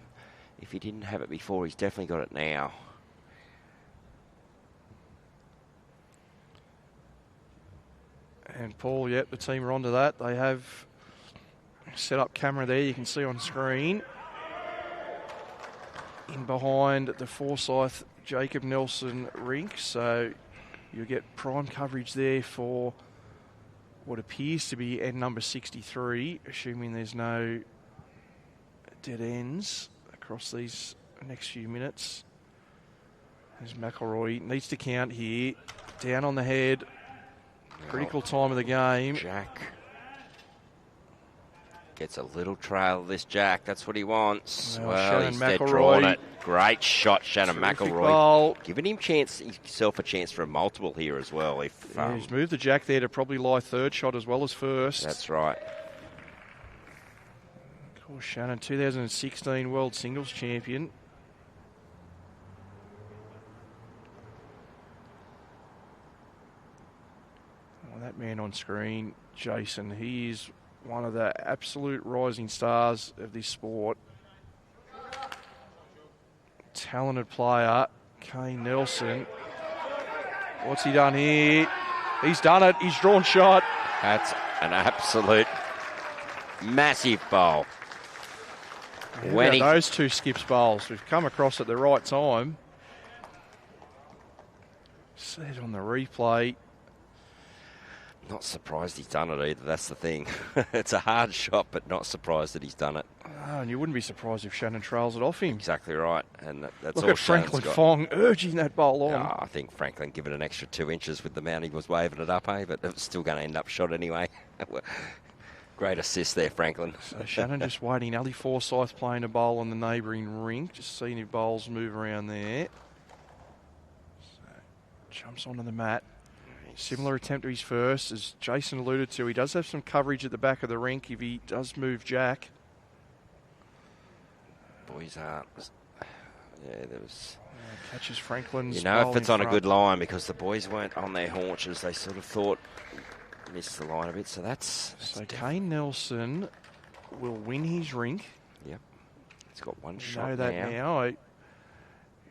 If he didn't have it before, he's definitely got it now. And Paul, yep, the team are onto that. They have set up camera there, you can see on screen. In behind the Forsyth 𝗣𝗟𝗓𝗡𝗨𝗠 Rinks. So you'll get prime coverage there for what appears to be end number 63, assuming there's no dead ends across these next few minutes. There's McElroy, needs to count here. Down on the head. Critical time of the game. Jack gets a little trail of this jack. That's what he wants. Well, he's dead drawn it. Great shot, Shannon McElroy. Bowl. Giving himself a chance for a multiple here as well. If he's moved the jack there to probably lie third shot as well as first. That's right. Of course, Shannon, 2016 World Singles Champion. That man on screen, Jason, he is one of the absolute rising stars of this sport. Talented player, Kane Nelson. What's he done here? He's done it. He's drawn shot. That's an absolute massive bowl. When those two skips bowls, we've come across at the right time. See it on the replay. Not surprised he's done it either, that's the thing. It's a hard shot, but not surprised that he's done it. Oh, and you wouldn't be surprised if Shannon trails it off him. Exactly right. And that's Look all at Franklin Fong urging that bowl on. Oh, I think Franklin give it an extra 2 inches with the amount he was waving it up, but it was still going to end up shot anyway. Great assist there, Franklin. So Shannon just waiting. Ali Forsyth playing a bowl on the neighbouring rink. Just seeing if bowls move around there. So jumps onto the mat. Similar attempt to his first, as Jason alluded to. He does have some coverage at the back of the rink if he does move Jack. Boys aren't. Yeah, there was. Catches Franklin's. You know, if it's on a good line, because the boys weren't on their haunches, they sort of thought missed the line a bit. So that's so Kane Nelson will win his rink. Yep, he's got one shot. Know that now. I'm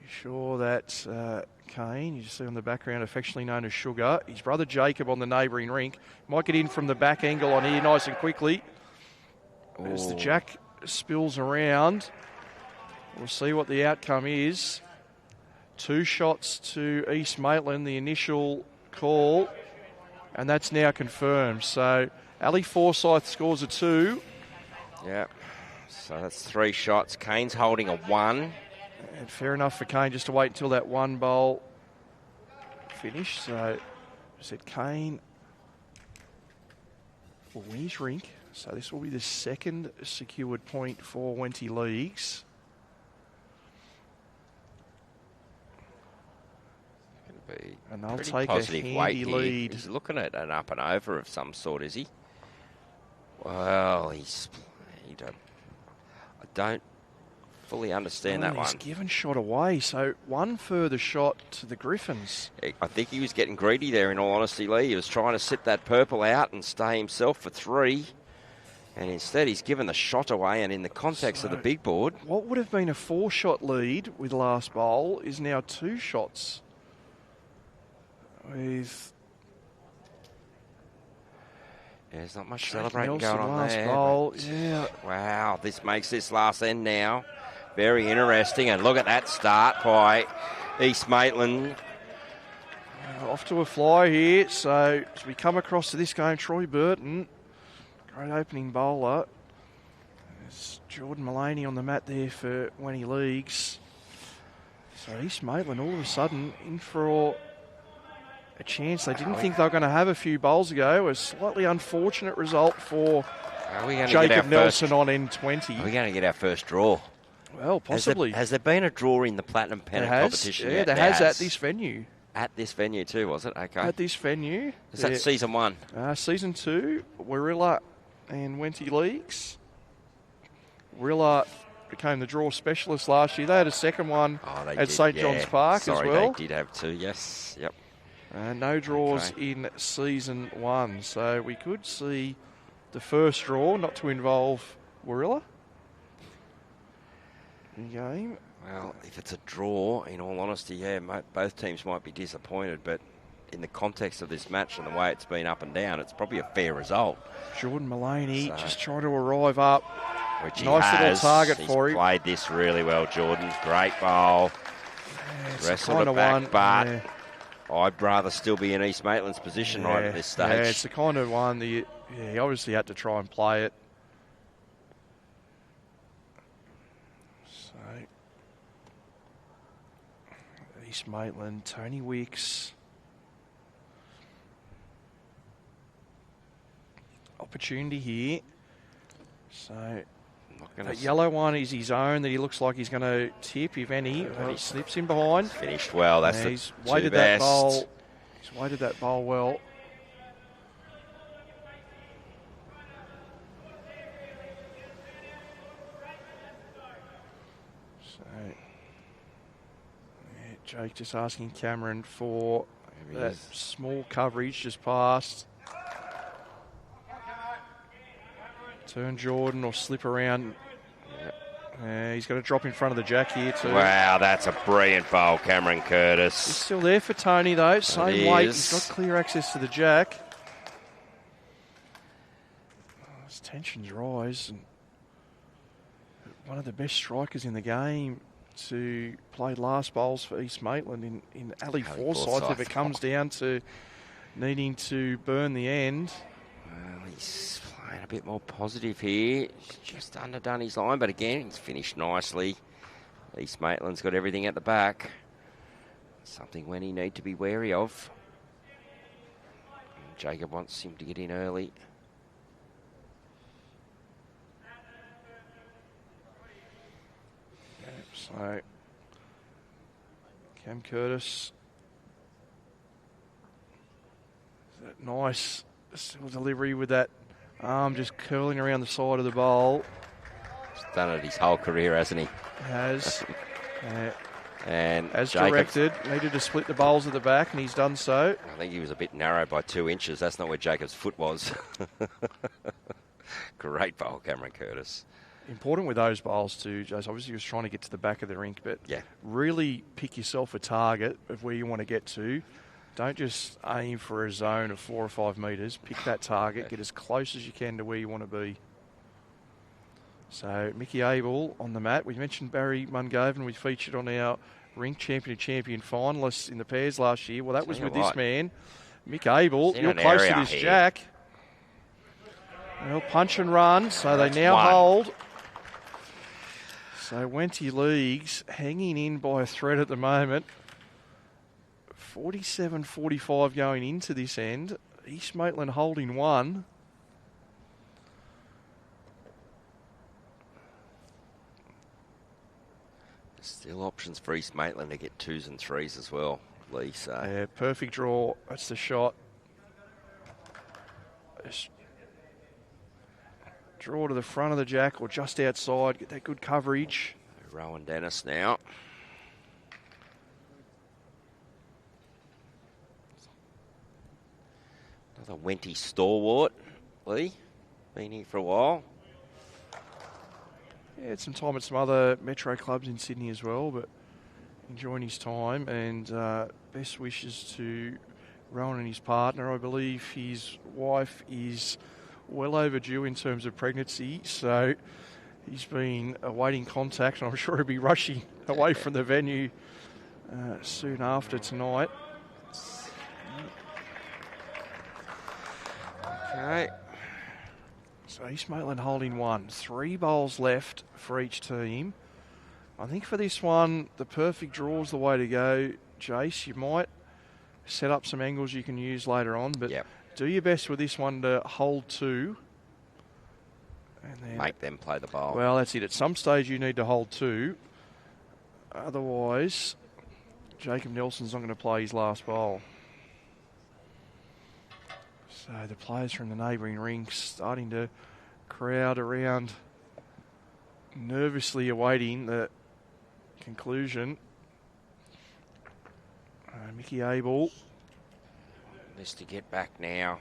sure that. Kane, you see on the background, affectionately known as Sugar. His brother Jacob on the neighbouring rink. Might get in from the back angle on here nice and quickly. Ooh. As the jack spills around, we'll see what the outcome is. 2 shots to East Maitland, the initial call, and that's now confirmed. So Ali Forsyth scores a 2. Yeah, so that's 3 shots. Kane's holding a 1. And fair enough for Kane just to wait until that one bowl finished. So, I said Kane will win his rink. So this will be the second secured point for Wenty Leagues. And they'll take a handy lead. He's looking at an up and over of some sort, is he? Well, I don't fully understand that one. He's given shot away, so one further shot to the Griffins. I think he was getting greedy there, in all honesty, Lee. He was trying to sit that purple out and stay himself for 3, and instead he's given the shot away, and in the context of the big board. What would have been a 4-shot lead with last bowl is now 2 shots. With there's not much celebrating going on last there. Bowl. Yeah. Wow, this makes this last end now very interesting, and look at that start by East Maitland. Off to a fly here. So as we come across to this game, Troy Burton, great opening bowler. There's Jordan Mullaney on the mat there for Wenty Leagues. So East Maitland all of a sudden in for a chance they didn't think they were going to have a few bowls ago. A slightly unfortunate result for Jacob Nelson on N20. Are we going to get our first draw? Well, possibly. Has there been a draw in the Platinum Pennant competition yet? Yeah, there has at this venue. At this venue too, was it? Okay. At this venue. Is that season 1? Season 2, Warilla and Wenty Leagues. Warilla became the draw specialist last year. They had a second one at St John's Park as well. They did have two, yes. Yep. No draws in season 1. So we could see the first draw not to involve Warilla in the game. Well, if it's a draw, in all honesty, yeah, both teams might be disappointed, but in the context of this match and the way it's been up and down, it's probably a fair result. Jordan Mullaney just trying to arrive up. Which he nice has. Little target for him. He's played this really well, Jordan. Great bowl. Wrestled it back, but I'd rather still be in East Maitland's position right at this stage. Yeah, it's the kind of one that he obviously had to try and play it. So, East Maitland, Tony Wicks. Opportunity here. So that yellow one is his own that he looks like he's going to tip, if any. Well, slips in behind. Finished well. That's he's weighted that bowl. He's weighted that bowl well. So, Jake just asking Cameron for that small coverage just past. Turn Jordan or slip around. He's got to drop in front of the jack here too. Wow, that's a brilliant bowl, Cameron Curtis. He's still there for Tony though. Same weight. He's got clear access to the jack. As tensions rise, and one of the best strikers in the game to play last bowls for East Maitland in Ali Forsyth if it comes down to needing to burn the end. Well, he's playing a bit more positive here. He's just underdone his line, but again, he's finished nicely. East Maitland's got everything at the back. Something when he need to be wary of. And Jacob wants him to get in early. So, Cam Curtis. That nice delivery with that arm just curling around the side of the bowl. He's done it his whole career, hasn't he? Has. And as Jacob, directed, needed to split the bowls at the back, and he's done so. I think he was a bit narrow by 2 inches. That's not where Jacob's foot was. Great bowl, Cameron Curtis. Important with those bowls too, Jace. Obviously, he was trying to get to the back of the rink, but really pick yourself a target of where you want to get to. Don't just aim for a zone of 4 or 5 metres. Pick that target, get as close as you can to where you want to be. So, Mickey Abel on the mat. We mentioned Barry Mungovan. We featured on our Ring Champion finalists in the pairs last year. Well, that was with this man, Mick Abel. You're close to this jack. Well, punch and run. So they now hold. So Wenty Leagues hanging in by a thread at the moment. 47-45 going into this end. East Maitland holding 1. Still options for East Maitland to get 2s and 3s as well, Lee. So. Yeah, perfect draw. That's the shot. Just draw to the front of the jack or just outside. Get that good coverage. Rowan Dennis now. Another Wenty stalwart, Lee. Been here for a while. Yeah, had some time at some other metro clubs in Sydney as well, but enjoying his time, and best wishes to Rowan and his partner. I believe his wife is well overdue in terms of pregnancy, so he's been awaiting contact, and I'm sure he'll be rushing away from the venue soon after tonight. Okay. So East Maitland holding 1. 3 bowls left for each team. I think for this one, the perfect draw is the way to go. Jace, you might set up some angles you can use later on, but do your best with this one to hold 2. And then make them play the bowl. Well, that's it. At some stage, you need to hold 2. Otherwise, Jacob Nelson's not going to play his last bowl. So the players from the neighbouring rinks starting to crowd around nervously awaiting the conclusion. Mickey Abel. This to get back now.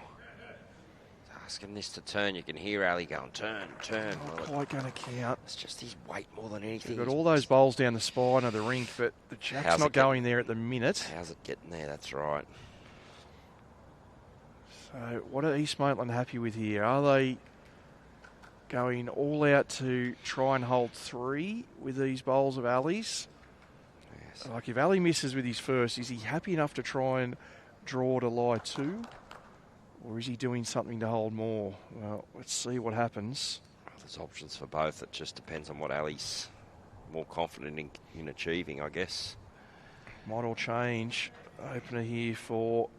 Asking this to turn. You can hear Ali going, turn. Not quite going to count. It's just his weight more than anything. We've got all those bowls down the spine of the rink, but the jack's not going there at the minute. How's it getting there? That's right. So what are East Maitland happy with here? Are they going all out to try and hold 3 with these bowls of Ali's? Yes. Like if Ali misses with his first, is he happy enough to try and draw to lie 2? Or is he doing something to hold more? Well, let's see what happens. There's options for both. It just depends on what Ali's more confident in achieving, I guess. Might all change. Opener here for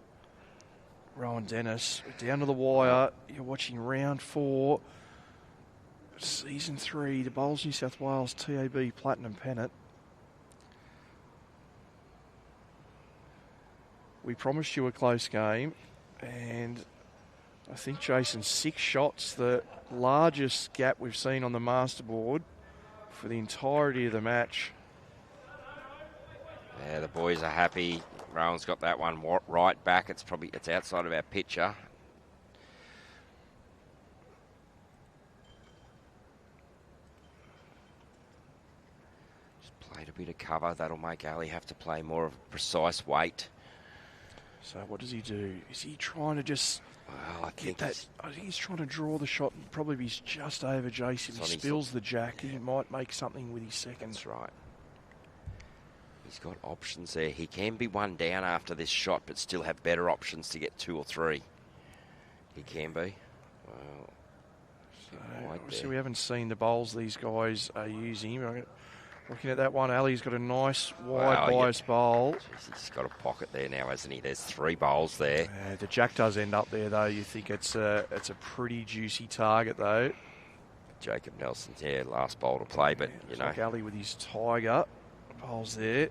Rowan Dennis. Down to the wire. You're watching round 4. Season 3. The Bowls New South Wales TAB Platinum Pennant. We promised you a close game. And I think, Jason, 6 shots, the largest gap we've seen on the masterboard for the entirety of the match. Yeah, the boys are happy. Rowan's got that one right back. It's outside of our picture. Just played a bit of cover. That'll make Ali have to play more of a precise weight. So what does he do? Is he trying to just get that? I think he's trying to draw the shot and probably be just over Jason. He spills the jack. He might make something with his seconds. That's right. He's got options there. He can be one down after this shot, but still have better options to get 2 or 3. He can be. Well, so obviously we haven't seen the bowls these guys are using. Looking at that one, Ali's got a nice wide bias bowl. Jeez, he's got a pocket there now, hasn't he? There's 3 bowls there. The jack does end up there, though. You think it's a pretty juicy target, though. Jacob Nelson's, last bowl to play, but, you know. Like Ali with his tiger bowls there.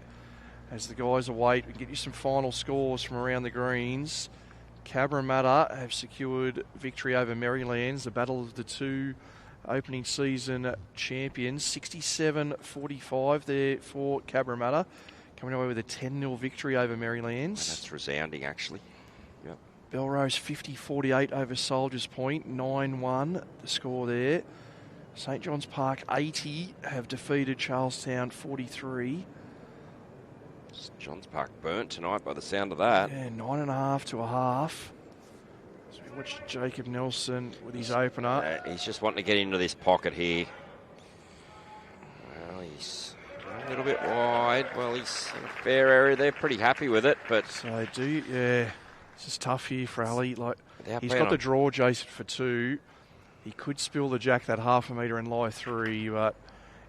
As the guys await, we get you some final scores from around the greens. 𝗟𝗓𝗡𝗨𝗠 have secured victory over Marylands, the battle of the 2 opening season champions. 67-45 there for 𝗟𝗓𝗡𝗨𝗠, coming away with a 10-0 victory over Marylands. That's resounding, actually. Yep. Belrose 50-48 over Soldiers Point, 9-1 the score there. St John's Park 80 have defeated Charlestown 43. St John's Park burnt tonight by the sound of that. Yeah, 9.5 to a half. So we watched Jacob Nelson with his opener. He's just wanting to get into this pocket here. Well, he's a little bit wide. Well, he's in a fair area there. Pretty happy with it, but... So this is tough here for Ali. Like, he's got the draw, Jason, for 2. He could spill the jack that half a metre and lie 3, but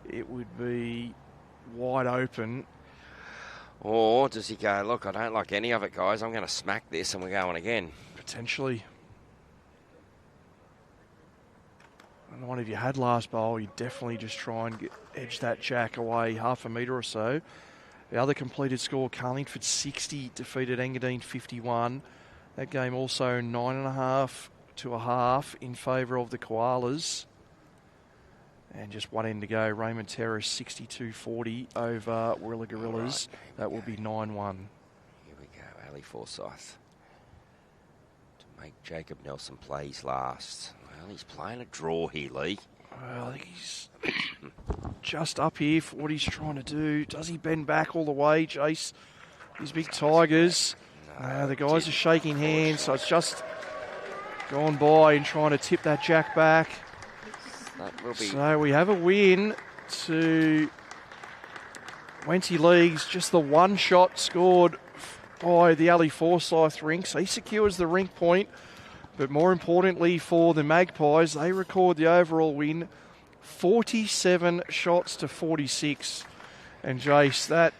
it would be wide open. Or does he go, look, I don't like any of it, guys. I'm going to smack this and we're going again. Potentially. I don't know if you had last bowl, you'd definitely just try and edge that jack away half a metre or so. The other completed score, Carlingford 60 defeated Engadine 51. That game also 9.5 to a half in favour of the Koalas. And just one end to go. Raymond Terrace 62-40 over Warilla Gorillas. Right. That will be 9-1. Here we go. Ali Forsyth to make Jacob Nelson play his last. Well, he's playing a draw here, Lee. Well, I think he's just up here for what he's trying to do. Does he bend back all the way, Jace? These big Tigers. No, the guys are shaking hands, so it's just gone by and trying to tip that jack back. So we have a win to Wenty Leagues. Just the one shot scored by the Ali Forsyth Rinks. He secures the rink point. But more importantly for the Magpies, they record the overall win. 47 shots to 46. And Jace, that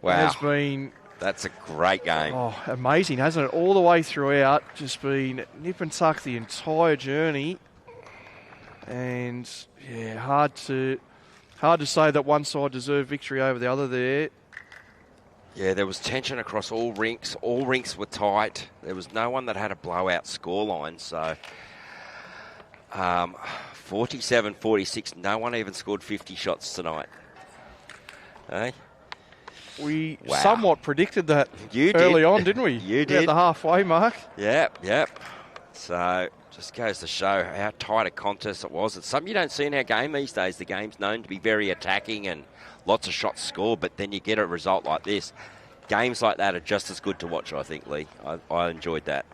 has been... That's a great game. Oh, amazing, hasn't it? All the way throughout. Just been nip and tuck the entire journey. And yeah, hard to say that one side deserved victory over the other there. Yeah, there was tension across all rinks. All rinks were tight. There was no one that had a blowout scoreline. So 47-46. No one even scored 50 shots tonight. Hey? We Wow. somewhat predicted that You early did. on, didn't we? You At did. the halfway mark. Yep. So just goes to show how tight a contest it was. It's something you don't see in our game these days. The game's known to be very attacking and lots of shots scored, but then you get a result like this. Games like that are just as good to watch, I think, Lee. I enjoyed that.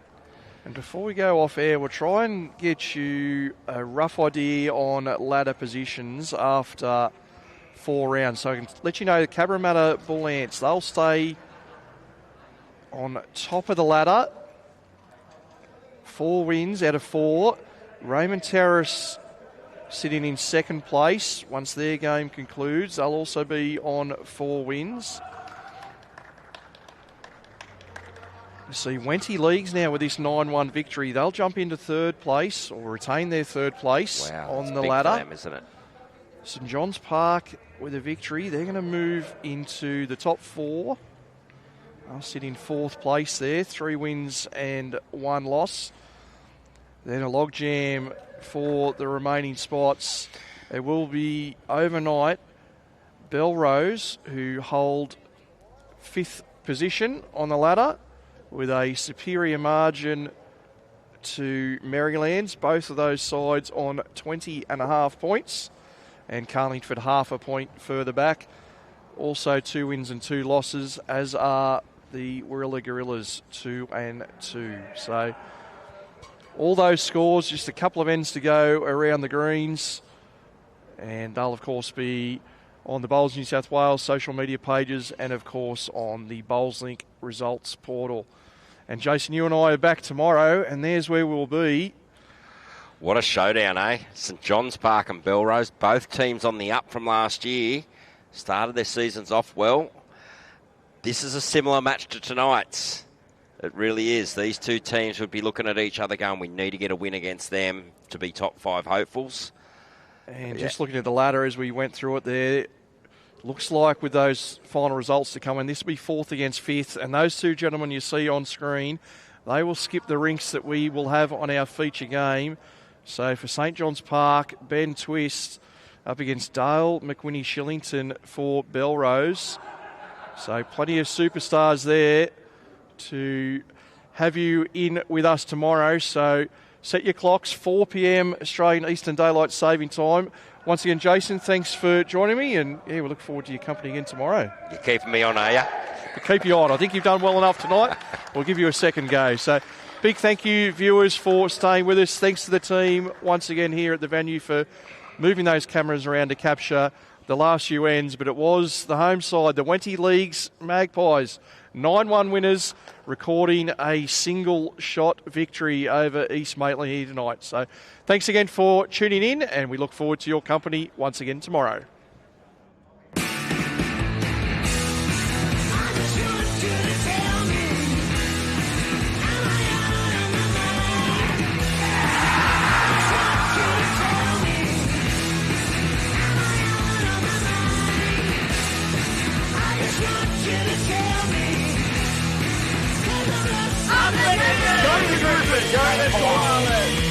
And before we go off air, we'll try and get you a rough idea on ladder positions after 4 rounds. So I can let you know the 𝗟𝗓𝗡𝗪 Bull Ants, they'll stay on top of the ladder. 4 wins out of 4. Raymond Terrace sitting in second place. Once their game concludes, they'll also be on 4 wins. You see Wenty Leagues now with this 9-1 victory. They'll jump into third place or retain their third place on the ladder. For them, isn't it? St John's Park with a victory. They're going to move into the top 4. They'll sit in 4th place there. 3 wins and 1 loss. Then a logjam for the remaining spots. There will be overnight Belrose, who hold 5th position on the ladder with a superior margin to Maryland's. Both of those sides on 20.5 points. And Carlingford half a point further back. Also 2 wins and 2 losses, as are the Wirralur Gorillas 2 and 2. So all those scores, just a couple of ends to go around the greens. And they'll, of course, be on the Bowls New South Wales social media pages and, of course, on the BowlsLink results portal. And, Jason, you and I are back tomorrow, and there's where we'll be. What a showdown, eh? St John's Park and Belrose, both teams on the up from last year. Started their seasons off well. This is a similar match to tonight's. It really is. These two teams would be looking at each other going, we need to get a win against them to be top 5 hopefuls. And just looking at the ladder as we went through it there, looks like with those final results to come in, this will be 4th against 5th. And those 2 gentlemen you see on screen, they will skip the rinks that we will have on our feature game. So for St John's Park, Ben Twist up against Dale McWhinney-Shillington for Belrose. So plenty of superstars there to have you in with us tomorrow. So set your clocks, 4 p.m. Australian Eastern Daylight Saving Time. Once again, Jason, thanks for joining me, and we look forward to your company again tomorrow. You're keeping me on, are you? Keep you on. I think you've done well enough tonight. We'll give you a second go. So big thank you, viewers, for staying with us. Thanks to the team once again here at the venue for moving those cameras around to capture the last few ends. But it was the home side, the Wenty Leagues Magpies, 9-1 winners, recording a single-shot victory over East Maitland here tonight. So thanks again for tuning in, and we look forward to your company once again tomorrow. Go to Griffins! Go to Griffins!